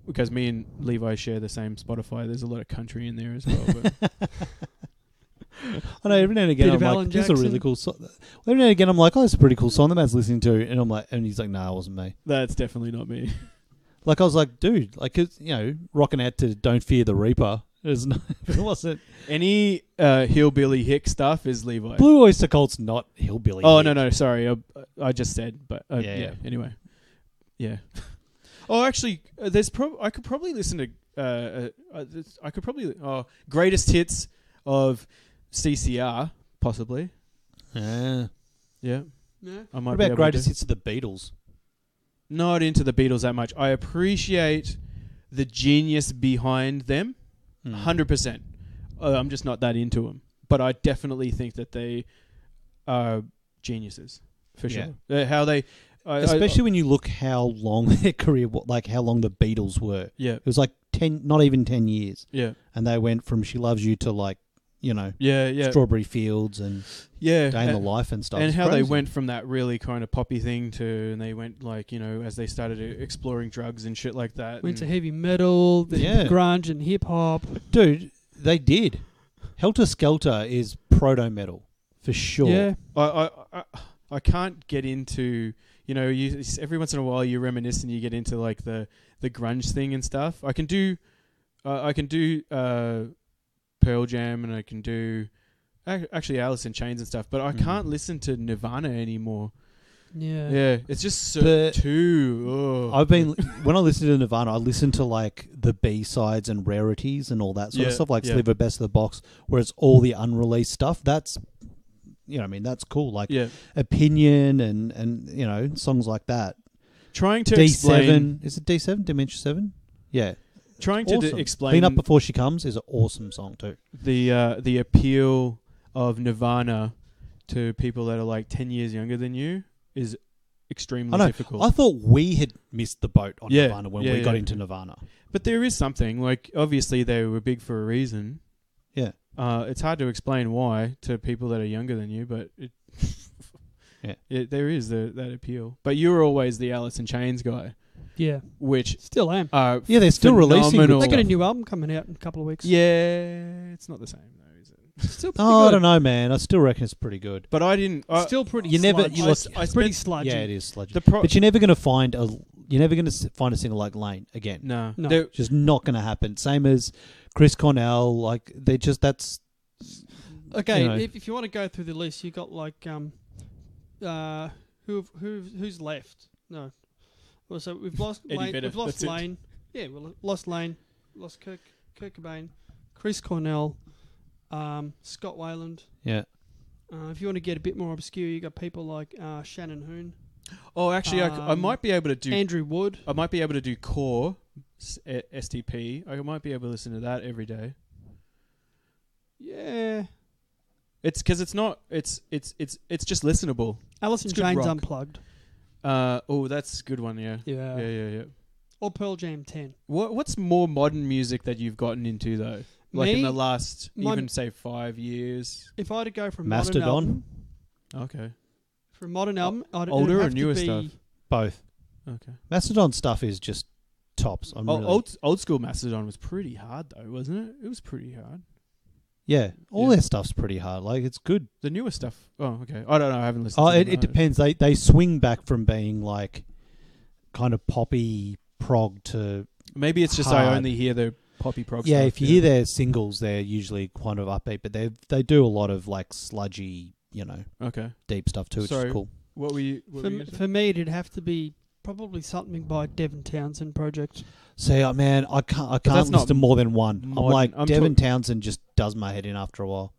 because me and Levi share the same Spotify. There's a lot of country in there as well. But I know every now and again Bit of I'm Alan like, this is a really Jackson. cool song. Every now and again I'm like, oh, this is a pretty cool song the man's listening to, and I'm like, and he's like, nah, it wasn't me. that's definitely not me. Like I was like, dude, like rocking out to "Don't Fear the Reaper." It wasn't. Any hillbilly hick stuff is Levi. Blue Oyster Cult's not hillbilly. Oh hick. no, sorry, I just said, but Yeah. Anyway, yeah. Oh, actually, I could probably listen to. I could probably greatest hits of CCR possibly. Yeah. Yeah, Yeah. I might. What be about able greatest to. hits of the Beatles? Not into the Beatles that much. I appreciate the genius behind them, 100%. I'm just not that into them. But I definitely think that they are geniuses for sure. How they, especially when you look how long their career, like how long the Beatles were. Yeah, It was like 10, not even 10 years. yeah, And they went from She Loves You to like, you know, yeah. Strawberry Fields and Yeah, Day in the Life and stuff. and It's how they crazy. went from that really kind of poppy thing to, and they went like, you know, as they started exploring drugs and shit like that. Went to and- heavy metal, then Yeah. grunge and hip hop. Dude, they did. Helter Skelter is proto metal for sure. Yeah. I can't get into, you know, every once in a while you reminisce and you get into like the grunge thing and stuff. I can do Pearl Jam, and I can do actually Alice in Chains and stuff, but I can't listen to Nirvana anymore. Yeah. Yeah, it's just so too. I've been when I listen to Nirvana, I listen to like the B-sides and rarities and all that sort of stuff, like Sliver Best of the Box, where it's all the unreleased stuff. That's, you know, I mean, that's cool. Like Opinion and you know, songs like that. Trying to D7, explain, is it D7? Dementia 7? Yeah. trying Awesome. to explain Clean Up Before She Comes is an awesome song too. the appeal of Nirvana to people that are like 10 years younger than you is extremely difficult. I thought we had missed the boat on Yeah. Nirvana when Yeah, we got yeah. into Nirvana. But there is something, like, obviously they were big for a reason. Yeah. It's hard to explain why to people that are younger than you, but there is that appeal. But you were always the Alice in Chains guy, Yeah. which Still am. are Yeah, they're still releasing good They got a stuff. new album coming out in a couple of weeks. Yeah, it's not the same though, is it? Still pretty Oh, I good. don't know, man. I still reckon it's pretty good. But I didn't. Still pretty You never- sludgy. you look- It's pretty sludgy. Yeah, it is sludgy. The But you're never going to find a singer like Lane again. no. No. There- Just not going to happen. Same as Chris Cornell. Like they just Okay, you know. if you want to go through the list, you got like who's left? No, well, so we've lost Eddie Lane. Vedder, We've lost that's it. Lane. Yeah, we lost Lane. Lost Kurt Cobain, Chris Cornell, Scott Weiland. yeah. If you want to get a bit more obscure, you got people like Shannon Hoon, Oh, actually, I might be able to do. Andrew Wood. I might be able to do Core STP. I might be able to listen to that every day. Yeah, It's because it's not. It's just listenable. Alice in It's good Chains rock. Unplugged. Oh, that's a good one. Yeah. Yeah. Yeah. Or Pearl Jam 10. What's more modern music that you've gotten into though? Like in Me? the last, My- even say 5 years. If I had to go from Mastodon? Okay. for a modern album, Older or newer stuff? Both. Okay. Mastodon stuff is just tops. Old school Mastodon was pretty hard though, wasn't it? It was pretty hard. Yeah, all Yeah. their stuff's pretty hard. Like it's good. The newer stuff. Oh, okay. I don't know. I haven't listened. Oh, to it them. depends. They swing back from being like kind of poppy prog to Maybe it's just I hard. only hear the poppy prog. yeah. stuff, If you hear their singles, they're usually kind of upbeat, but they do a lot of like sludgy, you know, Okay. deep stuff too, which Sorry. is cool. What were you? What were you gonna say? For me, it'd have to be probably something by Devin Townsend Project. See, man, I can't that's listen not to more than one. modern. I'm like I'm Devin Townsend just does my head in after a while.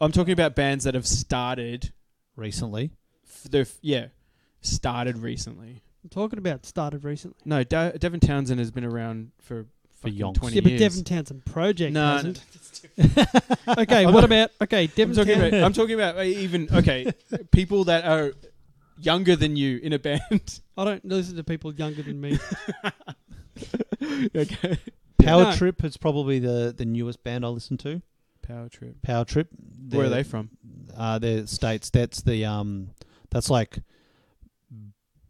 I'm talking about bands that have started. Recently, Started recently. I'm talking about started recently. No, Devin Townsend has been around for fucking yonks. 20 Yeah, but years. Devin Townsend Project No, hasn't. Okay, what about Devin Townsend? I'm talking about even people that are younger than you in a band. I don't listen to people younger than me. Okay. Power No. Trip is probably the newest band I listen to. Power Trip. Power Trip. Where are they from? They're States. That's the that's like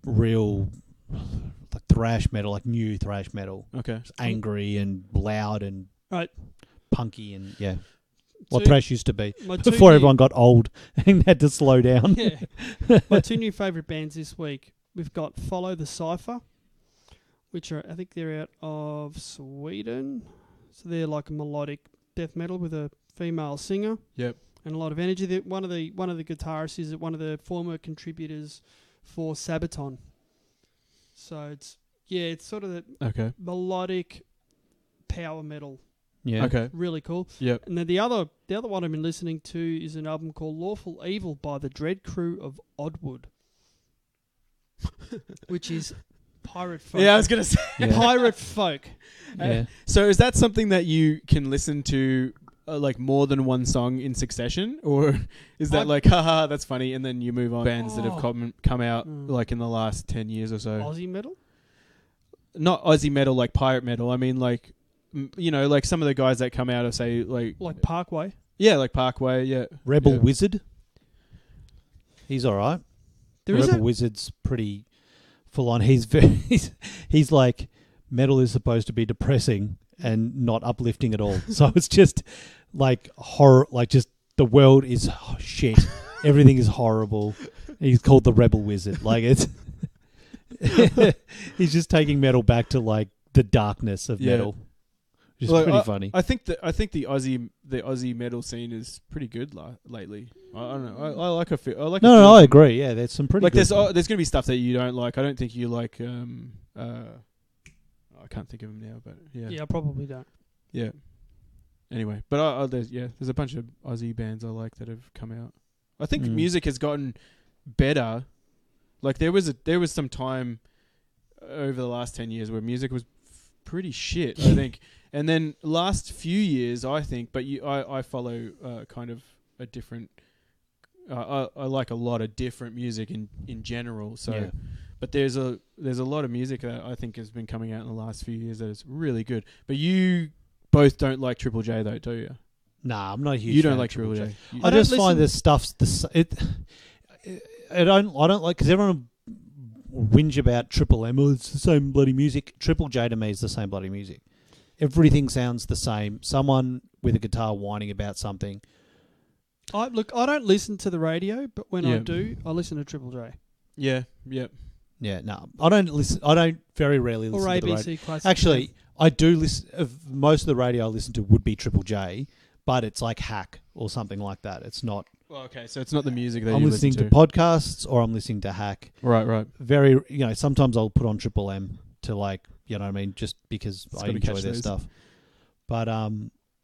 real like thrash metal, like new thrash metal. Okay. It's angry and loud and Right. punky and yeah. What Two- thrash used to be my two before new- everyone got old and had to slow down. Yeah. My two new favourite bands this week. We've got Follow the Cypher, which I think they're out of Sweden. So they're like a melodic death metal with a female singer. Yep. And a lot of energy. One of the guitarists is one of the former contributors for Sabaton. So it's sort of the Okay. melodic power metal. Yeah. Okay. Really cool. Yep. And then the other one I've been listening to is an album called Lawful Evil by the Dread Crew of Oddwood, which is pirate folk. Yeah, I was gonna say. Yeah. Pirate folk. Yeah. So is that something that you can listen to like more than one song in succession, or is that like haha that's funny and then you move on? Bands that have come out like in the last 10 years or so. Aussie metal? Not Aussie metal like pirate metal. I mean like you know like some of the guys that come out of say like Parkway. Yeah, like Parkway. Yeah, Rebel Wizard. He's all right. Rebel Wizard's pretty full on. He's like metal is supposed to be depressing and not uplifting at all. So it's just like horror, like just the world is shit. Everything is horrible. He's called the Rebel Wizard. Like it's he's just taking metal back to like the darkness of metal. Which is pretty funny. I think the Aussie metal scene is pretty good lately. I don't know. I like a I like. No, I agree. Yeah, there's some pretty like good there's gonna be stuff that you don't like. I don't think you like. I can't think of them now, but yeah. Yeah, I probably don't. Yeah. Anyway, but there's a bunch of Aussie bands I like that have come out. I think music has gotten better. Like there was some time over the last 10 years where music was pretty shit, I think. And then last few years, I think, but I follow kind of a different. I like a lot of different music in general. So. Yeah. But there's a lot of music that I think has been coming out in the last few years that is really good. But you both don't like Triple J though, do you? Nah, I'm not a huge. You don't like Triple J. I just find this stuff's I don't like because everyone whinge about Triple M. Oh, it's the same bloody music. Triple J to me is the same bloody music. Everything sounds the same. Someone with a guitar whining about something. I don't listen to the radio, but when I do, I listen to Triple J. Yeah. Yeah, no, I don't listen. I don't very rarely listen to the radio. Classic. Actually, I do listen. Most of the radio I listen to would be Triple J, but it's like Hack or something like that. It's not. Well, okay, so it's not the music that I'm you listening listen to podcasts or I'm listening to Hack. Right. Very, sometimes I'll put on Triple M to like, you know what I mean, just because I enjoy their stuff. But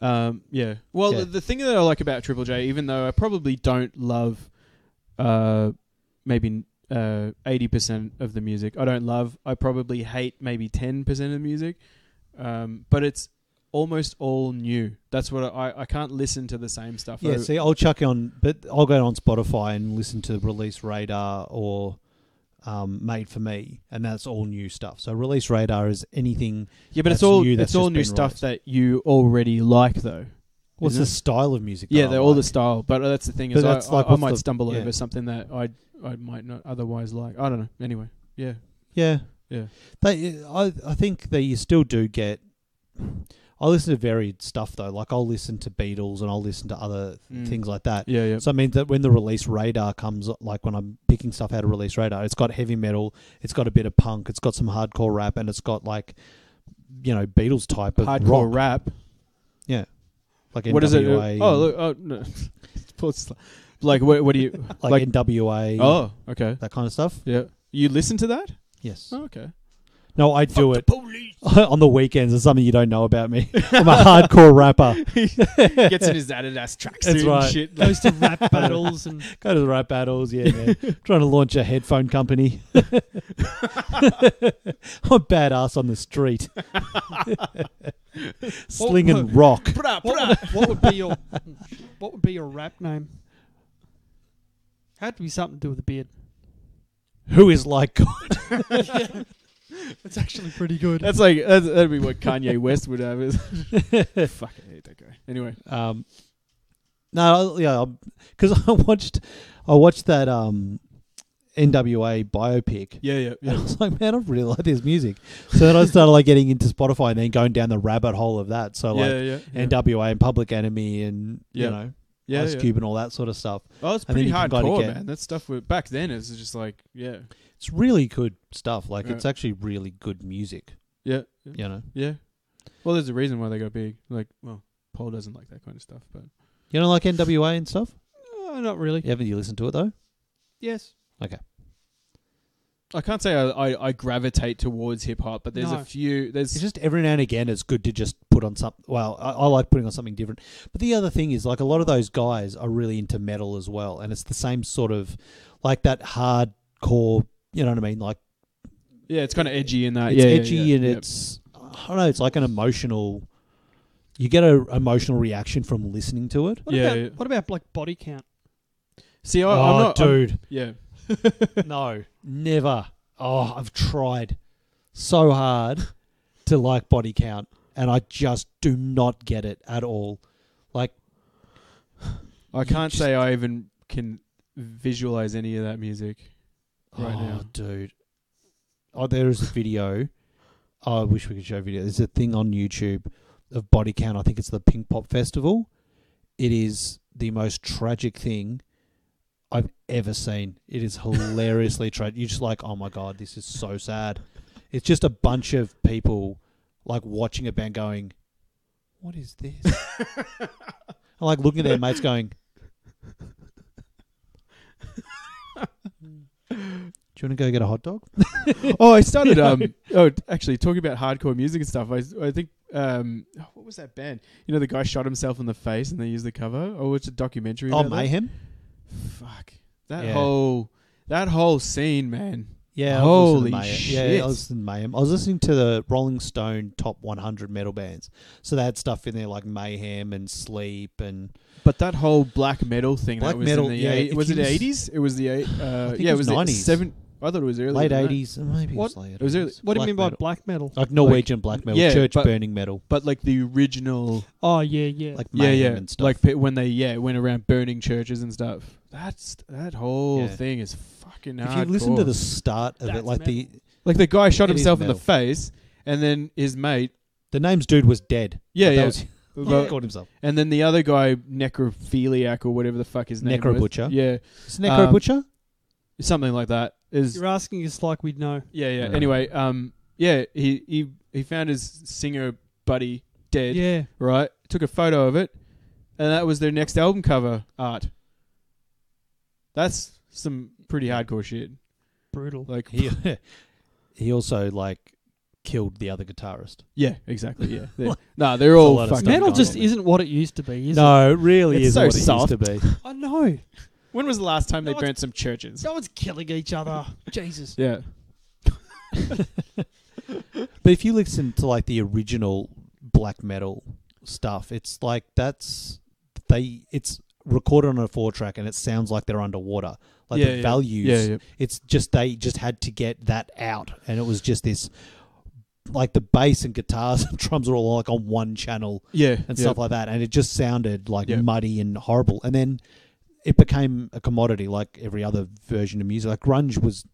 yeah. Well, the thing that I like about Triple J, even though I probably don't love, maybe 80% of the music. I probably hate maybe 10% of the music. But it's almost all new. That's what I can't listen to the same stuff. Yeah, see, I'll chuck on, but I'll go on Spotify and listen to Release Radar or Made for Me, and that's all new stuff. So Release Radar is anything. Yeah, but it's all new stuff that you already like, though. What's the style of music? Yeah, they're all the style, but that's the thing is, I might stumble over something that I might not otherwise like. I don't know. Anyway, yeah. I think that you still do get. I listen to varied stuff though. Like I'll listen to Beatles and I'll listen to other things like that. Yeah. So I mean that when the Release Radar comes, like when I'm picking stuff out of Release Radar, it's got heavy metal, it's got a bit of punk, it's got some hardcore rap, and it's got like, Beatles type of hardcore rock. rap. Yeah. Like what NWA. Is it? Oh, look, no. Like what do you like NWA? Oh, okay. That kind of stuff. Yeah. You listen to that? Yes. Oh, okay. No, I do it on the weekends. It's something you don't know about me. I'm a hardcore rapper. Gets in his Adidas tracksuit That's right. and shit. Goes to rap battles and go to the rap battles. Yeah, man. Trying to launch a headphone company. I'm badass on the street, slinging rock. What would be your rap name? Had to be something to do with a beard. Who is like God? Yeah. That's actually pretty good. That'd be what Kanye West would have. Fuck, I hate that guy. Anyway, no, yeah, because I watched that NWA biopic. Yeah. And I was like, man, I really like this music. So then I started like getting into Spotify and then going down the rabbit hole of that. So like NWA and Public Enemy and Ice Cube and all that sort of stuff. Oh, it's pretty hardcore, man. That stuff back then is just like it's really good stuff. Like it's actually really good music. Yeah. Yeah. Well, there's a reason why they got big. Like, well, Paul doesn't like that kind of stuff, but you don't like NWA and stuff? Not really. Haven't you listened to it though? Yes. Okay. I can't say I gravitate towards hip hop, but there's a few. It's just every now and again it's good to just put on something. Well, I like putting on something different. But the other thing is, like, a lot of those guys are really into metal as well, and it's the same sort of like that hardcore. You know what I mean? Like, yeah, it's kind of edgy in that. It's edgy and it's I don't know. It's like an emotional You get an emotional reaction from listening to it. What about like body count? See, I'm Oh, not, dude. yeah. No, never. Oh, I've tried so hard to like body count, and I just do not get it at all. Like, I can't say I even can visualize any of that music right now. Dude. Oh, there is a video. I wish we could show video. There's a thing on YouTube of body count. I think it's the Pink Pop Festival. It is the most tragic thing I've ever seen. It is hilariously tragic. You're just like, oh my God, this is so sad. It's just a bunch of people like watching a band going, what is this? And like looking at their mates going, do you want to go get a hot dog? Oh, I started. Actually, talking about hardcore music and stuff. I think. What was that band? You know, the guy shot himself in the face and they used the cover. Oh, it's a documentary. Oh, about that? Mayhem. Fuck that whole scene, man. Yeah, holy shit. Yeah, I was listening to Mayhem. I was listening to the Rolling Stone top 100 metal bands. So they had stuff in there like Mayhem and Sleep and. But that whole black metal thing. Black that was metal, in the yeah. Was it 80s? It was the I think yeah, it was the 90s. I thought it was early. Late 80s. Maybe What? it was late 80s. It was early. What do you mean by metal. black metal? Like Norwegian black metal, yeah, church but- burning metal. But like the original. Oh yeah. Like Yeah, Mayhem yeah. and stuff. Like when they went around burning churches and stuff. That whole thing is fucking hardcore. if you listen to the start of That's it, like Like the guy shot It is himself in the metal. face, and then his mate. the name's dude was dead. Yeah, But yeah. that was, But- he called himself. And then the other guy, necrophiliac or whatever the fuck his name was. Necrobutcher. Yeah, Is Necro Butcher? something like that. Is You're asking us like we'd know. yeah. Yeah. Anyway, he found his singer buddy dead. Yeah. Right. Took a photo of it, and that was their next album cover art. That's some pretty hardcore shit. Brutal. Like, He also like killed the other guitarist. yeah, exactly. Yeah, they're all lot of fucking stuff Metal going just on. isn't what it used to be, is it? No, it really It's isn't so what it used to be. I know. When was the last time they No, burnt some churches? No one's killing each other. Jesus. Yeah. But if you listen to like the original black metal stuff, it's like it's recorded on a 4-track and it sounds like they're underwater. Like the values, Yeah. it's just they just had to get that out, and it was just this, like the bass and guitars and drums are all like on one channel Yeah. and stuff like that, and it just sounded like Yeah. muddy and horrible. And then it became a commodity, like every other version of music. Like grunge was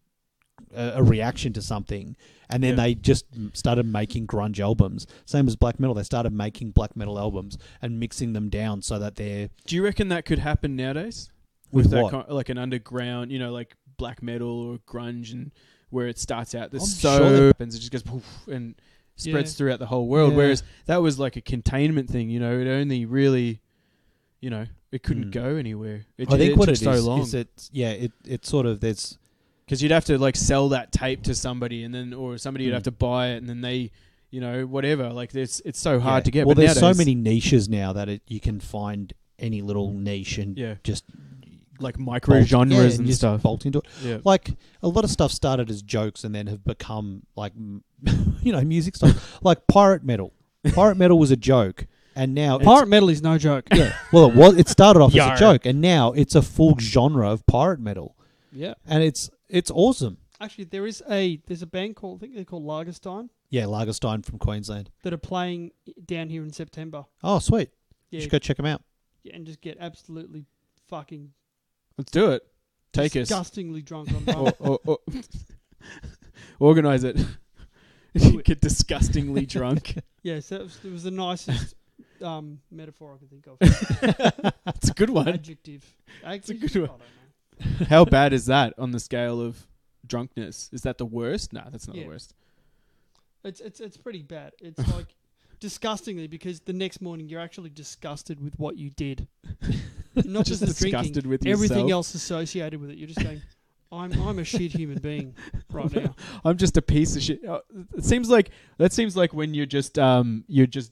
a reaction to something, and then Yeah. they just started making grunge albums. Same as black metal, they started making black metal albums and mixing them down so that they're Do you reckon that could happen nowadays? with that what? like an underground, like black metal or grunge, and where it starts out, this I'm so sure that- happens, it just goes poof and spreads throughout the whole world. Yeah. Whereas that was like a containment thing, it only really, it couldn't go anywhere. I think what took it so is long. is it sort of there's Because you'd have to like sell that tape to somebody, and then or somebody would have to buy it, and then they, whatever. Like it's so hard to get. Well, but there's so nowadays, many niches now that you can find any little niche and just like micro genres and just stuff. bolt into it. Yeah. Like a lot of stuff started as jokes and then have become like music stuff. Like pirate metal. Pirate metal was a joke, and now Pirate metal is no joke. yeah. Well, it was. It started off as Yar. a joke, and now it's a full genre of pirate metal, Yeah. and it's awesome. Actually, there's a band called, I think they're called Lagerstein, Yeah, Lagerstein from Queensland. that are playing down here in September. Oh, sweet. You Yeah, should go check them out. and just get absolutely fucking Let's do it. Take us. disgustingly drunk on rum. or organize it. Get disgustingly drunk. Yeah, so it was the nicest metaphor I could think of. That's a good one. Adjective. a good one. I don't know. How bad is that on the scale of drunkenness? Is that the worst? No, that's not Yeah. the worst. It's pretty bad. It's like disgustingly, because the next morning you're actually disgusted with what you did. Not just the disgusted drinking, with everything yourself. else associated with it. You're just going, I'm a shit human being right now. I'm just a piece of shit. It seems like when you're just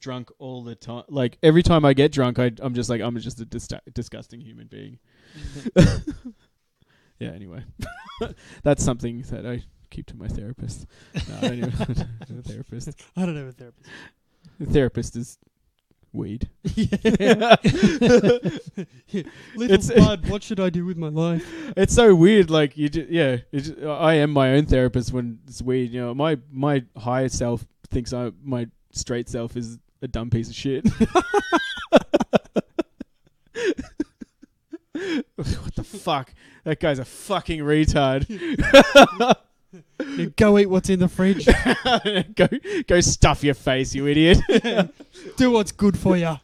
drunk all the time. Like every time I get drunk, I'm just a disgusting human being. Yeah. Anyway, that's something that I keep to my therapist. No, I don't even have a therapist. I don't have a therapist. The therapist is Weed. Little bud, what should I do with my life? It's so weird. Like I am my own therapist when it's weed. You know, my higher self thinks my straight self is a dumb piece of shit. What the fuck? That guy's a fucking retard. Go eat what's in the fridge. Go stuff your face, you idiot. Do what's good for you.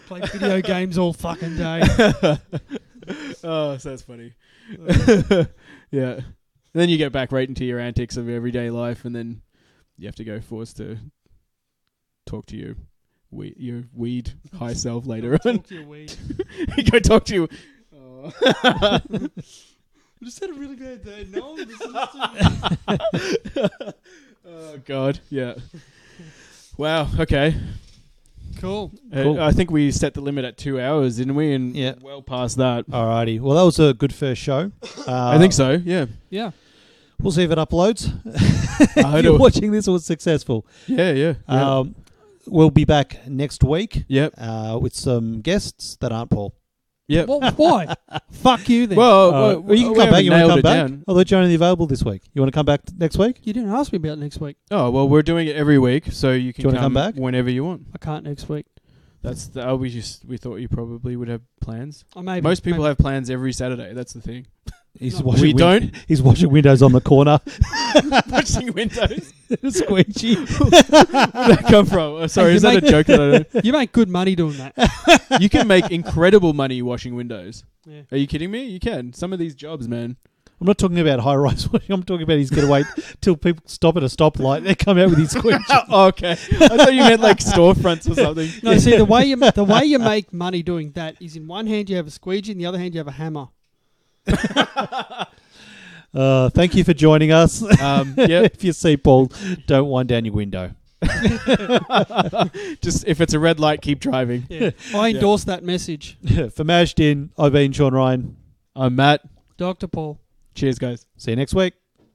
Play video games all fucking day. Oh, so that's funny. Yeah. And then you get back right into your antics of everyday life, and then you have to go forced to talk to your weed high self later on. Talk to your weed. You go talk to you. Oh. I just had a really bad day. No one listens to me. Oh, God. Yeah. Wow. Okay. Cool. I think we set the limit at 2 hours, didn't we? And Yeah. well past that. Alrighty. Well, that was a good first show. I think so. Yeah. Yeah. We'll see if it uploads. I If know. you're watching this, it was successful. Yeah. We'll be back next week Yep. with some guests that aren't Paul. Yep. Well, why? Fuck you then. Well, you can we come back. You want to haven't come nailed back? it down. Although you're only available this week. You want to come back next week? You didn't ask me about next week. Oh, well, we're doing it every week, so you can Do you wanna come back? whenever you want. I can't next week. That's we thought you probably would have plans. Or maybe. Most people maybe. have plans every Saturday. That's the thing. He's No. washing We don't. He's washing windows on the corner. Watching windows. Squeegee. Where'd that come from? Oh, sorry, Hey, is you that a make- joke that You make good money doing that. you can make incredible money washing windows? Yeah. Are you kidding me? You can. Some of these jobs, man. I'm not talking about high-rise washing. I'm talking about he's going to wait till people stop at a stoplight. They come out with his squeegee. Oh, okay. I thought you meant like storefronts or something. No, see, the way you make money doing that is in one hand you have a squeegee, in the other hand you have a hammer. Thank you for joining us. Yep. If you see Paul, don't wind down your window. Just if it's a red light, keep driving. Yeah. I endorse that message. For Mashed In, I've been Sean Ryan. I'm Matt. Dr. Paul. Cheers, guys. See you next week.